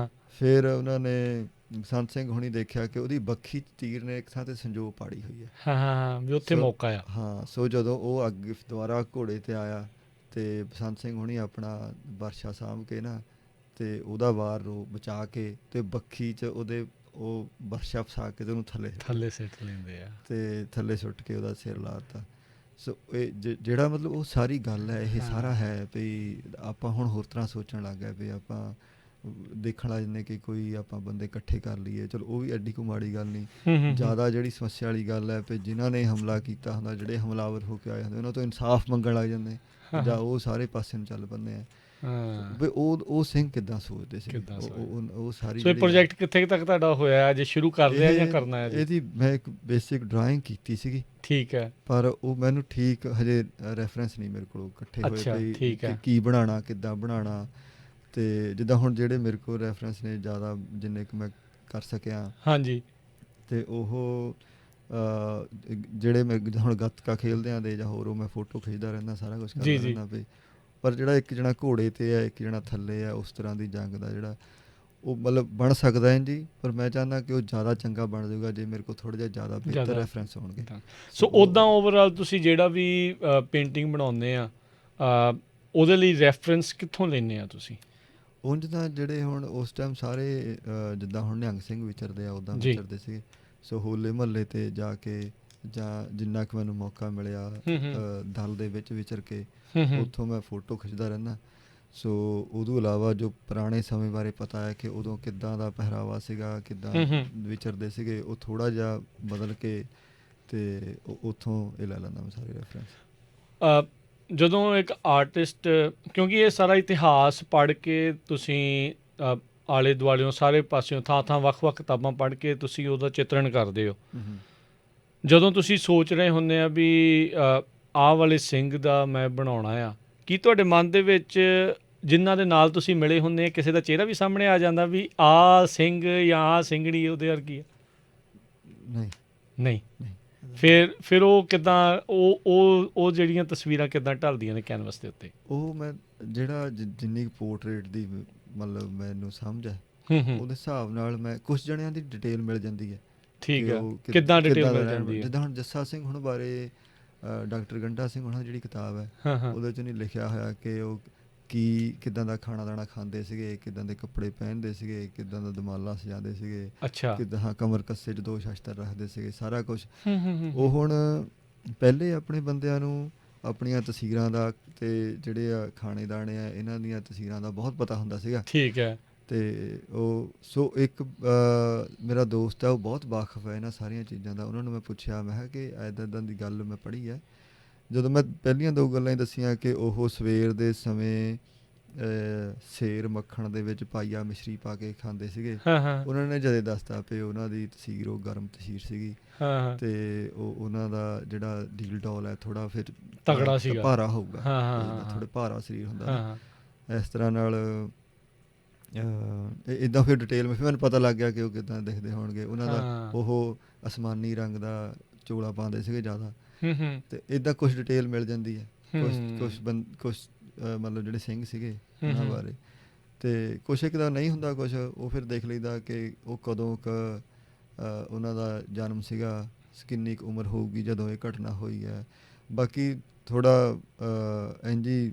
ਫਿਰ ਉਹਨਾਂ ਨੇ ਬਸੰਤ ਸਿੰਘ ਹੁਣੀ ਦੇਖਿਆ ਕਿ ਉਹਦੀ ਬੱਖੀ 'ਚ ਤੀਰ ਨੇ ਇੱਕ ਥਾਂ 'ਤੇ ਸੰਜੋਗ ਪਾੜੀ ਹੋਈ ਹੈ, ਵੀ ਉੱਥੇ ਮੌਕਾ ਆ। ਹਾਂ ਸੋ ਜਦੋਂ ਉਹ ਅੱਗੇ ਦੁਬਾਰਾ ਘੋੜੇ 'ਤੇ ਆਇਆ ਅਤੇ ਬਸੰਤ ਸਿੰਘ ਹੁਣੀ ਆਪਣਾ ਬਰਛਾ ਸਾਂਭ ਕੇ ਨਾ ਅਤੇ ਉਹਦਾ ਵਾਰ ਨੂੰ ਬਚਾ ਕੇ ਅਤੇ ਬੱਖੀ 'ਚ ਉਹਦੇ ਉਹ ਬਰਛਾ ਫਸਾ ਕੇ ਅਤੇ ਉਹਨੂੰ ਥੱਲੇ ਸਿੱਟ ਲੈਂਦੇ ਆ, ਅਤੇ ਥੱਲੇ ਸੁੱਟ ਕੇ ਉਹਦਾ ਸਿਰ ਲਾ ਦਿੱਤਾ। ਸੋ ਇਹ ਜਿਹੜਾ ਮਤਲਬ ਉਹ ਸਾਰੀ ਗੱਲ ਹੈ, ਇਹ ਸਾਰਾ ਹੈ ਵੀ ਆਪਾਂ ਹੁਣ ਹੋਰ ਤਰ੍ਹਾਂ ਸੋਚਣ ਲੱਗ ਗਏ ਵੀ ਆਪਾਂ ਦੇਖਣ ਲੱਗ ਜਾਂਦੇ ਕਿ ਕੋਈ ਆਪਾਂ ਬੰਦੇ ਇਕੱਠੇ ਕਰ ਲਈਏ, ਚਲੋ ਉਹ ਵੀ ਐਡੀ ਕੋਈ ਮਾੜੀ ਗੱਲ ਨਹੀਂ। ਜ਼ਿਆਦਾ ਜਿਹੜੀ ਸਮੱਸਿਆ ਵਾਲੀ ਗੱਲ ਹੈ ਵੀ ਜਿਨ੍ਹਾਂ ਨੇ ਹਮਲਾ ਕੀਤਾ ਹੁੰਦਾ, ਜਿਹੜੇ ਹਮਲਾਵਰ ਹੋ ਕੇ ਆਏ ਹੁੰਦੇ, ਉਹਨਾਂ ਤੋਂ ਇਨਸਾਫ ਮੰਗਣ ਲੱਗ ਜਾਂਦੇ, ਜਾਂ ਉਹ ਸਾਰੇ ਪਾਸੇ ਨੂੰ ਚੱਲ ਪੈਂਦੇ ਆ ਵੀ ਉਹ ਸਿੰਘ ਕਿੱਦਾਂ ਸੋਚਦੇ ਸੀ। ਉਹ ਸਾਰੀ ਪ੍ਰੋਜੈਕਟ ਕਿੱਥੇ ਤੱਕ ਤੁਹਾਡਾ ਹੋਇਆ, ਜੇ ਸ਼ੁਰੂ ਕਰਦੇ ਆ ਜਾਂ ਕਰਨਾ ਹੈ? ਇਹਦੀ ਮੈਂ ਇੱਕ ਬੇਸਿਕ ਡਰਾਇੰਗ ਕੀਤੀ ਸੀਗੀ, ਠੀਕ ਹੈ, ਪਰ ਉਹ ਮੈਨੂੰ ਠੀਕ ਹਜੇ ਰੈਫਰੈਂਸ ਨਹੀਂ ਮੇਰੇ ਕੋਲ ਇਕੱਠੇ ਹੋਏ ਕਿ ਕੀ ਬਣਾਉਣਾ, ਕਿੱਦਾਂ ਬਣਾਉਣਾ। ਅਤੇ ਜਿੱਦਾਂ ਹੁਣ ਜਿਹੜੇ ਮੇਰੇ ਕੋਲ ਰੈਫਰੈਂਸ ਨੇ ਜ਼ਿਆਦਾ ਜਿੰਨੇ ਕੁ ਮੈਂ ਕਰ ਸਕਿਆ, ਹਾਂਜੀ, ਅਤੇ ਉਹ ਜਿਹੜੇ ਮੈਂ ਹੁਣ ਗੱਤਕਾ ਖੇਲਦਿਆਂ ਦੇ ਜਾਂ ਹੋਰ ਉਹ ਮੈਂ ਫੋਟੋ ਖਿੱਚਦਾ ਰਹਿੰਦਾ, ਸਾਰਾ ਕੁਛ ਕਰਦਾ ਰਹਿੰਦਾ ਵੀ, ਪਰ ਜਿਹੜਾ ਇੱਕ ਜਣਾ ਘੋੜੇ 'ਤੇ ਹੈ, ਇੱਕ ਜਣਾ ਥੱਲੇ ਹੈ, ਉਸ ਤਰ੍ਹਾਂ ਦੀ ਜੰਗ ਦਾ ਜਿਹੜਾ ਉਹ ਮਤਲਬ ਬਣ ਸਕਦਾ ਹੈ ਜੀ, ਪਰ ਮੈਂ ਚਾਹੁੰਦਾ ਕਿ ਉਹ ਜ਼ਿਆਦਾ ਚੰਗਾ ਬਣ ਜਾਊਗਾ ਜੇ ਮੇਰੇ ਕੋਲ ਥੋੜ੍ਹਾ ਜਿਹਾ ਜ਼ਿਆਦਾ ਬਿਹਤਰ ਰੈਫਰੈਂਸ ਹੋਣਗੇ। ਸੋ ਉੱਦਾਂ ਓਵਰਆਲ ਤੁਸੀਂ ਜਿਹੜਾ ਵੀ ਪੇਂਟਿੰਗ ਬਣਾਉਂਦੇ ਆ ਉਹਦੇ ਲਈ ਰੈਫਰੈਂਸ ਕਿੱਥੋਂ ਲੈਂਦੇ ਆ ਤੁਸੀਂ? ਉਂਝ ਤਾਂ ਜਿਹੜੇ ਹੁਣ ਉਸ ਟਾਈਮ ਸਾਰੇ ਜਿੱਦਾਂ ਹੁਣ ਨਿਹੰਗ ਸਿੰਘ ਵਿਚਰਦੇ ਆ ਉੱਦਾਂ ਵਿਚਰਦੇ ਸੀਗੇ। ਸੋ ਹੋਲੇ ਮਹੱਲੇ 'ਤੇ ਜਾ ਕੇ ਜਾਂ ਜਿੰਨਾ ਕੁ ਮੈਨੂੰ ਮੌਕਾ ਮਿਲਿਆ ਦਲ ਦੇ ਵਿੱਚ ਵਿਚਰ ਕੇ, ਉੱਥੋਂ ਮੈਂ ਫੋਟੋ ਖਿੱਚਦਾ ਰਹਿੰਦਾ। ਸੋ ਉਦੋਂ ਇਲਾਵਾ ਜੋ ਪੁਰਾਣੇ ਸਮੇਂ ਬਾਰੇ ਪਤਾ ਹੈ ਕਿ ਉਦੋਂ ਕਿੱਦਾਂ ਦਾ ਪਹਿਰਾਵਾ ਸੀਗਾ, ਕਿੱਦਾਂ ਹੂੰ ਵਿਚਰਦੇ ਸੀਗੇ, ਉਹ ਥੋੜ੍ਹਾ ਜਿਹਾ ਬਦਲ ਕੇ ਅਤੇ ਉੱਥੋਂ ਇਹ ਲੈ ਲੈਂਦਾ ਮੈਂ ਸਾਰੇ ਰੈਫਰੈਂਸ। ਅ, ਜਦੋਂ ਇੱਕ ਆਰਟਿਸਟ, ਕਿਉਂਕਿ ਇਹ ਸਾਰਾ ਇਤਿਹਾਸ ਪੜ੍ਹ ਕੇ ਤੁਸੀਂ ਆਲੇ ਦੁਆਲਿਓਂ ਸਾਰੇ ਪਾਸਿਓਂ ਥਾਂ ਥਾਂ ਵੱਖ-ਵੱਖ ਕਿਤਾਬਾਂ ਪੜ੍ਹ ਕੇ ਤੁਸੀਂ ਉਹਦਾ ਚਿੱਤਰਨ ਕਰਦੇ ਹੋ। ਜਦੋਂ ਤੁਸੀਂ ਸੋਚ ਰਹੇ ਹੁੰਦੇ ਆ ਵੀ ਆਹ ਵਾਲੇ ਸਿੰਘ ਦਾ ਮੈਂ ਬਣਾਉਣਾ ਆ, ਕੀ ਤੁਹਾਡੇ ਮਨ ਦੇ ਵਿੱਚ ਜਿਨ੍ਹਾਂ ਦੇ ਨਾਲ ਤੁਸੀਂ ਮਿਲੇ ਹੁੰਦੇ ਆ ਕਿਸੇ ਦਾ ਚਿਹਰਾ ਵੀ ਸਾਹਮਣੇ ਆ ਜਾਂਦਾ ਵੀ ਆਹ ਸਿੰਘ ਜਾਂ ਆਹ ਸਿੰਘਣੀ ਉਹਦੇ ਵਰਗੀ ਆ? ਨਹੀਂ ਨਹੀਂ। ਨਹੀਂ। ਫਿਰ ਉਹ ਕਿੱਦਾਂ ਉਹ ਜਿਹੜੀਆਂ ਤਸਵੀਰਾਂ ਕਿੱਦਾਂ ਢਲਦੀਆਂ ਨੇ ਕੈਨਵਸ ਦੇ ਉੱਤੇ? ਉਹ ਮੈਂ ਜਿਹੜਾ ਜਿੰਨੀ ਪੋਰਟਰੇਟ ਦੀ ਮਤਲਬ ਮੈਨੂੰ ਸਮਝ ਹੈ, ਉਹਦੇ ਹਿਸਾਬ ਨਾਲ ਮੈਂ ਕੁਛ ਜਣਿਆਂ ਦੀ ਡਿਟੇਲ ਮਿਲ ਜਾਂਦੀ ਹੈ। ਠੀਕ ਹੈ, ਕਿੱਦਾਂ ਡਿਟੇਲ ਮਿਲ ਜਾਂਦੀ ਹੈ? ਜਿੱਦਾਂ ਹੁਣ ਜੱਸਾ ਸਿੰਘ ਹੁਣ ਬਾਰੇ ਡਾਕਟਰ ਗੰਡਾ ਸਿੰਘ ਉਹਨਾਂ ਦੀ ਜਿਹੜੀ ਕਿਤਾਬ ਹੈ, ਉਹਦੇ 'ਚ ਨਹੀਂ ਲਿਖਿਆ ਹੋਇਆ ਕਿ ਉਹ ਕਿੱਦਾਂ ਦਾ ਖਾਣਾ ਦਾਣਾ ਖਾਂਦੇ ਸੀਗੇ, ਕਿੱਦਾਂ ਦੇ ਕੱਪੜੇ ਪਹਿਨਦੇ ਸੀਗੇ, ਕਿੱਦਾਂ ਦਾ ਦਮਾਲਾ ਸਜਾਉਂਦੇ ਸੀਗੇ, ਅੱਛਾ, ਕਿੱਦਾਂ ਕਮਰ ਕੱਸੇ 'ਚ 2 ਸ਼ਸਤਰ ਰੱਖਦੇ ਸੀਗੇ, ਸਾਰਾ ਕੁਛ। ਉਹ ਹੁਣ ਪਹਿਲੇ ਆਪਣੇ ਬੰਦਿਆਂ ਨੂੰ ਆਪਣੀਆਂ ਤਸਵੀਰਾਂ ਦਾ ਅਤੇ ਜਿਹੜੇ ਆ ਖਾਣੇ ਦਾਣੇ ਆ ਇਹਨਾਂ ਦੀਆਂ ਤਸਵੀਰਾਂ ਦਾ ਬਹੁਤ ਪਤਾ ਹੁੰਦਾ ਸੀਗਾ। ਠੀਕ ਹੈ। ਅਤੇ ਉਹ ਸੋ ਇੱਕ ਮੇਰਾ ਦੋਸਤ ਹੈ, ਉਹ ਬਹੁਤ ਵਾਕਫ ਹੈ ਇਹਨਾਂ ਸਾਰੀਆਂ ਚੀਜ਼ਾਂ ਦਾ। ਉਹਨਾਂ ਨੂੰ ਮੈਂ ਪੁੱਛਿਆ, ਮੈਂ ਕਿਹਾ ਕਿ ਇੱਦਾਂ ਦੀ ਗੱਲ ਮੈਂ ਪੜ੍ਹੀ ਹੈ। ਜਦੋਂ ਮੈਂ ਪਹਿਲੀਆਂ 2 ਗੱਲਾਂ ਹੀ ਦੱਸੀਆਂ ਕਿ ਉਹ ਸਵੇਰ ਦੇ ਸਮੇਂ ਸੇਰ ਮੱਖਣ ਦੇ ਵਿੱਚ ਪਾਈਆ ਮਿਸ਼ਰੀ ਪਾ ਕੇ ਖਾਂਦੇ ਸੀਗੇ, ਉਹਨਾਂ ਨੇ ਜਦੇ ਦੱਸਤਾ ਵੀ ਉਹਨਾਂ ਦੀ ਤਸੀਰ ਉਹ ਗਰਮ ਤਸੀਰ ਸੀਗੀ, ਅਤੇ ਉਹਨਾਂ ਦਾ ਜਿਹੜਾ ਡੀਲ ਡੋਲ ਹੈ ਥੋੜ੍ਹਾ ਫਿਰ ਤਗੜਾ ਸੀਗਾ, ਭਾਰਾ ਹੋਊਗਾ, ਥੋੜ੍ਹਾ ਭਾਰਾ ਸਰੀਰ ਹੁੰਦਾ। ਇਸ ਤਰ੍ਹਾਂ ਨਾਲ ਇੱਦਾਂ ਫਿਰ ਡਿਟੇਲ ਫਿਰ ਮੈਨੂੰ ਪਤਾ ਲੱਗ ਗਿਆ ਕਿ ਉਹ ਕਿੱਦਾਂ ਦਿਖਦੇ ਹੋਣਗੇ। ਉਹਨਾਂ ਦਾ ਉਹ ਅਸਮਾਨੀ ਰੰਗ ਦਾ ਚੋਲਾ ਪਾਉਂਦੇ ਸੀਗੇ ਜ਼ਿਆਦਾ, ਅਤੇ ਇੱਦਾਂ ਕੁਛ ਡਿਟੇਲ ਮਿਲ ਜਾਂਦੀ ਹੈ। ਕੁਛ ਮਤਲਬ ਜਿਹੜੇ ਸਿੰਘ ਸੀਗੇ ਉਹਨਾਂ ਬਾਰੇ, ਅਤੇ ਕੁਛ ਇੱਕ ਦਾ ਨਹੀਂ ਹੁੰਦਾ, ਕੁਛ ਉਹ ਫਿਰ ਦੇਖ ਲਈਦਾ ਕਿ ਉਹ ਕਦੋਂ ਉਹਨਾਂ ਦਾ ਜਨਮ ਸੀਗਾ, ਕਿੰਨੀ ਕੁ ਉਮਰ ਹੋਊਗੀ ਜਦੋਂ ਇਹ ਘਟਨਾ ਹੋਈ ਹੈ। ਬਾਕੀ ਥੋੜ੍ਹਾ ਇੰਝ ਹੀ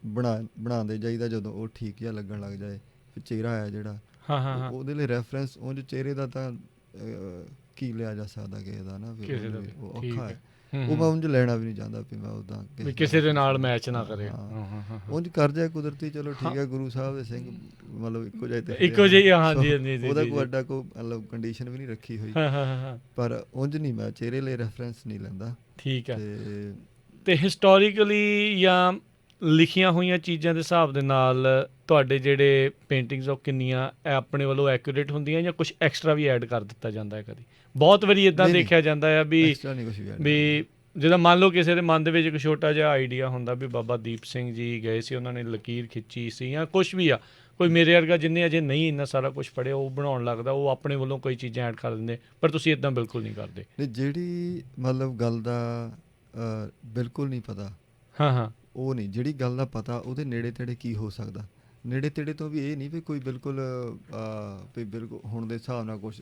ਬਣਾਉਂਦੇ ਜਾਈਦਾ ਜਦੋਂ ਉਹ ਠੀਕ ਜਿਹਾ ਲੱਗਣ ਲੱਗ ਜਾਏ। ਫਿਰ ਚਿਹਰਾ ਹੈ ਜਿਹੜਾ, ਉਹਦੇ ਲਈ ਰੈਫਰੈਂਸ ਉਂਝ ਚਿਹਰੇ ਦਾ ਤਾਂ ਕੀ ਲਿਆ ਜਾ ਸਕਦਾ ਕਿਸੇ ਦਾ ਨਾ, ਉਹ ਔਖਾ ਹੈ। ਉਹ ਮੈਂ ਉਂਝ ਲੈਣਾ ਵੀ ਨਹੀਂ ਚਾਹੁੰਦਾ ਵੀ ਮੈਂ ਉੱਦਾਂ ਕਿਸੇ ਦੇ ਨਾਲ ਮੈਚ ਨਾ ਕਰੇ। ਉਂਝ ਕਰ ਜਾਏ ਕੁਦਰਤੀ, ਚਲੋ ਠੀਕ ਹੈ। ਗੁਰੂ ਸਾਹਿਬ ਦੇ ਸਿੰਘ ਮਤਲਬ ਇੱਕੋ ਜਿਹੇ, ਹਾਂਜੀ ਹਾਂਜੀ, ਉਹਦਾ ਕੋਈ ਐਡਾ ਕੋਈ ਮਤਲਬ ਕੰਡੀਸ਼ਨ ਵੀ ਨਹੀਂ ਰੱਖੀ ਹੋਈ, ਪਰ ਉਂਝ ਨਹੀਂ ਮੈਂ ਚਿਹਰੇ ਲਈ ਰੈਫਰੈਂਸ ਨਹੀਂ ਲੈਂਦਾ। ਠੀਕ ਹੈ। ਅਤੇ ਹਿਸਟੋਰੀਕਲੀ ਜਾਂ ਲਿਖੀਆਂ ਹੋਈਆਂ ਚੀਜ਼ਾਂ ਦੇ ਹਿਸਾਬ ਦੇ ਨਾਲ ਤੁਹਾਡੇ ਜਿਹੜੇ ਪੇਂਟਿੰਗਸ ਉਹ ਕਿੰਨੀਆਂ ਆਪਣੇ ਵੱਲੋਂ ਐਕੂਰੇਟ ਹੁੰਦੀਆਂ ਜਾਂ ਕੁਛ ਐਕਸਟਰਾ ਵੀ ਐਡ ਕਰ ਦਿੱਤਾ ਜਾਂਦਾ ਹੈ? ਕਦੀ ਬਹੁਤ ਵਾਰੀ ਇੱਦਾਂ ਦੇਖਿਆ ਜਾਂਦਾ ਆ ਵੀ ਜਿੱਦਾਂ ਮੰਨ ਲਓ ਕਿਸੇ ਦੇ ਮਨ ਦੇ ਵਿੱਚ ਇੱਕ ਛੋਟਾ ਜਿਹਾ ਆਈਡੀਆ ਹੁੰਦਾ ਵੀ ਬਾਬਾ ਦੀਪ ਸਿੰਘ ਜੀ ਗਏ ਸੀ, ਉਹਨਾਂ ਨੇ ਲਕੀਰ ਖਿੱਚੀ ਸੀ ਜਾਂ ਕੁਛ ਵੀ ਆ, ਕੋਈ ਮੇਰੇ ਵਰਗਾ ਜਿਹਨੇ ਅਜੇ ਨਹੀਂ ਇੰਨਾ ਸਾਰਾ ਕੁਛ ਪੜ੍ਹਿਆ ਉਹ ਬਣਾਉਣ ਲੱਗਦਾ, ਉਹ ਆਪਣੇ ਵੱਲੋਂ ਕੋਈ ਚੀਜ਼ਾਂ ਐਡ ਕਰ ਦਿੰਦੇ, ਪਰ ਤੁਸੀਂ ਇੱਦਾਂ ਬਿਲਕੁਲ ਨਹੀਂ ਕਰਦੇ? ਜਿਹੜੀ ਮਤਲਬ ਗੱਲ ਦਾ ਬਿਲਕੁਲ ਨਹੀਂ ਪਤਾ, ਉਹ ਨਹੀਂ। ਜਿਹੜੀ ਗੱਲ ਦਾ ਪਤਾ ਉਹਦੇ ਨੇੜੇ ਤੇੜੇ ਕੀ ਹੋ ਸਕਦਾ, ਨੇੜੇ ਤੇੜੇ ਤੋਂ ਵੀ ਇਹ ਨਹੀਂ ਵੀ ਕੋਈ ਬਿਲਕੁਲ ਵੀ ਬਿਲਕੁਲ ਹੁਣ ਦੇ ਹਿਸਾਬ ਨਾਲ ਕੁਛ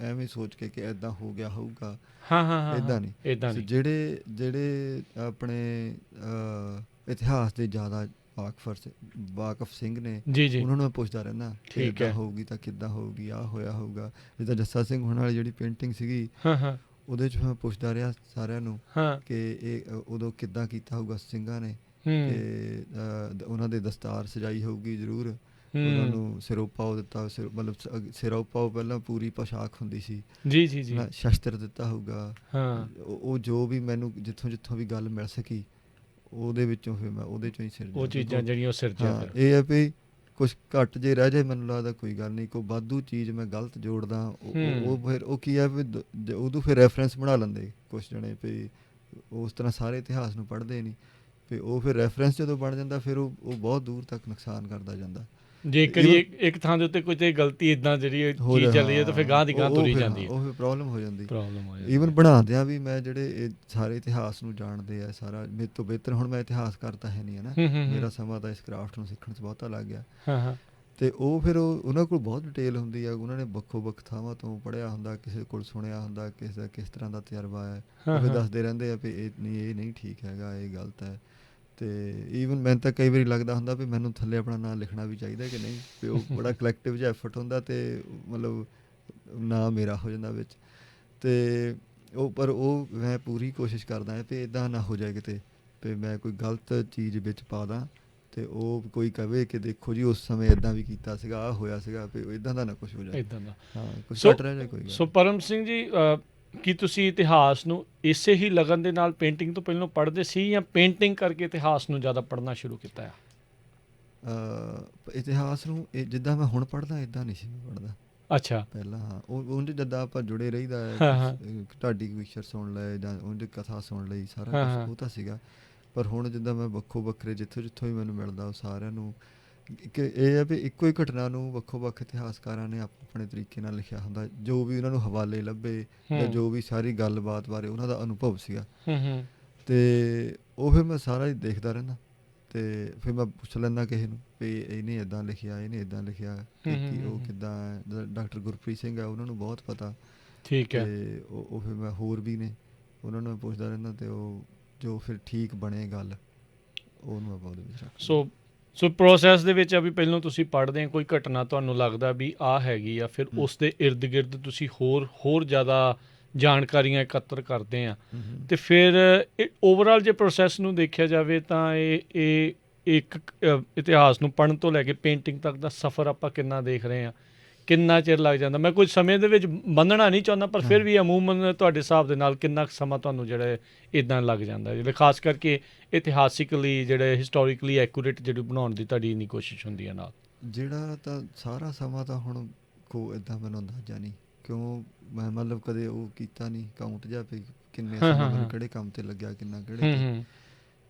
ਐਵੇਂ ਸੋਚ ਕੇ ਕਿ ਇੱਦਾਂ ਹੋ ਗਿਆ ਹੋਊਗਾ, ਇੱਦਾਂ ਨਹੀਂ। ਜਿਹੜੇ ਆਪਣੇ ਇਤਿਹਾਸ ਦੇ ਜ਼ਿਆਦਾ ਵਾਕਫ ਸਿੰਘ ਨੇ, ਉਹਨਾਂ ਨੂੰ ਮੈਂ ਪੁੱਛਦਾ ਰਹਿੰਦਾ ਕਿ ਇੱਦਾਂ ਹੋਊਗੀ ਤਾਂ ਕਿੱਦਾਂ ਹੋਊਗੀ, ਆਹ ਹੋਇਆ ਹੋਊਗਾ। ਜਿੱਦਾਂ ਜੱਸਾ ਸਿੰਘ ਹੋਣ ਵਾਲੀ ਜਿਹੜੀ ਪੇਂਟਿੰਗ ਸੀਗੀ, ਉਹਦੇ 'ਚ ਮੈਂ ਪੁੱਛਦਾ ਰਿਹਾ ਸਾਰਿਆਂ ਨੂੰ ਕਿ ਇਹ ਉਦੋਂ ਕਿੱਦਾਂ ਕੀਤਾ ਹੋਊਗਾ ਸਿੰਘਾਂ ਨੇ, ਕਿ ਉਹਨਾਂ ਦੇ ਦਸਤਾਰ ਸਜਾਈ ਹੋਊਗੀ ਜ਼ਰੂਰ, ਉਹਨਾਂ ਨੂੰ ਸਿਰੋਪਾਓ ਦਿੱਤਾ, ਮਤਲਬ ਸਿਰੋਪਾਓ ਪਹਿਲਾਂ ਪੂਰੀ ਪੋਸ਼ਾਕ ਹੁੰਦੀ ਸੀ, ਸ਼ਸਤਰ ਦਿੱਤਾ ਹੋਊਗਾ। ਉਹ ਜੋ ਵੀ ਮੈਨੂੰ ਜਿੱਥੋਂ ਵੀ ਗੱਲ ਮਿਲ ਸਕੀ ਉਹਦੇ ਵਿੱਚੋਂ ਫਿਰ ਮੈਂ ਉਹਦੇ 'ਚੋਂ ਹੀ ਸਿਰਜਿਆ। ਉਹ ਚੀਜ਼ਾਂ ਜਿਹੜੀਆਂ ਸਿਰਜਿਆ, ਇਹ ਹੈ ਵੀ ਕੁਛ ਘੱਟ ਜੇ ਰਹਿ ਜਾਏ ਮੈਨੂੰ ਲੱਗਦਾ ਕੋਈ ਗੱਲ ਨਹੀਂ, ਕੋਈ ਵਾਧੂ ਚੀਜ਼ ਮੈਂ ਗਲਤ ਜੋੜਦਾ, ਉਹ ਫਿਰ ਉਹ ਕੀ ਹੈ ਵੀ ਉਦੋਂ ਫਿਰ ਰੈਫਰੈਂਸ ਬਣਾ ਲੈਂਦੇ ਕੁਛ ਜਣੇ ਵੀ ਉਸ ਤਰ੍ਹਾਂ ਸਾਰੇ ਇਤਿਹਾਸ ਨੂੰ ਪੜ੍ਹਦੇ ਨਹੀਂ, ਵੀ ਉਹ ਫਿਰ ਰੈਫਰੈਂਸ ਜਦੋਂ ਬਣ ਜਾਂਦਾ ਫਿਰ ਉਹ ਬਹੁਤ ਦੂਰ ਤੱਕ ਨੁਕਸਾਨ ਕਰਦਾ ਜਾਂਦਾ। ਜੇ ਇੱਕ ਥਾਂ ਦੇ ਉੱਤੇ ਕੋਈ ਤੇ ਗਲਤੀ ਇੱਦਾਂ ਜਿਹੜੀ ਚੀਜ਼ ਚੱਲ ਰਹੀ ਹੈ ਤਾਂ ਫਿਰ ਗਾਂਹ ਦੀ ਗਾਂਹ ਤੁਰੀ ਜਾਂਦੀ ਹੈ, ਉਹ ਫਿਰ ਪ੍ਰੋਬਲਮ ਹੋ ਜਾਂਦੀ। ਈਵਨ ਬਣਾਉਂਦਿਆਂ ਵੀ ਮੈਂ ਜਿਹੜੇ ਇਹ ਸਾਰੇ ਇਤਿਹਾਸ ਨੂੰ ਜਾਣਦੇ ਆ, ਸਾਰਾ ਮੇਰੇ ਤੋਂ ਬਿਹਤਰ ਹੁਣ ਮੈਂ ਇਤਿਹਾਸਕਾਰ ਤਾਂ ਹੈ ਨਹੀਂ ਹੈ ਨਾ, ਮੇਰਾ ਸਮਾਂ ਤਾਂ ਇਸ ਕਰਾਫਟ ਨੂੰ ਸਿੱਖਣ 'ਚ ਬਹੁਤਾ ਲੱਗ ਗਿਆ, ਅਤੇ ਉਹ ਫਿਰ ਉਹਨਾਂ ਕੋਲ ਬਹੁਤ ਡਿਟੇਲ ਹੁੰਦੀ ਆ, ਉਹਨਾਂ ਨੇ ਵੱਖੋ ਵੱਖ ਥਾਵਾਂ ਤੋਂ ਪੜ੍ਹਿਆ ਹੁੰਦਾ, ਕਿਸੇ ਕੋਲ ਸੁਣਿਆ ਹੁੰਦਾ, ਕਿਸੇ ਦਾ ਕਿਸ ਤਰ੍ਹਾਂ ਦਾ ਤਜਰਬਾ ਹੈ, ਉਹ ਫਿਰ ਦੱਸਦੇ ਰਹਿੰਦੇ ਆ ਵੀ ਇਹ ਨਹੀਂ ਠੀਕ ਹੈਗਾ, ਇਹ ਗਲਤ ਹੈ। ਅਤੇ ਈਵਨ ਮੈਨੂੰ ਤਾਂ ਕਈ ਵਾਰੀ ਲੱਗਦਾ ਹੁੰਦਾ ਵੀ ਮੈਨੂੰ ਥੱਲੇ ਆਪਣਾ ਨਾਂ ਲਿਖਣਾ ਵੀ ਚਾਹੀਦਾ ਕਿ ਨਹੀਂ, ਵੀ ਉਹ ਬੜਾ ਕਲੈਕਟਿਵ ਜਿਹਾ ਐਫਰਟ ਹੁੰਦਾ ਅਤੇ ਮਤਲਬ ਨਾਂ ਮੇਰਾ ਹੋ ਜਾਂਦਾ ਵਿੱਚ, ਅਤੇ ਪਰ ਉਹ ਮੈਂ ਪੂਰੀ ਕੋਸ਼ਿਸ਼ ਕਰਦਾ ਵੀ ਇੱਦਾਂ ਨਾ ਹੋ ਜਾਏ ਕਿਤੇ ਵੀ ਮੈਂ ਕੋਈ ਗਲਤ ਚੀਜ਼ ਵਿੱਚ ਪਾ ਦਾਂ ਤੇ ਉਹ ਕੋਈ ਕਵੇ ਕਿ ਦੇਖੋ ਜੀ ਉਸ ਸਮੇਂ ਇਦਾਂ ਵੀ ਕੀਤਾ ਸੀਗਾ, ਆਹ ਹੋਇਆ ਸੀਗਾ, ਵੀ ਇਦਾਂ ਦਾ ਨਾ ਕੁਝ ਹੋ ਜਾਏ। ਇਦਾਂ ਦਾ। ਹਾਂ, ਕੁਝ ਸੋ ਘਟ ਰਿਹਾ ਜਾਏ, ਕੋਈ ਗੱਲ ਸੋ ਪਰਮ ਸਿੰਘ ਜੀ, ਕੀ ਤੁਸੀਂ ਇਤਿਹਾਸ ਨੂੰ ਇਸੇ ਹੀ ਲਗਨ ਦੇ ਨਾਲ ਪੇਂਟਿੰਗ ਤੋਂ ਪਹਿਲਾਂ ਪੜ੍ਹਦੇ ਸੀ ਜਾਂ ਪੇਂਟਿੰਗ ਕਰਕੇ ਇਤਿਹਾਸ ਨੂੰ ਜ਼ਿਆਦਾ ਪੜ੍ਹਨਾ ਸ਼ੁਰੂ ਕੀਤਾ ਆ? ਇਤਿਹਾਸ ਨੂੰ ਜਿੱਦਾਂ ਮੈਂ ਹੁਣ ਪੜ੍ਹਦਾ ਇਦਾਂ ਨਹੀਂ ਸੀ ਮੈਂ ਪੜ੍ਹਦਾ ਅੱਛਾ। ਪਹਿਲਾਂ। ਹਾਂ, ਉਹ ਉਂਝ ਜਿੱਦਾਂ ਆਪਾਂ ਜੁੜੇ ਰਹੀਦਾ ਹੈ, ਹਾਂ ਹਾਂ ਢਾਡੀ ਕਵੀਸ਼ਰ ਸੁਣ ਲਏ ਜਾਂ ਉਂਝ ਕਥਾ ਸੁਣ ਲਈ, ਸਾਰਾ ਹਾਂ ਕੁਝ ਹਾਂ ਉਹ ਤਾਂ ਸੀਗਾ। ਪਰ ਹੁਣ ਜਿੱਦਾਂ ਮੈਂ ਵੱਖੋ ਵੱਖਰੇ ਜਿੱਥੋਂ ਜਿੱਥੋਂ ਵੀ ਮੈਨੂੰ ਮਿਲਦਾ ਉਹ ਸਾਰਿਆਂ ਨੂੰ ਕਿ ਇਹ ਹੈ ਵੀ ਇੱਕੋ ਹੀ ਘਟਨਾ ਨੂੰ ਵੱਖੋ ਵੱਖ ਇਤਿਹਾਸਕਾਰਾਂ ਨੇ ਆਪਣੇ ਤਰੀਕੇ ਨਾਲ ਲਿਖਿਆ ਹੁੰਦਾ, ਜੋ ਵੀ ਉਹਨਾਂ ਨੂੰ ਹਵਾਲੇ ਲੱਭੇ ਜਾਂ ਹੂੰ ਜੋ ਵੀ ਸਾਰੀ ਗੱਲਬਾਤ ਬਾਰੇ ਉਹਨਾਂ ਦਾ ਅਨੁਭਵ ਸੀਗਾ। ਹੂੰ ਹੂੰ ਤੇ ਉਹ ਫਿਰ ਮੈਂ ਸਾਰਾ ਹੀ ਦੇਖਦਾ ਰਹਿੰਦਾ, ਤੇ ਫਿਰ ਮੈਂ ਪੁੱਛ ਲੈਂਦਾ ਕਿਸੇ ਨੂੰ ਵੀ ਇਹਨੇ ਇਦਾਂ ਲਿਖਿਆ, ਇਹਨੇ ਇਦਾਂ ਲਿਖਿਆ, ਹੂੰ ਕਿ ਹੂੰ ਕੀ ਹੂੰ ਉਹ ਹੂੰ। ਕਿੱਦਾਂ ਹੈ। ਜਿੱਦਾਂ ਡਾਕਟਰ ਗੁਰਪ੍ਰੀਤ ਸਿੰਘ ਹੈ, ਉਹਨਾਂ ਨੂੰ ਬਹੁਤ ਪਤਾ। ਠੀਕ ਤੇ ਹੈ। ਉਹ ਫਿਰ ਮੈਂ ਹੋਰ ਵੀ ਨੇ, ਉਹਨਾਂ ਨੂੰ ਮੈਂ ਪੁੱਛਦਾ ਰਹਿੰਦਾ, ਤੇ ਉਹ ਜੋ ਫਿਰ ਠੀਕ ਬਣੇ ਗੱਲ ਉਹਨੂੰ ਆਪਾਂ ਉਹਦੇ ਵਿੱਚ ਰੱਖਦੇ। ਸੋ ਸੋ ਪ੍ਰੋਸੈਸ ਦੇ ਵਿੱਚ ਆ ਵੀ ਪਹਿਲਾਂ ਤੁਸੀਂ ਪੜ੍ਹਦੇ ਆ, ਕੋਈ ਘਟਨਾ ਤੁਹਾਨੂੰ ਲੱਗਦਾ ਵੀ ਆਹ ਹੈਗੀ ਆ, ਫਿਰ ਹੂੰ ਉਸ ਦੇ ਇਰਦ ਗਿਰਦ ਤੁਸੀਂ ਹੋਰ ਜ਼ਿਆਦਾ ਜਾਣਕਾਰੀਆਂ ਇਕੱਤਰ ਕਰਦੇ ਆ, ਹੂੰ ਹੂੰ ਤੇ ਫਿਰ ਓਵਰਆਲ ਜੇ ਪ੍ਰੋਸੈਸ ਨੂੰ ਦੇਖਿਆ ਜਾਵੇ ਤਾਂ ਇਹ ਇੱਕ ਇਤਿਹਾਸ ਨੂੰ ਪੜ੍ਹਨ ਤੋਂ ਲੈ ਕੇ ਪੇਂਟਿੰਗ ਤੱਕ ਦਾ ਸਫ਼ਰ ਆਪਾਂ ਕਿੰਨਾ ਦੇਖ ਰਹੇ ਹਾਂ, ਕਿੰਨਾ ਚਿਰ ਲੱਗ ਜਾਂਦਾ? ਮੈਂ ਕੁਝ ਸਮੇਂ ਦੇ ਵਿੱਚ ਬੰਨਣਾ ਨਹੀਂ ਚਾਹੁੰਦਾ, ਪਰ ਫਿਰ ਹਾਂ। ਵੀ ਅਮੂਮਨ ਤੁਹਾਡੇ ਹਿਸਾਬ ਦੇ ਨਾਲ ਕਿੰਨਾ ਕੁ ਸਮਾਂ ਤੁਹਾਨੂੰ ਜਿਹੜਾ ਇਦਾਂ ਲੱਗ ਜਾਂਦਾ, ਜਿਹੜੇ ਖਾਸ ਕਰਕੇ ਇਤਿਹਾਸਿਕਲੀ ਜਿਹੜੇ ਹਿਸਟੋਰੀਕਲੀ ਐਕੂਰੇਟ ਜਿਹੜੀ ਬਣਾਉਣ ਦੀ ਤੁਹਾਡੀ ਇੰਨੀ ਕੋਸ਼ਿਸ਼ ਹੁੰਦੀ ਹੈ ਨਾਲ? ਜਿਹੜਾ ਤਾਂ ਸਾਰਾ ਸਮਾਂ ਤਾਂ ਹੁਣ ਇਦਾਂ ਮੈਨੂੰ ਅੰਦਾਜ਼ਾ ਨਹੀਂ, ਕਿਉਂ ਮੈਂ ਮਤਲਬ ਕਦੇ ਉਹ ਕੀਤਾ ਨਹੀਂ ਕਾਊਂਟ ਜਾਂ ਵੀ ਕਿੰਨੇ ਹਾਂ ਸਮਾਂ ਹਾਂ ਮੈਨੂੰ ਹਾਂ। ਕਿਹੜੇ ਕੰਮ ਤੇ ਲੱਗਿਆ, ਕਿੰਨਾ ਕਿਹੜੇ ਹੂੰ ਤੇ। ਹੂੰ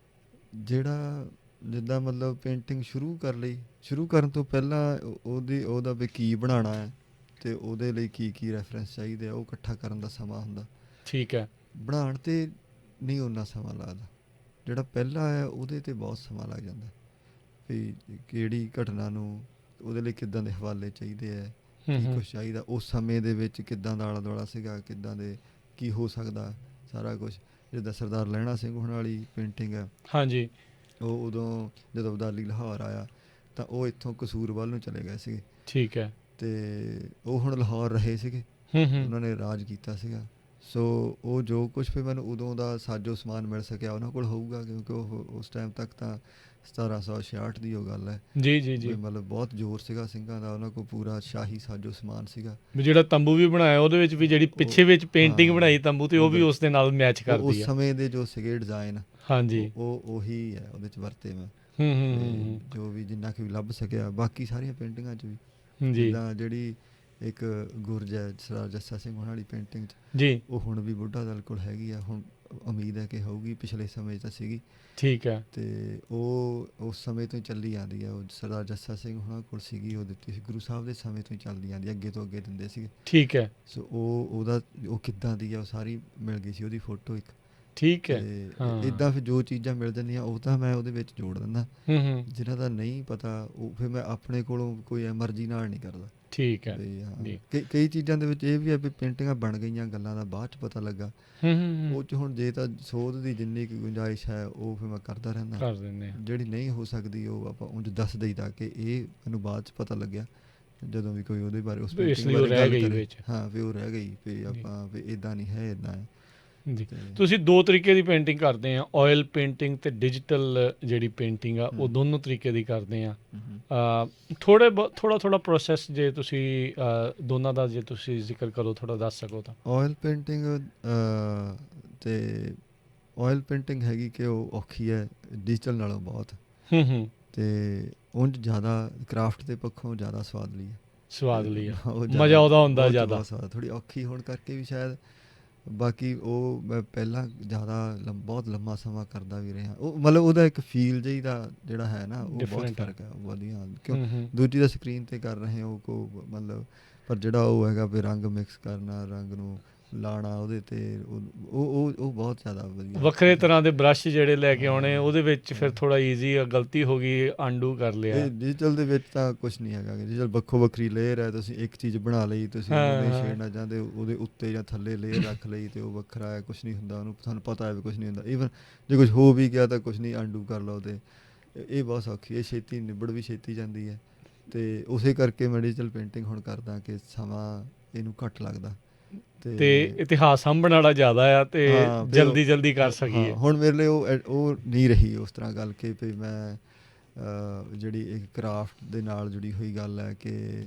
ਜਿਹੜਾ ਜਿੱਦਾਂ ਮਤਲਬ ਪੇਂਟਿੰਗ ਸ਼ੁਰੂ ਕਰ ਲਈ, ਸ਼ੁਰੂ ਕਰਨ ਤੋਂ ਪਹਿਲਾਂ ਉਹਦਾ ਵੀ ਕੀ ਬਣਾਉਣਾ ਹੈ, ਤੇ ਉਹਦੇ ਲਈ ਕੀ ਕੀ ਰੈਫਰੈਂਸ ਚਾਹੀਦੇ ਆ, ਉਹ ਇਕੱਠਾ ਕਰਨ ਦਾ ਸਮਾਂ ਹੁੰਦਾ। ਠੀਕ ਹੈ। ਬਣਾਉਣ 'ਤੇ ਨਹੀਂ ਓਨਾ ਸਮਾਂ ਲੱਗਦਾ, ਜਿਹੜਾ ਪਹਿਲਾਂ ਹੈ ਉਹਦੇ 'ਤੇ ਬਹੁਤ ਸਮਾਂ ਲੱਗ ਜਾਂਦਾ ਵੀ ਕਿਹੜੀ ਘਟਨਾ ਨੂੰ, ਉਹਦੇ ਲਈ ਕਿੱਦਾਂ ਦੇ ਹਵਾਲੇ ਚਾਹੀਦੇ ਹੈ, ਹੂੰ ਕੀ ਹੂੰ ਕੁਛ ਚਾਹੀਦਾ ਉਸ ਸਮੇਂ ਦੇ ਵਿੱਚ, ਕਿੱਦਾਂ ਦਾ ਆਲਾ ਦੁਆਲਾ ਸੀਗਾ, ਕਿੱਦਾਂ ਦੇ ਕੀ ਹੋ ਸਕਦਾ, ਸਾਰਾ ਕੁਛ। ਜਿੱਦਾਂ ਸਰਦਾਰ ਲਹਿਣਾ ਸਿੰਘ ਹੋਣ ਵਾਲੀ ਪੇਂਟਿੰਗ ਹੈ, ਹਾਂਜੀ। ਉਹ ਉਦੋਂ ਜਦੋਂ ਅਬਦਾਲੀ ਲਾਹੌਰ ਆਇਆ ਤਾਂ ਉਹ ਇੱਥੋਂ ਕਸੂਰ ਵੱਲ ਨੂੰ ਚਲੇ ਗਏ ਸੀਗੇ, ਠੀਕ ਹੈ। ਤੇ ਉਹ ਹੁਣ ਲਾਹੌਰ ਰਹੇ ਸੀਗੇ, ਹੂੰ ਹੂੰ ਉਹਨਾਂ ਨੇ ਰਾਜ ਕੀਤਾ ਸੀਗਾ। ਸੋ ਉਹ ਜੋ ਕੁਛ ਵੀ ਮੈਨੂੰ ਉਦੋਂ ਦਾ ਸਾਜੋ ਸਮਾਨ ਮਿਲ ਸਕਿਆ ਉਹਨਾਂ ਕੋਲ ਹੋਊਗਾ, ਕਿਉਂਕਿ ਉਹ ਉਸ ਟਾਈਮ ਤੱਕ ਤਾਂ 1766 ਦੀ ਉਹ ਗੱਲ ਹੈ ਜੀ ਜੀ ਵੀ ਜੀ। ਮਤਲਬ ਬਹੁਤ ਜ਼ੋਰ ਸੀਗਾ ਸਿੰਘਾਂ ਦਾ, ਉਹਨਾਂ ਕੋਲ ਪੂਰਾ ਸ਼ਾਹੀ ਸਾਜੋ ਸਮਾਨ ਸੀਗਾ। ਵੀ ਜਿਹੜਾ ਤੰਬੂ ਵੀ ਬਣਾਇਆ ਉਹਦੇ ਵਿੱਚ ਵੀ ਜਿਹੜੀ ਉਹ ਪਿੱਛੇ ਵਿੱਚ ਪੇਂਟਿੰਗ ਹਾਂ, ਬਣਾਈ ਤੰਬੂ ਤੇ, ਉਹ ਵੀ ਉਸ ਦੇ ਨਾਲ ਮੈਚ ਉਹ ਕਰਦੀ ਉਸ ਆ। ਸਮੇਂ ਦੇ ਜੋ ਸੀਗੇ ਡਿਜ਼ਾਈਨ, ਹਾਂਜੀ। ਉਹੀ ਹੈ ਉਹਦੇ 'ਚ ਵਰਤੇ ਮੈਂ। ਹੂੰ ਹੂੰ ਤੇ ਹੂੰ ਜੋ ਵੀ ਜਿੰਨਾ ਕੁ ਵੀ ਲੱਭ ਸਕਿਆ, ਬਾਕੀ ਸਾਰੀਆਂ ਪੇਂਟਿੰਗਾਂ 'ਚ ਵੀ ਹੂੰ। ਜੀ ਜਿੱਦਾਂ ਜਿਹੜੀ ਇੱਕ ਗੁਰਜ ਹੈ ਸਰਦਾਰ ਜੱਸਾ ਸਿੰਘ ਹੋਣ ਵਾਲੀ ਪੇਂਟਿੰਗ 'ਚ, ਜੀ। ਉਹ ਹੁਣ ਵੀ ਬੁੱਢਾ ਦਲ ਕੋਲ ਹੈਗੀ ਆ, ਹੁਣ ਉਮੀਦ ਹੈ ਕਿ ਹੋਊਗੀ, ਪਿਛਲੇ ਸਮੇਂ 'ਚ ਤਾਂ ਸੀਗੀ। ਠੀਕ ਹੈ। ਤੇ ਉਹ ਉਸ ਸਮੇਂ ਤੋਂ ਹੀ ਚੱਲੀ ਆਉਂਦੀ ਹੈ, ਉਹ ਸਰਦਾਰ ਜੱਸਾ ਸਿੰਘ ਹੋਣਾ ਕੋਲ ਸੀਗੀ, ਉਹ ਦਿੱਤੀ ਸੀ ਗੁਰੂ ਸਾਹਿਬ ਦੇ ਸਮੇਂ ਤੋਂ ਹੀ ਚੱਲਦੀ ਆਉਂਦੀ, ਅੱਗੇ ਤੋਂ ਅੱਗੇ ਦਿੰਦੇ ਸੀਗੇ। ਠੀਕ ਹੈ। ਸੋ ਉਹ ਕਿੱਦਾਂ ਦੀ ਆ, ਉਹ ਸਾਰੀ ਮਿਲ ਗਈ ਸੀ ਉਹਦੀ ਫੋਟੋ ਇੱਕ। ਠੀਕ ਹੈ। ਤੇ ਹਾਂ। ਇੱਦਾਂ ਫਿਰ ਜੋ ਚੀਜ਼ਾਂ ਮਿਲ ਜਾਂਦੀਆਂ ਉਹ ਤਾਂ ਮੈਂ ਉਹਦੇ ਵਿੱਚ ਜੋੜ ਦਿੰਦਾ, ਹੂੰ ਹੂੰ। ਜਿਹਨਾਂ ਦਾ ਨਹੀਂ ਪਤਾ ਉਹ ਫਿਰ ਮੈਂ ਆਪਣੇ ਕੋਲੋਂ ਕੋਈ ਮਰਜ਼ੀ ਨਾਲ ਨਹੀਂ ਕਰਦਾ। ਠੀਕ ਹੈ ਵੀ ਹਾਂ, ਜੀ। ਕਈ ਚੀਜ਼ਾਂ ਦੇ ਵਿੱਚ ਇਹ ਵੀ ਹੈ ਵੀ ਪੇਂਟਿੰਗਾਂ ਬਣ ਗਈਆਂ, ਗੱਲਾਂ ਦਾ ਬਾਅਦ 'ਚ ਪਤਾ ਲੱਗਾ, ਹੂੰ ਹੂੰ ਉਹ 'ਚ ਹੁਣ ਜੇ ਤਾਂ ਸੋਧ ਦੀ ਜਿੰਨੀ ਕੁ ਗੁੰਜਾਇਸ਼ ਹੈ ਉਹ ਫਿਰ ਮੈਂ ਕਰਦਾ ਰਹਿੰਦਾ, ਕਰ ਦਿੰਦੇ ਆ। ਜਿਹੜੀ ਨਹੀਂ ਹੋ ਸਕਦੀ ਉਹ ਆਪਾਂ ਉਂਝ ਦੱਸ ਦੇਈਦਾ ਕਿ ਇਹ ਮੈਨੂੰ ਬਾਅਦ 'ਚ ਪਤਾ ਲੱਗਿਆ, ਜਦੋਂ ਵੀ ਕੋਈ ਉਹਦੇ ਬਾਰੇ ਉਸ ਇਸ ਪੇਂਟਿੰਗ ਲਈ ਉਹ ਬਾਰੇ ਰਹਿ ਗੱਲ ਗਈ ਕਰੇ। ਵਿੱਚ। ਹਾਂ, ਵੀ ਉਹ ਰਹਿ ਗਈ ਵੀ ਆਪਾਂ ਵੀ ਇੱਦਾਂ ਨਹੀਂ ਹੈ, ਇੱਦਾਂ ਹੈ। ਜੀ। ਤੇ ਤੁਸੀਂ ਦੋ ਤਰੀਕੇ ਦੀ ਪੇਂਟਿੰਗ ਕਰਦੇ ਆ, ਆਇਲ ਪੇਂਟਿੰਗ ਤੇ ਡਿਜੀਟਲ ਜਿਹੜੀ ਪੇਂਟਿੰਗ ਆ, ਉਹ ਦੋਨੋਂ ਤਰੀਕੇ ਦੀ ਕਰਦੇ ਆ। ਥੋੜਾ ਪ੍ਰੋਸੈਸ ਜੇ ਤੁਸੀਂ ਦੋਨਾਂ ਦਾ ਜੇ ਤੁਸੀਂ ਜ਼ਿਕਰ ਕਰੋ, ਥੋੜਾ ਦੱਸ ਸਕੋ ਤਾਂ। ਆਇਲ ਪੇਂਟਿੰਗ ਤੇ ਆਇਲ ਪੇਂਟਿੰਗ ਹੈਗੀ ਕਿ ਉਹ ਔਖੀ ਹੈ ਡਿਜੀਟਲ ਨਾਲੋਂ ਬਹੁਤ, ਹੂੰ ਹੂੰ। ਤੇ ਉਂਝ ਜ਼ਿਆਦਾ ਕਰਾਫਟ ਦੇ ਪੱਖੋਂ ਜ਼ਿਆਦਾ ਸਵਾਦਲੀ ਹੈ। ਸਵਾਦ ਲਈ ਆ, ਉਹ ਮਜ਼ਾ ਉਹਦਾ ਹੁੰਦਾ ਬਹੁਤ ਜ਼ਿਆਦਾ। ਬਹੁਤ ਸਵਾਦ, ਥੋੜ੍ਹੀ ਔਖੀ ਹੋਣ ਕਰਕੇ ਵੀ ਸ਼ਾਇਦ। ਬਾਕੀ ਉਹ ਮੈਂ ਪਹਿਲਾਂ ਜ਼ਿਆਦਾ ਬਹੁਤ ਲੰਮਾ ਸਮਾਂ ਕਰਦਾ ਵੀ ਰਿਹਾ, ਉਹ ਮਤਲਬ ਉਹਦਾ ਇੱਕ ਫੀਲ ਜਿਹੀ ਦਾ ਜਿਹੜਾ ਹੈ ਨਾ, ਉਹ ਬਹੁਤ Different ਹੈ। ਫਰਕ ਹੈ, ਵਧੀਆ। ਕਿਉਂ ਹੂੰ ਹੂੰ। ਦੂਜੀ ਦਾ ਸਕਰੀਨ 'ਤੇ ਕਰ ਰਹੇ ਹੋ ਕੋ ਮਤਲਬ, ਪਰ ਜਿਹੜਾ ਉਹ ਹੈਗਾ ਵੀ ਰੰਗ ਮਿਕਸ ਕਰਨਾ, ਰੰਗ ਨੂੰ ਲਾਣਾ ਉਹਦੇ 'ਤੇ, ਉਹ ਬਹੁਤ ਜ਼ਿਆਦਾ ਵਧੀਆ। ਵੱਖਰੇ ਤਰ੍ਹਾਂ ਦੇ ਬ੍ਰਸ਼ ਜਿਹੜੇ ਲੈ ਕੇ ਆਉਣੇ, ਹਾਂ, ਉਹਦੇ ਵਿੱਚ ਫਿਰ ਹਾਂ। ਥੋੜਾ ਈਜ਼ੀ ਆ, ਗਲਤੀ ਹੋ ਗਈ ਆਂਡੂ ਕਰ ਲਿਆ। ਇਹ ਡਿਜੀਟਲ ਦੇ ਵਿੱਚ ਤਾਂ ਕੁਛ ਨਹੀਂ ਹੈਗਾ, ਡਿਜੀਟਲ ਵੱਖੋ ਵੱਖਰੀ ਲੇਅਰ ਹੈ, ਤੁਸੀਂ ਇੱਕ ਚੀਜ਼ ਬਣਾ ਲਈ, ਤੁਸੀਂ ਉਹਨੂੰ ਨਹੀਂ ਹਾਂ ਛੇੜਨਾ ਚਾਹੁੰਦੇ, ਉਹਦੇ ਉੱਤੇ ਜਾਂ ਥੱਲੇ ਲੇਅਰ ਰੱਖ ਲਈ ਤੇ ਉਹ ਵੱਖਰਾ ਹੈ, ਕੁਛ ਨਹੀਂ ਹੁੰਦਾ ਉਹਨੂੰ, ਤੁਹਾਨੂੰ ਪਤਾ ਹੈ ਵੀ ਕੁਛ ਨਹੀਂ ਹੁੰਦਾ। ਈਵਨ ਜੇ ਕੁਛ ਹੋ ਵੀ ਗਿਆ ਤਾਂ ਕੁਛ ਨਹੀਂ, ਆਂਡੂ ਕਰ ਲਓ। ਤੇ ਇਹ ਬਹੁਤ ਸੌਖੀ, ਇਹ ਛੇਤੀ ਨਿਬੜ ਵੀ ਛੇਤੀ ਜਾਂਦੀ ਹੈ, ਤੇ ਉਸੇ ਕਰਕੇ ਮੈਂ ਡਿਜੀਟਲ ਪੇਂਟਿੰਗ ਹੁਣ ਕਰਦਾ ਕਿ ਸਮਾਂ ਇਹਨੂੰ ਘੱਟ ਲੱਗਦਾ। ਤੇ ਇਤਿਹਾਸ ਸਾਂਭਣ ਵਾਲਾ ਜ਼ਿਆਦਾ ਆ, ਤੇ ਹਾਂ, ਫਿਰ ਜਲਦੀ ਕਰ ਹਾਂ, ਸਕੀਏ। ਹੁਣ ਮੇਰੇ ਲਈ ਉਹ ਨਹੀਂ ਰਹੀ ਉਸ ਤਰ੍ਹਾਂ ਗੱਲ ਕਿ ਵੀ ਮੈਂ ਜਿਹੜੀ ਇੱਕ ਕਰਾਫਟ ਦੇ ਨਾਲ ਜੁੜੀ ਹੋਈ ਗੱਲ ਹੈ ਕਿ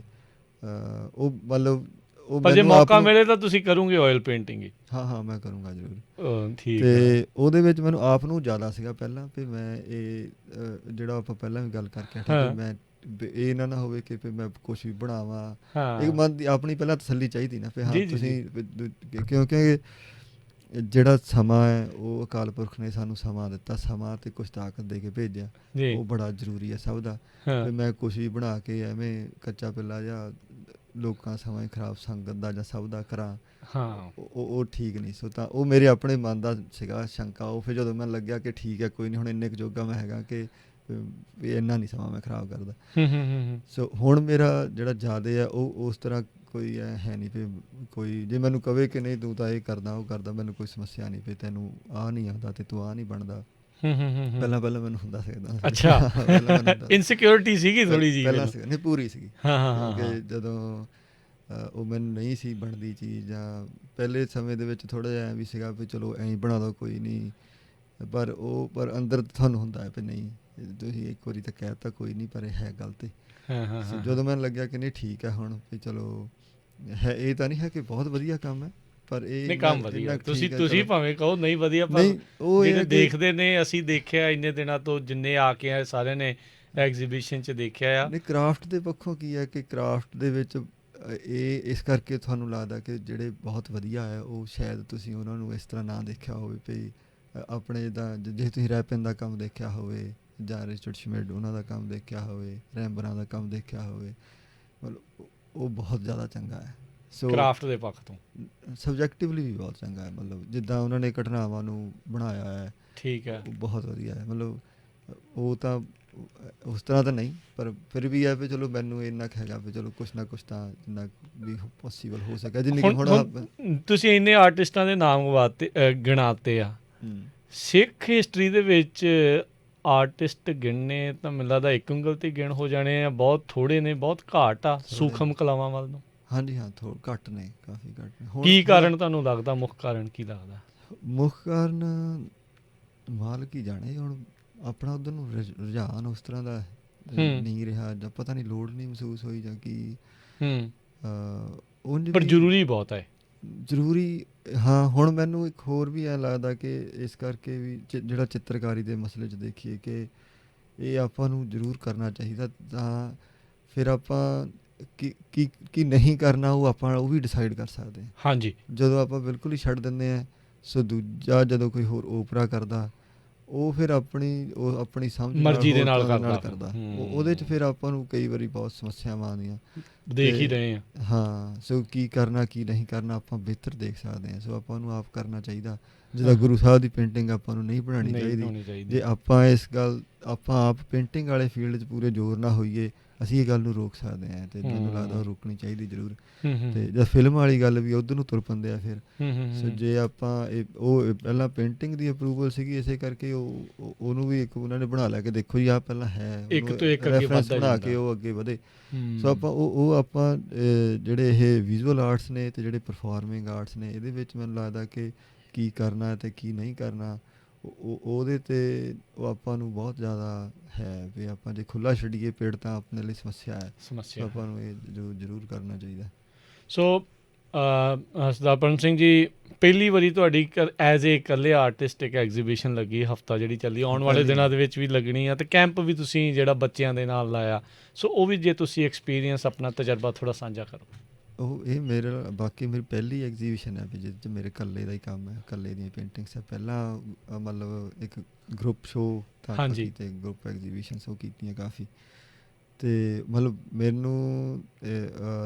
ਉਹ ਮਤਲਬ ਉਹ ਪਰ ਜੇ ਮੈਨੂੰ ਆਪ ਮੌਕਾ ਨੂੰ ਮਿਲੇ ਤਾਂ ਤੁਸੀਂ ਕਰੋਗੇ ਆਇਲ ਪੇਂਟਿੰਗ ਹੀ? ਹਾਂ ਮੈਂ ਕਰੂੰਗਾ ਜ਼ਰੂਰ। ਠੀਕ ਹੈ। ਤੇ ਉਹਦੇ ਵਿੱਚ ਮੈਨੂੰ ਆਪ ਨੂੰ ਜ਼ਿਆਦਾ ਸੀਗਾ ਪਹਿਲਾਂ ਵੀ ਮੈਂ ਇਹ ਜਿਹੜਾ ਆਪਾਂ ਪਹਿਲਾਂ ਵੀ ਗੱਲ ਕਰਕੇ ਹਟੇ ਹਾਂ। ਵੀ ਮੈਂ ਵੀ ਇਹ ਨਾ ਹੋਵੇ ਕਿ ਵੀ ਮੈਂ ਕੁਛ ਵੀ ਬਣਾਵਾਂ। ਇੱਕ ਹਾਂ ਮਨ ਦੀ ਆਪਣੀ ਪਹਿਲਾਂ ਤਸੱਲੀ ਚਾਹੀਦੀ ਨਾ ਵੀ ਹਾਂ ਜੀ ਜੀ ਜੀ। ਤੁਸੀਂ ਕਿਉਂਕਿ ਜਿਹੜਾ ਸਮਾਂ ਹੈ ਉਹ ਅਕਾਲ ਪੁਰਖ ਨੇ ਸਾਨੂੰ ਸਮਾਂ ਦਿੱਤਾ, ਸਮਾਂ ਤੇ ਕੁਛ ਤਾਕਤ ਦੇ ਕੇ ਭੇਜਿਆ, ਜੀ ਉਹ ਬੜਾ ਜ਼ਰੂਰੀ ਹੈ ਸਭ ਦਾ। ਹਾਂ ਵੀ ਮੈਂ ਕੁਛ ਵੀ ਬਣਾ ਕੇ ਐਵੇਂ ਕੱਚਾ ਪਿੱਲਾ ਜਾਂ ਲੋਕਾਂ ਸਮਾਂ ਹੀ ਖਰਾਬ ਸੰਗਤ ਦਾ ਜਾਂ ਸਭ ਦਾ ਕਰਾਂ, ਹਾਂ ਉਹ ਠੀਕ ਨਹੀਂ। ਸੋ ਤਾਂ ਉਹ ਮੇਰੇ ਆਪਣੇ ਮਨ ਦਾ ਸੀਗਾ ਸ਼ੰਕਾ। ਉਹ ਫਿਰ ਜਦੋਂ ਮੈਨੂੰ ਲੱਗਿਆ ਕਿ ਠੀਕ ਹੈ ਕੋਈ ਨਹੀਂ, ਹੁਣ ਇੰਨੇ ਕੁ ਜੋਗਾ ਮੈਂ ਹੈਗਾ ਕਿ ਵੀ ਇੰਨਾ ਨਹੀਂ ਸਮਾਂ ਮੈਂ ਖਰਾਬ ਕਰਦਾ। ਹੂੰ ਸੋ ਹੁਣ ਮੇਰਾ ਜਿਹੜਾ ਜ਼ਿਆਦਾ ਹੈ ਉਹ ਉਸ ਤਰ੍ਹਾਂ ਕੋਈ ਹੈ ਨਹੀਂ ਵੀ ਕੋਈ ਜੇ ਮੈਨੂੰ ਕਵੇ ਕਿ ਨਹੀਂ ਤੂੰ ਤਾਂ ਇਹ ਕਰਦਾ ਉਹ ਕਰਦਾ, ਮੈਨੂੰ ਕੋਈ ਸਮੱਸਿਆ ਨਹੀਂ ਵੀ ਤੈਨੂੰ ਆਹ ਨਹੀਂ ਆਉਂਦਾ ਤੇ ਤੂੰ ਆਹ ਨਹੀਂ ਬਣਦਾ। ਹੂੰ। ਪਹਿਲਾਂ ਮੈਨੂੰ ਹੁੰਦਾ ਸੀਗਾ। ਅੱਛਾ ਪਹਿਲਾਂ ਮੈਨੂੰ ਹੁੰਦਾ ਇਨਸਿਕਿਉਰਿਟੀ ਸੀਗੀ ਥੋੜੀ ਜੀ? ਪਹਿਲਾਂ ਸੀਗਾ ਨਹੀਂ, ਪੂਰੀ ਸੀਗੀ। ਹਾਂ ਕਿਉਂਕਿ ਜਦੋਂ ਉਹ ਮੈਨੂੰ ਨਹੀਂ ਸੀ ਬਣਦੀ ਚੀਜ਼, ਜਾਂ ਪਹਿਲੇ ਸਮੇਂ ਦੇ ਵਿੱਚ ਥੋੜ੍ਹਾ ਜਿਹਾ ਐਂ ਵੀ ਸੀਗਾ ਵੀ ਚਲੋ ਐਂ ਬਣਾ ਦੋ ਕੋਈ ਨਹੀਂ, ਪਰ ਅੰਦਰ ਤੁਹਾਨੂੰ ਹੁੰਦਾ ਹੈ ਵੀ ਨਹੀਂ ਤੁਸੀਂ ਇੱਕ ਵਾਰੀ ਤਾਂ ਕਹਿ ਦਿੱਤਾ ਕੋਈ ਨਹੀਂ ਪਰ ਇਹ ਹੈ ਗਲਤ ਹੀ। ਹਾਂ ਜਦੋਂ ਮੈਨੂੰ ਲੱਗਿਆ ਕਿ ਨਹੀਂ ਠੀਕ ਹੈ ਹੁਣ ਵੀ ਚਲੋ ਹੈ, ਇਹ ਤਾਂ ਨਹੀਂ ਹੈ ਕਿ ਬਹੁਤ ਵਧੀਆ ਕੰਮ ਹੈ ਪਰ ਇਹ ਨਹੀਂ ਕੰਮ ਇੰਨਾ ਵਧੀਆ। ਕੁ ਠੀਕ ਹੈ ਤੁਸੀਂ ਚਲੋ। ਭਾਵੇਂ ਕਹੋ ਨਹੀਂ ਵਧੀਆ, ਪਰ ਨਹੀਂ ਉਹ ਇਹ ਜਿਹੜੇ ਹੈ ਕਿ ਦੇਖਦੇ ਨੇ, ਅਸੀਂ ਦੇਖਿਆ ਇੰਨੇ ਦਿਨਾਂ ਤੋਂ ਜਿੰਨੇ ਆ ਕੇ ਆਏ ਸਾਰਿਆਂ ਨੇ ਐਗਜ਼ੀਬਿਸ਼ਨ 'ਚ ਦੇਖਿਆ ਆ। ਨਹੀਂ ਕਰਾਫਟ ਦੇ ਪੱਖੋਂ ਕੀ ਹੈ ਕਿ ਕਰਾਫਟ ਦੇ ਵਿੱਚ ਇਹ ਇਸ ਕਰਕੇ ਤੁਹਾਨੂੰ ਲੱਗਦਾ ਕਿ ਜਿਹੜੇ ਬਹੁਤ ਵਧੀਆ ਹੈ ਉਹ ਸ਼ਾਇਦ ਤੁਸੀਂ ਉਹਨਾਂ ਨੂੰ ਇਸ ਤਰ੍ਹਾਂ ਨਾ ਦੇਖਿਆ ਹੋਵੇ ਵੀ ਆਪਣੇ ਜਿੱਦਾਂ ਜੇ ਤੁਸੀਂ ਰੈਪਿਨ ਦਾ ਕੰਮ ਦੇਖਿਆ ਹੋਵੇ ਜਾਂ ਰਿਚਰਡ ਸ਼ਮਿਡ ਉਹਨਾਂ ਦਾ ਕੰਮ ਦੇਖਿਆ ਹੋਵੇ, ਰੈਂਬਰਾਂ ਦਾ ਕੰਮ ਦੇਖਿਆ ਹੋਵੇ, ਮਤਲਬ ਉਹ ਬਹੁਤ ਜ਼ਿਆਦਾ ਚੰਗਾ ਹੈ। ਸੋ ਕਰਾਫਟ ਦੇ ਪੱਖ ਤੋਂ ਸਬਜੈਕਟਿਵਲੀ ਵੀ ਬਹੁਤ ਚੰਗਾ ਹੈ, ਮਤਲਬ ਜਿੱਦਾਂ ਉਹਨਾਂ ਨੇ ਘਟਨਾਵਾਂ ਨੂੰ ਬਣਾਇਆ ਹੈ ਠੀਕ ਹੈ। ਉਹ ਬਹੁਤ ਵਧੀਆ ਹੈ। ਮਤਲਬ ਉਹ ਤਾਂ ਉਸ ਤਰ੍ਹਾਂ ਤਾਂ ਨਹੀਂ ਪਰ ਫਿਰ ਵੀ ਹੈ ਵੀ ਚਲੋ ਮੈਨੂੰ ਇੰਨਾ ਕੁ ਹੈਗਾ ਵੀ ਚਲੋ ਕੁਛ ਨਾ ਕੁਛ ਤਾਂ ਜਿੰਨਾ ਵੀ ਪੋਸੀਬਲ ਹੋ ਸਕਿਆ ਜਿੰਨੀ ਕਿ ਹੁਣ ਤੁਸੀਂ ਇੰਨੇ ਆਰਟਿਸਟਾਂ ਦੇ ਨਾਮ ਗਿਣਾਤੇ ਆ। ਸਿੱਖ ਹਿਸਟਰੀ ਦੇ ਵਿੱਚ ਆਰਟਿਸਟ ਗਿਣਨੇ ਤਾਂ ਮੈਨੂੰ ਲੱਗਦਾ ਇੱਕ ਉਂਗਲ ਤੇ ਗਿਣ ਹੋ ਜਾਣੇ ਆ, ਬਹੁਤ ਥੋੜੇ ਨੇ, ਬਹੁਤ ਘਾਟ ਆ ਸੂਖਮ ਕਲਾਵਾਂ ਵੱਲ ਨੂੰ। ਹਾਂਜੀ ਹਾਂ ਘੱਟ ਨੇ, ਕਾਫੀ ਘੱਟ ਨੇ। ਕੀ ਕਾਰਨ ਤੁਹਾਨੂੰ ਲੱਗਦਾ, ਮੁੱਖ ਕਾਰਨ ਕੀ ਲੱਗਦਾ? ਮੁੱਖ ਕਾਰਨ ਮਾਲਕ ਹੀ ਜਾਣੇ। ਹੁਣ ਆਪਣਾ ਉਧਰ ਨੂੰ ਰੁਝਾਨ ਉਸ ਤਰ੍ਹਾਂ ਦਾ ਨਹੀਂ ਰਿਹਾ, ਜਾਂ ਪਤਾ ਨਹੀਂ ਲੋੜ ਨਹੀਂ ਮਹਿਸੂਸ ਹੋਈ ਜਾਂ ਕੀ। ਪਰ ਜ਼ਰੂਰੀ ਬਹੁਤ ਹੈ। ਜ਼ਰੂਰੀ ਹਾਂ। ਹੁਣ ਮੈਨੂੰ ਇੱਕ ਹੋਰ ਵੀ ਐਂ ਲੱਗਦਾ ਕਿ ਇਸ ਕਰਕੇ ਵੀ ਜਿਹੜਾ ਚਿੱਤਰਕਾਰੀ ਦੇ ਮਸਲੇ 'ਚ ਦੇਖੀਏ ਕਿ ਇਹ ਆਪਾਂ ਨੂੰ ਜ਼ਰੂਰ ਕਰਨਾ ਚਾਹੀਦਾ, ਤਾਂ ਫਿਰ ਆਪਾਂ ਕੀ ਨਹੀਂ ਕਰਨਾ ਉਹ ਵੀ ਡਿਸਾਈਡ ਕਰ ਸਕਦੇ ਹਾਂ। ਹਾਂਜੀ। ਜਦੋਂ ਆਪਾਂ ਬਿਲਕੁਲ ਹੀ ਛੱਡ ਦਿੰਦੇ ਹਾਂ, ਸੋ ਦੂਜਾ ਜਦੋਂ ਕੋਈ ਹੋਰ ਓਪਰਾ ਕਰਦਾ ਉਹ ਫਿਰ ਆਪਣੀ ਸਮਝ ਮਰਜ਼ੀ ਦੇ ਨਾਲ ਕਰਦਾ ਉਹਦੇ 'ਚ ਫਿਰ ਆਪਾਂ ਨੂੰ ਕਈ ਵਾਰੀ ਬਹੁਤ ਸਮੱਸਿਆਵਾਂ ਆਉਂਦੀਆਂ, ਦੇਖ ਹੀ ਰਹੇ ਹਾਂ। ਹਾਂ। ਸੋ ਕੀ ਕਰਨਾ ਕੀ ਨਹੀਂ ਕਰਨਾ ਆਪਾਂ ਬਿਹਤਰ ਦੇਖ ਸਕਦੇ ਹਾਂ। ਸੋ ਆਪਾਂ ਨੂੰ ਆਪ ਕਰਨਾ ਚਾਹੀਦਾ। ਜਿੱਦਾਂ ਗੁਰੂ ਸਾਹਿਬ ਦੀ ਪੇਂਟਿੰਗ ਆਪਾਂ ਨੂੰ ਨਹੀਂ ਬਣਾਉਣੀ ਚਾਹੀਦੀ। ਜੇ ਆਪਾਂ ਆਪਾਂ ਆਪ ਪੇਂਟਿੰਗ ਵਾਲੇ ਫੀਲਡ 'ਚ ਪੂਰੇ ਜ਼ੋਰ ਨਾਲ ਹੋਈਏ, ਅਸੀਂ ਇਹ ਗੱਲ ਨੂੰ ਰੋਕ ਸਕਦੇ ਹਾਂ। ਅਤੇ ਮੈਨੂੰ ਲੱਗਦਾ ਉਹ ਰੋਕਣੀ ਚਾਹੀਦੀ ਜ਼ਰੂਰ। ਅਤੇ ਜਦ ਫਿਲਮ ਵਾਲੀ ਗੱਲ ਵੀ ਉੱਧਰ ਨੂੰ ਤੁਰ ਪੈਂਦੇ ਆ ਫਿਰ। ਸੋ ਜੇ ਆਪਾਂ ਉਹ ਪਹਿਲਾਂ ਪੇਂਟਿੰਗ ਦੀ ਅਪਰੂਵਲ ਸੀਗੀ, ਇਸੇ ਕਰਕੇ ਉਹਨੂੰ ਵੀ ਇੱਕ ਉਹਨਾਂ ਨੇ ਬਣਾ ਲਿਆ ਕਿ ਦੇਖੋ ਜੀ ਆਹ ਪਹਿਲਾਂ ਹੈ, ਰੈਫਰੈਂਸ ਬਣਾ ਕੇ ਉਹ ਅੱਗੇ ਵਧੇ। ਸੋ ਆਪਾਂ ਜਿਹੜੇ ਇਹ ਵਿਜ਼ੂਅਲ ਆਰਟਸ ਨੇ ਅਤੇ ਜਿਹੜੇ ਪਰਫੋਰਮਿੰਗ ਆਰਟਸ ਨੇ, ਇਹਦੇ ਵਿੱਚ ਮੈਨੂੰ ਲੱਗਦਾ ਕਿ ਕੀ ਕਰਨਾ ਅਤੇ ਕੀ ਨਹੀਂ ਕਰਨਾ ਉਹਦੇ 'ਤੇ ਉਹ ਆਪਾਂ ਨੂੰ ਬਹੁਤ ਜ਼ਿਆਦਾ ਹੈ ਵੀ ਆਪਾਂ ਜੇ ਖੁੱਲ੍ਹਾ ਛੱਡੀਏ ਪੇੜ ਤਾਂ ਆਪਣੇ ਲਈ ਸਮੱਸਿਆ ਹੈ। ਆਪਾਂ ਨੂੰ ਇਹ ਜ਼ਰੂਰ ਕਰਨਾ ਚਾਹੀਦਾ। ਸੋ ਸਰਦਾਰ ਸਿੰਘ ਜੀ, ਪਹਿਲੀ ਵਾਰੀ ਤੁਹਾਡੀ ਐਜ਼ ਏ ਇਕੱਲੇ ਆਰਟਿਸਟ ਇੱਕ ਐਗਜ਼ੀਬਿਸ਼ਨ ਲੱਗੀ ਹਫ਼ਤਾ ਜਿਹੜੀ ਚੱਲੀ, ਆਉਣ ਵਾਲੇ ਦਿਨਾਂ ਦੇ ਵਿੱਚ ਵੀ ਲੱਗਣੀ ਆ, ਅਤੇ ਕੈਂਪ ਵੀ ਤੁਸੀਂ ਜਿਹੜਾ ਬੱਚਿਆਂ ਦੇ ਨਾਲ ਲਾਇਆ, ਸੋ ਉਹ ਵੀ ਜੇ ਤੁਸੀਂ ਐਕਸਪੀਰੀਅੰਸ ਆਪਣਾ ਤਜਰਬਾ ਥੋੜ੍ਹਾ ਸਾਂਝਾ ਕਰੋ। ਇਹ ਬਾਕੀ ਮੇਰੀ ਪਹਿਲੀ ਐਗਜ਼ੀਬਿਸ਼ਨ ਹੈ ਵੀ ਜਿਹਦੇ 'ਚ ਮੇਰੇ ਇਕੱਲੇ ਦਾ ਹੀ ਕੰਮ ਹੈ, ਇਕੱਲੇ ਦੀਆਂ ਪੇਂਟਿੰਗਸ ਹੈ। ਪਹਿਲਾਂ ਮਤਲਬ ਇੱਕ ਗਰੁੱਪ ਸ਼ੋਅ ਤਾਂ ਕੀਤੇ, ਗਰੁੱਪ ਐਗਜ਼ੀਬਿਸ਼ਨਸ ਉਹ ਕੀਤੀਆਂ ਕਾਫੀ। ਅਤੇ ਮਤਲਬ ਮੈਨੂੰ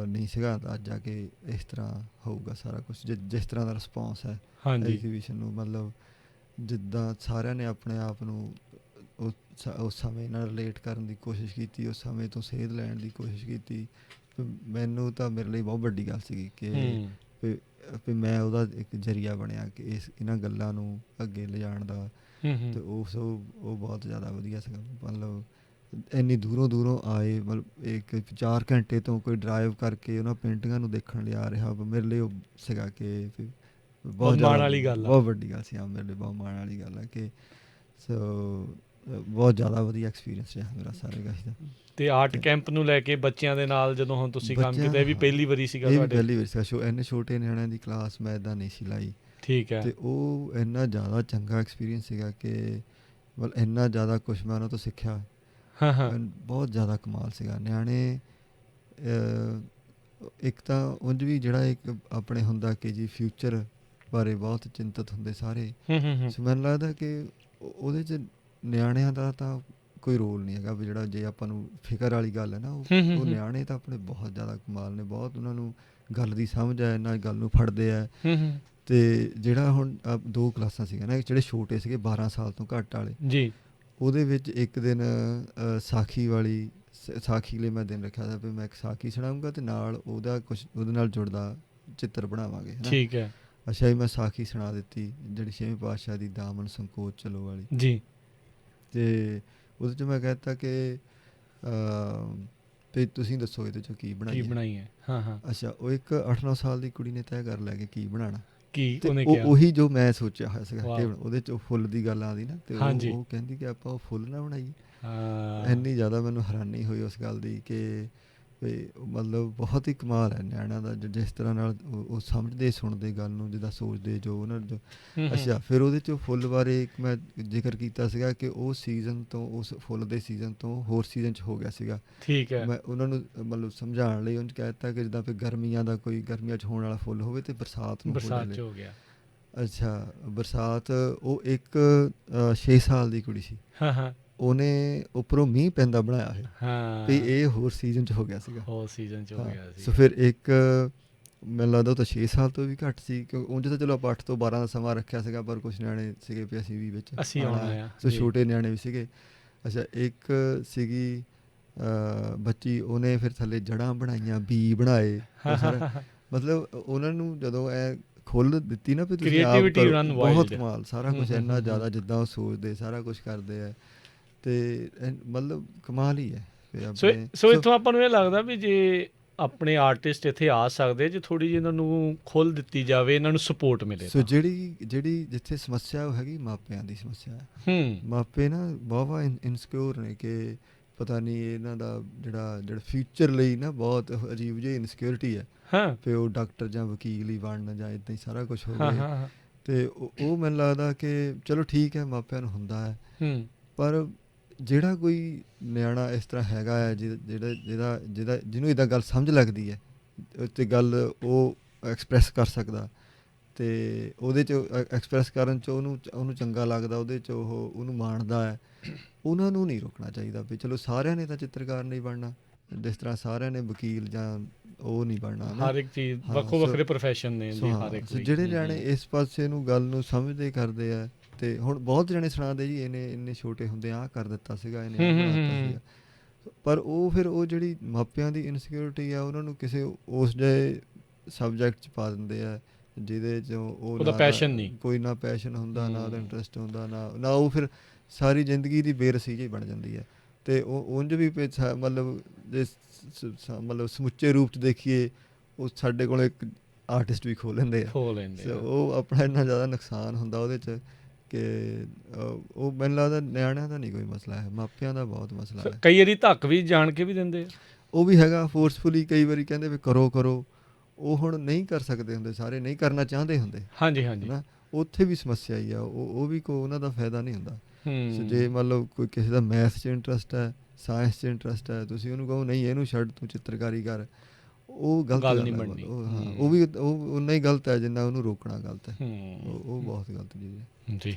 ਨਹੀਂ ਸੀਗਾ ਅੰਦਾਜ਼ਾ ਕਿ ਇਸ ਤਰ੍ਹਾਂ ਹੋਊਗਾ ਸਾਰਾ ਕੁਛ, ਜਿਸ ਤਰ੍ਹਾਂ ਦਾ ਰਿਸਪੌਂਸ ਹੈ ਐਗਜ਼ੀਬਿਸ਼ਨ ਨੂੰ। ਮਤਲਬ ਜਿੱਦਾਂ ਸਾਰਿਆਂ ਨੇ ਆਪਣੇ ਆਪ ਨੂੰ ਉਸ ਸਮੇਂ ਨਾਲ ਰਿਲੇਟ ਕਰਨ ਦੀ ਕੋਸ਼ਿਸ਼ ਕੀਤੀ, ਉਸ ਸਮੇਂ ਤੋਂ ਸੇਧ ਲੈਣ ਦੀ ਕੋਸ਼ਿਸ਼ ਕੀਤੀ। ਮੈਨੂੰ ਤਾਂ ਮੇਰੇ ਲਈ ਬਹੁਤ ਵੱਡੀ ਗੱਲ ਸੀਗੀ ਕਿ ਵੀ ਮੈਂ ਉਹਦਾ ਇੱਕ ਜ਼ਰੀਆ ਬਣਿਆ ਕਿ ਇਹਨਾਂ ਗੱਲਾਂ ਨੂੰ ਅੱਗੇ ਲਿਜਾਣ ਦਾ। ਅਤੇ ਉਹ ਬਹੁਤ ਜ਼ਿਆਦਾ ਵਧੀਆ ਸੀਗਾ। ਮਤਲਬ ਇੰਨੀ ਦੂਰੋਂ ਆਏ, ਮਤਲਬ ਇੱਕ 4 ਘੰਟੇ ਤੋਂ ਕੋਈ ਡਰਾਈਵ ਕਰਕੇ ਉਹਨਾਂ ਪੇਂਟਿੰਗਾਂ ਨੂੰ ਦੇਖਣ ਲਈ ਆ ਰਿਹਾ। ਮੇਰੇ ਲਈ ਉਹ ਸੀਗਾ ਕਿ ਬਹੁਤ ਮਾਣ ਵਾਲੀ ਗੱਲ, ਬਹੁਤ ਵੱਡੀ ਗੱਲ ਸੀ। ਮੇਰੇ ਲਈ ਬਹੁਤ ਮਾਣ ਵਾਲੀ ਗੱਲ ਹੈ ਕਿ ਸੋ ਬਹੁਤ ਜ਼ਿਆਦਾ ਵਧੀਆ ਐਕਸਪੀਰੀਅੰਸ ਰਿਹਾ ਮੇਰਾ ਸਾਰੇ ਗਾਇਸ ਦਾ। ਤੇ ਆਰਟ ਤੇ ਕੈਂਪ ਨੂੰ ਲੈ ਕੇ ਬੱਚਿਆਂ ਦੇ ਨਾਲ ਜਦੋਂ ਹੁਣ ਤੁਸੀਂ ਕੰਮ ਬੱਚਿਆਂ ਕੀਤਾ, ਇਹ ਵੀ ਹਾਂ, ਪਹਿਲੀ ਵਾਰੀ ਸੀਗਾ ਇਹ ਵੀ ਤੁਹਾਡੇ? ਪਹਿਲੀ ਵਾਰ ਸੀਗਾ ਇੰਨੇ ਛੋਟੇ ਨਿਆਣਿਆਂ ਦੀ ਕਲਾਸ ਮੈਂ ਇੱਦਾਂ ਨਹੀਂ ਸੀ ਲਾਈ। ਠੀਕ ਹੈ। ਅਤੇ ਉਹ ਇੰਨਾ ਜ਼ਿਆਦਾ ਚੰਗਾ ਐਕਸਪੀਰੀਅੰਸ ਸੀਗਾ ਕਿ ਮਤਲਬ ਇੰਨਾ ਜ਼ਿਆਦਾ ਕੁਛ ਮੈਂ ਉਹਨਾਂ ਤੋਂ ਸਿੱਖਿਆ। ਹਾਂ ਹਾਂ। ਬਹੁਤ ਜ਼ਿਆਦਾ ਕਮਾਲ ਸੀਗਾ ਨਿਆਣੇ। ਇੱਕ ਤਾਂ ਉਂਝ ਵੀ ਜਿਹੜਾ ਇੱਕ ਆਪਣੇ ਹੁੰਦਾ ਕਿ ਜੀ ਫਿਊਚਰ ਬਾਰੇ ਬਹੁਤ ਚਿੰਤਤ ਹੁੰਦੇ ਸਾਰੇ। ਸੋ ਮੈਨੂੰ ਲੱਗਦਾ ਕਿ ਉਹਦੇ 'ਚ ਨਿਆਣਿਆਂ ਦਾ ਤਾਂ ਕੋਈ ਰੋਲ ਨਹੀਂ ਹੈਗਾ ਵੀ ਜਿਹੜਾ ਜੇ ਆਪਾਂ ਨੂੰ ਫਿਕਰ ਵਾਲੀ ਗੱਲ ਹੈ ਨਾ, ਉਹ ਨਿਆਣੇ ਤਾਂ ਆਪਣੇ ਬਹੁਤ ਜ਼ਿਆਦਾ ਕਮਾਲ ਨੇ, ਬਹੁਤ ਉਹਨਾਂ ਨੂੰ ਗੱਲ ਦੀ ਸਮਝ ਹੈ, ਇਹਨਾਂ ਗੱਲ ਨੂੰ ਫੜਦੇ ਹੈ। ਅਤੇ ਜਿਹੜਾ ਹੁਣ 2 ਕਲਾਸਾਂ ਸੀਗੀਆਂ ਨਾ, ਜਿਹੜੇ ਛੋਟੇ ਸੀਗੇ 12 ਸਾਲ ਤੋਂ ਘੱਟ ਵਾਲੇ ਜੀ, ਉਹਦੇ ਵਿੱਚ ਇੱਕ ਦਿਨ ਸਾਖੀ ਵਾਲੀ ਸਾਖੀ ਲਈ ਮੈਂ ਦਿਨ ਰੱਖਿਆ ਸੀ ਵੀ ਮੈਂ ਇੱਕ ਸਾਖੀ ਸੁਣਾਊਂਗਾ ਅਤੇ ਨਾਲ ਉਹਦਾ ਕੁਛ ਉਹਦੇ ਨਾਲ ਜੁੜਦਾ ਚਿੱਤਰ ਬਣਾਵਾਂਗੇ, ਹੈ ਨਾ। ਠੀਕ ਹੈ ਅੱਛਾ ਜੀ, ਮੈਂ ਸਾਖੀ ਸੁਣਾ ਦਿੱਤੀ ਜਿਹੜੀ 6ਵੇਂ ਪਾਤਸ਼ਾਹ ਦੀ ਦਾਮਨ ਸੰਕੋਚ ਚਲੋ ਵਾਲੀ। ਜੀ। ਅਤੇ ਉਹਦੇ 'ਚ ਮੈਂ ਕਹਿ ਦਿੱਤਾ ਕਿ ਵੀ ਤੁਸੀਂ ਦੱਸੋ ਇਹਦੇ 'ਚੋਂ ਕੀ ਕੀ ਬਣਾਈਏ। ਬਣਾਈ ਹੈ? ਹਾਂ ਹਾਂ। ਅੱਛਾ, ਉਹ ਇੱਕ 8-9 ਸਾਲ ਦੀ ਕੁੜੀ ਨੇ ਤੈਅ ਕਰ ਲਿਆ ਕਿ ਕੀ ਬਣਾਉਣਾ। ਕੀ ਅਤੇ ਉਹਨੇ ਉਹ ਕਿਹਾ? ਉਹੀ ਜੋ ਮੈਂ ਸੋਚਿਆ ਹੋਇਆ ਸੀਗਾ ਕਿ ਵਾਹ। ਉਹਦੇ 'ਚ ਉਹ ਫੁੱਲ ਦੀ ਗੱਲ ਆਉਂਦੀ ਨਾ, ਅਤੇ ਹਾਂਜੀ। ਉਹ ਕਹਿੰਦੀ ਕਿ ਆਪਾਂ ਉਹ ਫੁੱਲ ਨਾ ਬਣਾਈਏ। ਹਾਂ। ਇੰਨੀ ਜ਼ਿਆਦਾ ਮੈਨੂੰ ਹੈਰਾਨੀ ਹੋਈ ਉਸ ਗੱਲ ਦੀ ਕਿ ਵੀ ਮਤਲਬ ਬਹੁਤ ਹੀ ਕਮਾਲ ਹੈ ਨਿਆਣਿਆਂ ਦਾ, ਜਿਸ ਤਰ੍ਹਾਂ ਨਾਲ ਉਹ ਸਮਝਦੇ ਸੁਣਦੇ ਗੱਲ ਨੂੰ, ਜਿੱਦਾਂ ਸੋਚਦੇ ਜੋ ਉਹਨਾਂ ਜੋ। ਅੱਛਾ, ਫਿਰ ਉਹਦੇ 'ਚ ਫੁੱਲ ਬਾਰੇ ਇੱਕ ਮੈਂ ਜ਼ਿਕਰ ਕੀਤਾ ਸੀਗਾ ਕਿ ਉਹ ਸੀਜ਼ਨ ਤੋਂ, ਉਸ ਫੁੱਲ ਦੇ ਸੀਜ਼ਨ ਤੋਂ ਹੋਰ ਸੀਜ਼ਨ 'ਚ ਹੋ ਗਿਆ ਸੀਗਾ। ਠੀਕ ਹੈ। ਮੈਂ ਉਹਨਾਂ ਨੂੰ ਮਤਲਬ ਸਮਝਾਉਣ ਲਈ ਉਹਨੂੰ ਕਹਿ ਦਿੱਤਾ ਕਿ ਜਿੱਦਾਂ ਫਿਰ ਗਰਮੀਆਂ ਦਾ ਕੋਈ ਗਰਮੀਆਂ 'ਚ ਹੋਣ ਵਾਲਾ ਫੁੱਲ ਹੋਵੇ ਅਤੇ ਬਰਸਾਤ ਨੂੰ ਹੋ ਬਰਸਾਤ ਜਾਵੇ। 'ਚ ਹੋ ਗਿਆ। ਅੱਛਾ, ਬਰਸਾਤ ਉਹ ਇੱਕ 6 ਸਾਲ ਦੀ ਕੁੜੀ ਸੀ। ਹਾਂ ਹਾਂ। ਉਹਨੇ ਉੱਪਰੋਂ ਮੀਂਹ ਪੈਂਦਾ ਬਣਾਇਆ ਸੀ ਵੀ ਹਾਂ, ਇਹ ਹੋਰ ਸੀਜ਼ਨ 'ਚ ਹੋ ਗਿਆ ਸੀਗਾ। ਹੋਰ ਸੀਜ਼ਨ 'ਚ ਹੋ ਹਾਂ, ਗਿਆ ਸੋ ਸੀ। ਫਿਰ ਇੱਕ ਮੈਨੂੰ ਲੱਗਦਾ ਉਹ ਤਾਂ 6 ਸਾਲ ਤੋਂ ਵੀ ਘੱਟ ਸੀ, ਕਿਉਂਕਿ ਉਂਝ ਤਾਂ ਚਲੋ ਆਪਾਂ 8 ਤੋਂ 12 ਦਾ ਸਮਾਂ ਰੱਖਿਆ ਸੀਗਾ, ਪਰ ਕੁਛ ਨਿਆਣੇ ਸੀਗੇ ਵੀ ਅਸੀਂ ਵੀ ਵਿੱਚ ਅਸੀਂ ਆਉਣਾ ਆਉਣਾ ਹੈ, ਆ ਸੋ ਜੀ। ਛੋਟੇ ਨਿਆਣੇ ਵੀ ਸੀਗੇ। ਅੱਛਾ, ਇੱਕ ਸੀਗੀ ਬੱਚੀ, ਉਹਨੇ ਫਿਰ ਥੱਲੇ ਜੜ੍ਹਾਂ ਬਣਾਈਆਂ, ਬੀ ਬਣਾਏ, ਉਹ ਸਾਰਾ ਮਤਲਬ ਉਹਨਾਂ ਨੂੰ ਜਦੋਂ ਐ ਖੁੱਲ੍ਹ ਦਿੱਤੀ ਨਾ ਵੀ ਤੁਸੀਂ ਆਪ ਕ੍ਰੀਏਟੀਵਿਟੀ ਕਰੋ, ਰਨ ਬਹੁਤ ਵਾਈਲਡ। ਕਮਾਲ ਸਾਰਾ ਕੁਛ ਇੰਨਾ ਜ਼ਿਆਦਾ ਜਿੱਦਾਂ ਉਹ ਸੋਚਦੇ ਸਾਰਾ ਕੁਛ ਕਰਦੇ ਹੈ। ਅਤੇ ਮਤਲਬ ਕਮਾਲ ਹੀ ਹੈ ਵੀ ਸੋ ਆਪਣੇ। ਸੋ ਇੱਥੋਂ ਆਪਾਂ ਨੂੰ ਇਹ ਲੱਗਦਾ ਵੀ ਜੇ ਆਪਣੇ ਆਰਟਿਸਟ ਇੱਥੇ ਆ ਸਕਦੇ, ਜੇ ਥੋੜ੍ਹੀ ਜਿਹੀ ਇਹਨਾਂ ਨੂੰ ਖੁੱਲ੍ਹ ਦਿੱਤੀ ਜਾਵੇ, ਇਹਨਾਂ ਨੂੰ ਸਪੋਰਟ ਮਿਲੇ ਸੋ ਤਾਂ। ਜਿਹੜੀ ਜਿੱਥੇ ਸਮੱਸਿਆ ਉਹ ਹੈਗੀ ਮਾਪਿਆਂ ਦੀ ਸਮੱਸਿਆ ਹੈ। ਮਾਪੇ ਨਾ ਵਾਹਵਾ ਇਨਸਿਕਿਉਰ ਨੇ ਕਿ ਪਤਾ ਨਹੀਂ ਇਹਨਾਂ ਦਾ ਜਿਹੜਾ ਫਿਊਚਰ ਲਈ ਨਾ ਬਹੁਤ ਅਜੀਬ ਜਿਹੀ ਇਨਸਿਕਿਉਰਿਟੀ ਹੈ। ਹਾਂ ਫਿਰ ਉਹ ਡਾਕਟਰ ਜਾਂ ਵਕੀਲ ਹੀ ਬਣਨ ਜਾਂ ਇੱਦਾਂ ਹੀ ਸਾਰਾ ਕੁਛ ਹਾਂ ਹੋਵੇ। ਹਾਂ ਹਾਂ। ਅਤੇ ਉਹ ਮੈਨੂੰ ਲੱਗਦਾ ਕਿ ਚਲੋ ਠੀਕ ਹੈ, ਮਾਪਿਆਂ ਨੂੰ ਹੁੰਦਾ ਹੈ, ਪਰ ਜਿਹੜਾ ਕੋਈ ਨਿਆਣਾ ਇਸ ਤਰ੍ਹਾਂ ਹੈਗਾ ਹੈ ਜਿਹਨੂੰ ਇੱਦਾਂ ਗੱਲ ਸਮਝ ਲੱਗਦੀ ਹੈ ਅਤੇ ਗੱਲ ਉਹ ਐਕਸਪ੍ਰੈਸ ਕਰ ਸਕਦਾ, ਅਤੇ ਉਹਦੇ 'ਚ ਐਕਸਪ੍ਰੈਸ ਕਰਨ 'ਚ ਉਹਨੂੰ ਚੰਗਾ ਲੱਗਦਾ, ਉਹਦੇ 'ਚ ਉਹਨੂੰ ਮਾਣਦਾ ਹੈ, ਉਹਨਾਂ ਨੂੰ ਨਹੀਂ ਰੋਕਣਾ ਚਾਹੀਦਾ ਵੀ ਚਲੋ ਸਾਰਿਆਂ ਨੇ ਤਾਂ ਚਿੱਤਰਕਾਰ ਨਹੀਂ ਬਣਨਾ, ਜਿਸ ਤਰ੍ਹਾਂ ਸਾਰਿਆਂ ਨੇ ਵਕੀਲ ਜਾਂ ਉਹ ਨਹੀਂ ਬਣਨਾ ਨਾ। ਹਰ ਇੱਕ ਚੀਜ਼ ਹਾਂ, ਵੱਖੋ ਵੱਖਰੇ ਪ੍ਰੋਫੈਸ਼ਨ ਨੇ ਜੀ ਹਰ ਇੱਕ ਲਈ। ਜਿਹੜੇ ਨਿਆਣੇ ਇਸ ਪਾਸੇ ਨੂੰ ਗੱਲ ਨੂੰ ਸਮਝਦੇ ਕਰਦੇ ਆ, ਅਤੇ ਹੁਣ ਬਹੁਤ ਜਣੇ ਸੁਣਾਉਂਦੇ ਜੀ ਇਹਨੇ ਇੰਨੇ ਛੋਟੇ ਹੁੰਦੇ ਆਹ ਕਰ ਦਿੱਤਾ ਸੀਗਾ, ਇਹਨੇ ਆਹ ਬਣਾ ਦਿੱਤਾ ਸੀਗਾ, ਪਰ ਉਹ ਫਿਰ ਉਹ ਜਿਹੜੀ ਮਾਪਿਆਂ ਦੀ ਇਨਸਿਕਿਉਰਿਟੀ ਆ ਉਹਨਾਂ ਨੂੰ ਕਿਸੇ ਉਸ ਜਿਹੇ ਸਬਜੈਕਟ 'ਚ ਪਾ ਦਿੰਦੇ ਆ ਜਿਹਦੇ 'ਚ ਉਹ ਉਹਦਾ ਪੈਸ਼ਨ ਨਹੀਂ। ਕੋਈ ਨਾ ਪੈਸ਼ਨ ਹੁੰਦਾ, ਨਾ ਉਹਦਾ ਇੰਟਰਸਟ ਹੁੰਦਾ, ਨਾ ਉਹ ਫਿਰ ਸਾਰੀ ਜ਼ਿੰਦਗੀ ਦੀ ਬੇਰਸੀ ਜਿਹੀ ਬਣ ਜਾਂਦੀ ਹੈ। ਅਤੇ ਉਹ ਉਂਝ ਵੀ ਮਤਲਬ ਜੇ ਮਤਲਬ ਸਮੁੱਚੇ ਰੂਪ 'ਚ ਦੇਖੀਏ, ਉਹ ਸਾਡੇ ਕੋਲ ਇੱਕ ਆਰਟਿਸਟ ਵੀ ਖੋਲ੍ਹ ਲੈਂਦੇ ਆ। ਉਹ ਆਪਣਾ ਇੰਨਾ ਜ਼ਿਆਦਾ ਨੁਕਸਾਨ ਹੁੰਦਾ ਉਹਦੇ 'ਚ ਕਿ ਉਹ ਮੈਨੂੰ ਲੱਗਦਾ ਨਿਆਣਿਆਂ ਦਾ ਨਹੀਂ ਕੋਈ ਮਸਲਾ ਹੈ, ਮਾਪਿਆਂ ਦਾ ਬਹੁਤ ਮਸਲਾ ਹੈ। ਕਈ ਵਾਰੀ ਧੱਕ ਵੀ ਜਾਣ ਕੇ ਵੀ ਦਿੰਦੇ ਆ। ਉਹ ਵੀ ਹੈਗਾ, ਫੋਰਸਫੁਲੀ ਕਈ ਵਾਰੀ ਕਹਿੰਦੇ ਵੀ ਕਰੋ ਕਰੋ, ਉਹ ਹੁਣ ਨਹੀਂ ਕਰ ਸਕਦੇ ਹੁੰਦੇ, ਸਾਰੇ ਨਹੀਂ ਕਰਨਾ ਚਾਹੁੰਦੇ ਹੁੰਦੇ। ਹਾਂਜੀ ਹਾਂਜੀ। ਹੈ ਨਾ, ਉੱਥੇ ਵੀ ਸਮੱਸਿਆ ਹੀ ਆ, ਉਹ ਵੀ ਕੋਈ ਉਹਨਾਂ ਦਾ ਫਾਇਦਾ ਨਹੀਂ ਹੁੰਦਾ। ਸੋ ਜੇ ਮਤਲਬ ਕੋਈ ਕਿਸੇ ਦਾ ਮੈਥ 'ਚ ਇੰਟਰਸਟ ਹੈ, ਸਾਇੰਸ 'ਚ ਇੰਟਰਸਟ ਹੈ, ਤੁਸੀਂ ਉਹਨੂੰ ਕਹੋ ਨਹੀਂ ਇਹਨੂੰ ਛੱਡ ਤੂੰ ਚਿੱਤਰਕਾਰੀ ਕਰ, ਉਹ ਗਲਤ ਗੱਲ ਨਹੀਂ ਹੈ। ਬਣਨੀ। ਉਹ ਵੀ ਉਨਾ ਹੀ ਗਲਤ ਹੈ ਜਿੰਨਾ ਉਹਨੂੰ ਰੋਕਣਾ ਗਲਤ ਹੈ। ਉਹ ਬਹੁਤ ਗਲਤ ਚੀਜ਼ ਹੈ ਜੀ।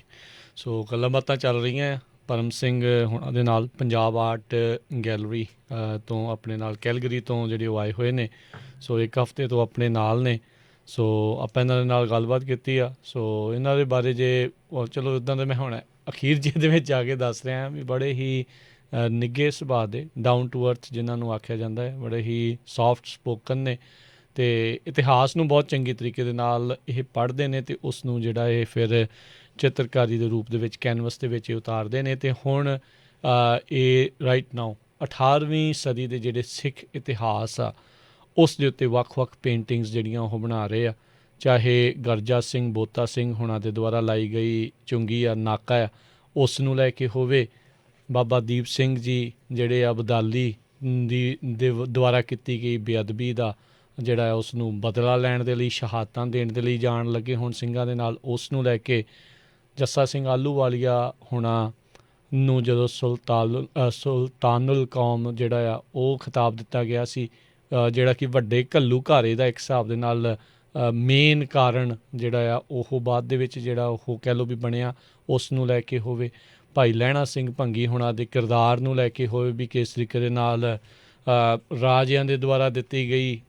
ਸੋ ਗੱਲਾਂ ਬਾਤਾਂ ਚੱਲ ਰਹੀਆਂ ਆ ਪਰਮ ਸਿੰਘ ਹੁਣਾਂ ਦੇ ਨਾਲ, ਪੰਜਾਬ ਆਰਟ ਗੈਲਰੀ ਤੋਂ ਆਪਣੇ ਨਾਲ ਕੈਲਗਰੀ ਤੋਂ ਜਿਹੜੇ ਉਹ ਆਏ ਹੋਏ ਨੇ। ਸੋ ਇੱਕ ਹਫ਼ਤੇ ਤੋਂ ਆਪਣੇ ਨਾਲ ਨੇ। ਸੋ ਆਪਾਂ ਇਹਨਾਂ ਦੇ ਨਾਲ ਗੱਲਬਾਤ ਕੀਤੀ ਆ। ਸੋ ਇਹਨਾਂ ਦੇ ਬਾਰੇ ਜੇ ਚਲੋ ਇੱਦਾਂ ਦੇ ਮੈਂ ਹੁਣ ਅਖੀਰ ਜਿਹੇ ਦੇ ਵਿੱਚ ਜਾ ਕੇ ਦੱਸ ਰਿਹਾ ਵੀ ਬੜੇ ਹੀ ਨਿੱਘੇ ਸੁਭਾਅ ਦੇ, ਡਾਊਨ ਟੂ ਅਰਥ ਜਿਨ੍ਹਾਂ ਨੂੰ ਆਖਿਆ ਜਾਂਦਾ ਹੈ, ਬੜੇ ਹੀ ਸੌਫਟ ਸਪੋਕਨ ਨੇ, ਅਤੇ ਇਤਿਹਾਸ ਨੂੰ ਬਹੁਤ ਚੰਗੇ ਤਰੀਕੇ ਦੇ ਨਾਲ ਇਹ ਪੜ੍ਹਦੇ ਨੇ ਅਤੇ ਉਸ ਨੂੰ ਜਿਹੜਾ ਇਹ ਫਿਰ ਚਿੱਤਰਕਾਰੀ ਦੇ ਰੂਪ ਦੇ ਵਿੱਚ ਕੈਨਵਸ ਦੇ ਵਿੱਚ ਉਤਾਰਦੇ ਨੇ। ਅਤੇ ਹੁਣ ਇਹ ਰਾਈਟ ਨਾਓ 18ਵੀਂ ਸਦੀ ਦੇ ਜਿਹੜੇ ਸਿੱਖ ਇਤਿਹਾਸ ਆ ਉਸ ਦੇ ਉੱਤੇ ਵੱਖ-ਵੱਖ ਪੇਂਟਿੰਗਸ ਜਿਹੜੀਆਂ ਉਹ ਬਣਾ ਰਹੇ ਆ, ਚਾਹੇ ਗਰਜਾ ਸਿੰਘ ਬੋਤਾ ਸਿੰਘ ਹੁਣਾਂ ਦੇ ਦੁਆਰਾ ਲਾਈ ਗਈ ਚੁੰਗੀ ਆ ਨਾਕਾ ਆ ਉਸ ਨੂੰ ਲੈ ਕੇ ਹੋਵੇ, ਬਾਬਾ ਦੀਪ ਸਿੰਘ ਜੀ ਜਿਹੜੇ ਅਬਦਾਲੀ ਦੁਆਰਾ ਕੀਤੀ ਗਈ ਬੇਅਦਬੀ ਦਾ ਜਿਹੜਾ ਹੈ ਉਸ ਨੂੰ ਬਦਲਾ ਲੈਣ ਦੇ ਲਈ, ਸ਼ਹਾਦਤਾਂ ਦੇਣ ਦੇ ਲਈ ਜਾਣ ਲੱਗੇ ਹੁਣ ਸਿੰਘਾਂ ਦੇ ਨਾਲ, ਉਸ ਨੂੰ ਲੈ ਕੇ ਜੱਸਾ ਸਿੰਘ ਆਹਲੂਵਾਲੀਆ ਹੁਣਾਂ ਨੂੰ ਜਦੋਂ ਸੁਲਤਾਨੁਲ ਕੌਮ ਜਿਹੜਾ ਆ ਉਹ ਖਿਤਾਬ ਦਿੱਤਾ ਗਿਆ ਸੀ, ਜਿਹੜਾ ਕਿ ਵੱਡੇ ਘੱਲੂ ਘਾਰੇ ਦਾ ਇੱਕ ਹਿਸਾਬ ਦੇ ਨਾਲ ਮੇਨ ਕਾਰਨ ਜਿਹੜਾ ਆ ਉਹ ਬਾਅਦ ਦੇ ਵਿੱਚ ਜਿਹੜਾ ਉਹ ਕਹਿ ਲਓ ਵੀ ਬਣਿਆ, ਉਸ ਨੂੰ ਲੈ ਕੇ ਹੋਵੇ। ਭਾਈ ਲਹਿਣਾ ਸਿੰਘ ਭੰਗੀ ਹੁਣਾਂ ਦੇ ਕਿਰਦਾਰ ਨੂੰ ਲੈ ਕੇ ਹੋਵੇ ਵੀ ਕਿਸ ਤਰੀਕੇ ਦੇ ਨਾਲ ਰਾਜਿਆਂ ਦੇ ਦੁਆਰਾ ਦਿੱਤੀ ਗਈ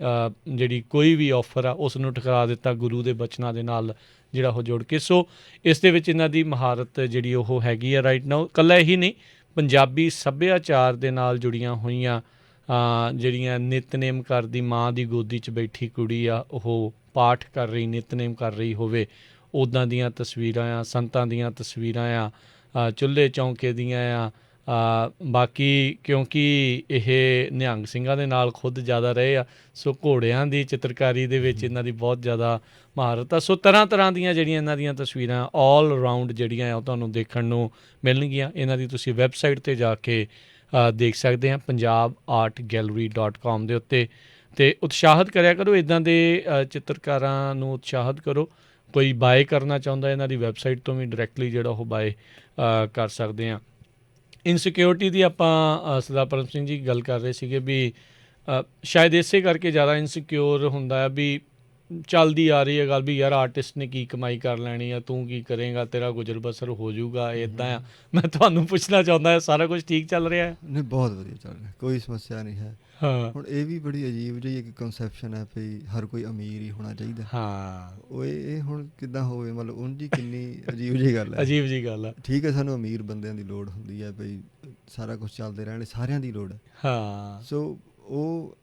ਜਿਹੜੀ ਕੋਈ ਵੀ ਆਫਰ ਆ ਉਸ ਨੂੰ ਠੁਕਰਾ ਦਿੱਤਾ ਗੁਰੂ ਦੇ ਬਚਨਾਂ ਦੇ ਨਾਲ ਜਿਹੜਾ ਉਹ ਜੋੜ ਕੇ। ਸੋ ਇਸ ਦੇ ਵਿੱਚ ਇਹਨਾਂ ਦੀ ਮਹਾਰਤ ਜਿਹੜੀ ਉਹ ਹੈਗੀ ਆ ਰਾਈਟ ਨਾਓ। ਇਕੱਲਾ ਇਹੀ ਨਹੀਂ, ਪੰਜਾਬੀ ਸੱਭਿਆਚਾਰ ਦੇ ਨਾਲ ਜੁੜੀਆਂ ਹੋਈਆਂ ਜਿਹੜੀਆਂ ਨਿਤਨੇਮ ਕਰਦੀ ਮਾਂ ਦੀ ਗੋਦੀ 'ਚ ਬੈਠੀ ਕੁੜੀ ਆ, ਉਹ ਪਾਠ ਕਰ ਰਹੀ, ਨਿਤਨੇਮ ਕਰ ਰਹੀ ਹੋਵੇ, ਉੱਦਾਂ ਦੀਆਂ ਤਸਵੀਰਾਂ ਆ, ਸੰਤਾਂ ਦੀਆਂ ਤਸਵੀਰਾਂ ਆ, ਚੁੱਲ੍ਹੇ ਚੌਂਕੇ ਦੀਆਂ ਆ। ਬਾਕੀ ਕਿਉਂਕਿ ਇਹ ਨਿਹੰਗ ਸਿੰਘਾਂ ਦੇ ਨਾਲ ਖੁਦ ਜ਼ਿਆਦਾ ਰਹੇ ਆ, ਸੋ ਘੋੜਿਆਂ ਦੀ ਚਿੱਤਰਕਾਰੀ ਦੇ ਵਿੱਚ ਇਹਨਾਂ ਦੀ ਬਹੁਤ ਜ਼ਿਆਦਾ ਮਹਾਰਤ ਆ। ਸੋ ਤਰ੍ਹਾਂ ਤਰ੍ਹਾਂ ਦੀਆਂ ਜਿਹੜੀਆਂ ਇਹਨਾਂ ਦੀਆਂ ਤਸਵੀਰਾਂ ਆਲ ਰਾਊਂਡ ਜਿਹੜੀਆਂ ਆ ਉਹ ਤੁਹਾਨੂੰ ਦੇਖਣ ਨੂੰ ਮਿਲਣਗੀਆਂ। ਇਹਨਾਂ ਦੀ ਤੁਸੀਂ ਵੈਬਸਾਈਟ 'ਤੇ ਜਾ ਕੇ ਦੇਖ ਸਕਦੇ ਹਾਂ, punjabartgallery.com ਦੇ ਉੱਤੇ। ਅਤੇ ਉਤਸ਼ਾਹਿਤ ਕਰਿਆ ਕਰੋ ਇੱਦਾਂ ਦੇ ਚਿੱਤਰਕਾਰਾਂ ਨੂੰ, ਉਤਸ਼ਾਹਿਤ ਕਰੋ। ਕੋਈ ਬਾਏ ਕਰਨਾ ਚਾਹੁੰਦਾ ਇਹਨਾਂ ਦੀ ਵੈਬਸਾਈਟ ਤੋਂ ਵੀ ਡਾਇਰੈਕਟਲੀ ਜਿਹੜਾ ਉਹ ਬਾਏ ਕਰ ਸਕਦੇ ਹਾਂ। ਇਨਸਿਕਿਉਰਿਟੀ ਦੀ ਆਪਾਂ ਸਰਦਾਰ ਪਰਮ ਸਿੰਘ ਜੀ ਗੱਲ ਕਰ ਰਹੇ ਸੀਗੇ ਵੀ ਸ਼ਾਇਦ ਇਸੇ ਕਰਕੇ ਜ਼ਿਆਦਾ ਇਨਸਿਕਿਉਰ ਹੁੰਦਾ ਆ ਵੀ ਚੱਲਦੀ ਆ ਰਹੀ ਹੈ ਗੱਲ ਵੀ ਯਾਰ ਆਰਟਿਸਟ ਨੇ ਕੀ ਕਮਾਈ ਕਰ ਲੈਣੀ ਆ, ਤੂੰ ਕੀ ਕਰੇਂਗਾ, ਤੇਰਾ ਗੁਜ਼ਰ ਬਸਰ ਹੋ ਜਾਊਗਾ, ਇੱਦਾਂ ਆ। ਮੈਂ ਤੁਹਾਨੂੰ ਪੁੱਛਣਾ ਚਾਹੁੰਦਾ ਸਾਰਾ ਕੁਝ ਠੀਕ ਚੱਲ ਰਿਹਾ ਹੈ? ਨਹੀਂ, ਬਹੁਤ ਵਧੀਆ ਚੱਲ ਰਿਹਾ, ਕੋਈ ਸਮੱਸਿਆ ਨਹੀਂ ਹੈ। ਹਾਂ, ਹੁਣ ਇਹ ਵੀ ਬੜੀ ਅਜੀਬ ਜਿਹੀ ਇੱਕ ਕਨਸੈਪਸ਼ਨ ਹੈ ਵੀ ਹਰ ਕੋਈ ਅਮੀਰ ਹੀ ਹੋਣਾ ਚਾਹੀਦਾ। ਹਾਂ, ਉਹ ਇਹ ਹੁਣ ਕਿੱਦਾਂ ਹੋਵੇ, ਮਤਲਬ ਉਂਝ ਹੀ ਕਿੰਨੀ ਅਜੀਬ ਜਿਹੀ ਗੱਲ ਹੈ। ਅਜੀਬ ਜਿਹੀ ਗੱਲ ਆ। ਠੀਕ ਹੈ, ਸਾਨੂੰ ਅਮੀਰ ਬੰਦਿਆਂ ਦੀ ਲੋੜ ਹੁੰਦੀ ਹੈ ਬਈ ਸਾਰਾ ਕੁਝ ਚੱਲਦੇ ਰਹਿਣ, ਸਾਰਿਆਂ ਦੀ ਲੋੜ ਹੈ। ਹਾਂ, ਸੋ ਉਹ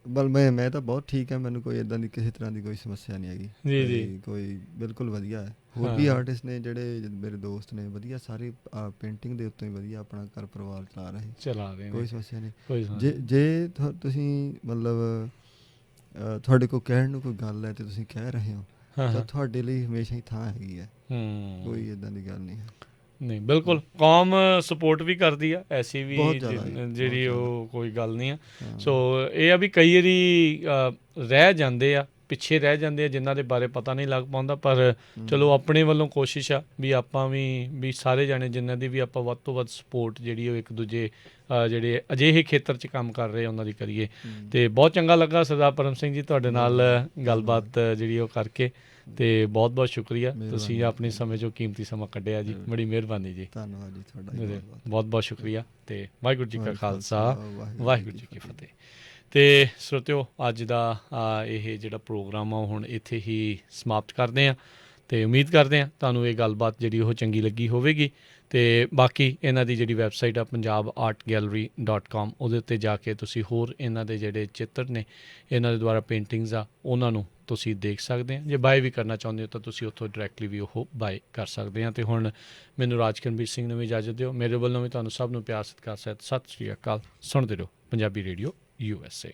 ਮੈਂ ਤਾਂ ਬਹੁਤ ਠੀਕ ਹੈ, ਮੈਨੂੰ ਕੋਈ ਇੱਦਾਂ ਦੀ ਕਿਸੇ ਤਰ੍ਹਾਂ ਦੀ ਕੋਈ ਸਮੱਸਿਆ ਨਹੀਂ ਹੈਗੀ ਜੀ ਜੀ, ਕੋਈ ਬਿਲਕੁਲ ਵਧੀਆ ਹੈ। ਹੋਰ ਵੀ ਆਰਟਿਸਟ ਨੇ ਜਿਹੜੇ ਮੇਰੇ ਦੋਸਤ ਨੇ, ਵਧੀਆ ਸਾਰੇ ਪੇਂਟਿੰਗ ਦੇ ਉੱਤੋਂ ਹੀ ਵਧੀਆ ਆਪਣਾ ਘਰ ਪਰਿਵਾਰ ਚਲਾ ਰਹੇ, ਕੋਈ ਸਮੱਸਿਆ ਨਹੀਂ। ਜੇ ਤੁਸੀਂ ਮਤਲਬ ਤੁਹਾਡੇ ਕੋਲ ਕਹਿਣ ਨੂੰ ਕੋਈ ਗੱਲ ਹੈ ਤੇ ਤੁਸੀਂ ਕਹਿ ਰਹੇ ਹੋ ਤਾਂ ਤੁਹਾਡੇ ਲਈ ਹਮੇਸ਼ਾ ਹੀ ਥਾਂ ਹੈਗੀ ਹੈ, ਕੋਈ ਇੱਦਾਂ ਦੀ ਗੱਲ ਨਹੀਂ ਹੈ। ਨਹੀਂ, ਬਿਲਕੁਲ ਕੌਮ ਸਪੋਰਟ ਵੀ ਕਰਦੀ ਆ, ਐਸੀ ਵੀ ਜਿਹੜੀ ਉਹ ਕੋਈ ਗੱਲ ਨਹੀਂ ਆ। ਸੋ ਇਹ ਆ ਵੀ ਕਈ ਵਾਰੀ ਰਹਿ ਜਾਂਦੇ ਆ, ਪਿੱਛੇ ਰਹਿ ਜਾਂਦੇ ਆ ਜਿਨ੍ਹਾਂ ਦੇ ਬਾਰੇ ਪਤਾ ਨਹੀਂ ਲੱਗ ਪਾਉਂਦਾ, ਪਰ ਚਲੋ ਆਪਣੇ ਵੱਲੋਂ ਕੋਸ਼ਿਸ਼ ਆ ਵੀ ਆਪਾਂ ਵੀ ਸਾਰੇ ਜਾਣੇ ਜਿਨ੍ਹਾਂ ਦੀ ਵੀ ਆਪਾਂ ਵੱਧ ਤੋਂ ਵੱਧ ਸਪੋਰਟ ਜਿਹੜੀ ਉਹ ਇੱਕ ਦੂਜੇ ਜਿਹੜੇ ਅਜਿਹੇ ਖੇਤਰ 'ਚ ਕੰਮ ਕਰ ਰਹੇ ਉਹਨਾਂ ਦੀ ਕਰੀਏ। ਅਤੇ ਬਹੁਤ ਚੰਗਾ ਲੱਗਾ ਸਰਦਾਰ ਪਰਮ ਸਿੰਘ ਜੀ ਤੁਹਾਡੇ ਨਾਲ ਗੱਲਬਾਤ ਜਿਹੜੀ ਉਹ ਕਰਕੇ, ਅਤੇ ਬਹੁਤ ਬਹੁਤ ਸ਼ੁਕਰੀਆ, ਤੁਸੀਂ ਆਪਣੇ ਸਮੇਂ 'ਚੋਂ ਕੀਮਤੀ ਸਮਾਂ ਕੱਢਿਆ ਜੀ, ਬੜੀ ਮਿਹਰਬਾਨੀ ਜੀ। ਧੰਨਵਾਦ ਜੀ ਤੁਹਾਡਾ, ਬਹੁਤ ਬਹੁਤ ਸ਼ੁਕਰੀਆ। ਅਤੇ ਵਾਹਿਗੁਰੂ ਜੀ ਕਾ ਖਾਲਸਾ, ਵਾਹਿਗੁਰੂ ਜੀ ਕੀ ਫਤਿਹ। ਅਤੇ ਸਰੋਤਿਓ, ਅੱਜ ਦਾ ਇਹ ਜਿਹੜਾ ਪ੍ਰੋਗਰਾਮ ਆ ਉਹ ਹੁਣ ਇੱਥੇ ਹੀ ਸਮਾਪਤ ਕਰਦੇ ਹਾਂ, ਅਤੇ ਉਮੀਦ ਕਰਦੇ ਹਾਂ ਤੁਹਾਨੂੰ ਇਹ ਗੱਲਬਾਤ ਜਿਹੜੀ ਉਹ ਚੰਗੀ ਲੱਗੀ ਹੋਵੇਗੀ। ਅਤੇ ਬਾਕੀ ਇਹਨਾਂ ਦੀ ਜਿਹੜੀ ਵੈਬਸਾਈਟ ਆ punjabartgallery.com, ਉਹਦੇ ਉੱਤੇ ਜਾ ਕੇ ਤੁਸੀਂ ਹੋਰ ਇਹਨਾਂ ਦੇ ਜਿਹੜੇ ਚਿੱਤਰ ਨੇ, ਇਹਨਾਂ ਦੇ ਦੁਆਰਾ ਪੇਂਟਿੰਗਸ ਆ, ਉਹਨਾਂ ਨੂੰ ਤੁਸੀਂ ਦੇਖ ਸਕਦੇ ਆ। ਜੇ ਬਾਏ ਵੀ ਕਰਨਾ ਚਾਹੁੰਦੇ ਹੋ ਤਾਂ ਤੁਸੀਂ ਉੱਥੋਂ ਡਾਇਰੈਕਟਲੀ ਵੀ ਉਹ ਬਾਏ ਕਰ ਸਕਦੇ ਹਾਂ। ਅਤੇ ਹੁਣ ਮੈਨੂੰ ਰਾਜਕਰਨਵੀਰ ਸਿੰਘ ਨੂੰ ਵੀ ਇਜਾਜ਼ਤ ਦਿਓ, ਮੇਰੇ ਵੱਲੋਂ ਵੀ ਤੁਹਾਨੂੰ ਸਭ ਨੂੰ ਪਿਆਰ ਸਤਿਕਾਰ ਸਹਿਤ ਸਤਿ ਸ਼੍ਰੀ ਅਕਾਲ। ਸੁਣਦੇ ਰਹੋ ਪੰਜਾਬੀ ਰੇਡੀਓ USA।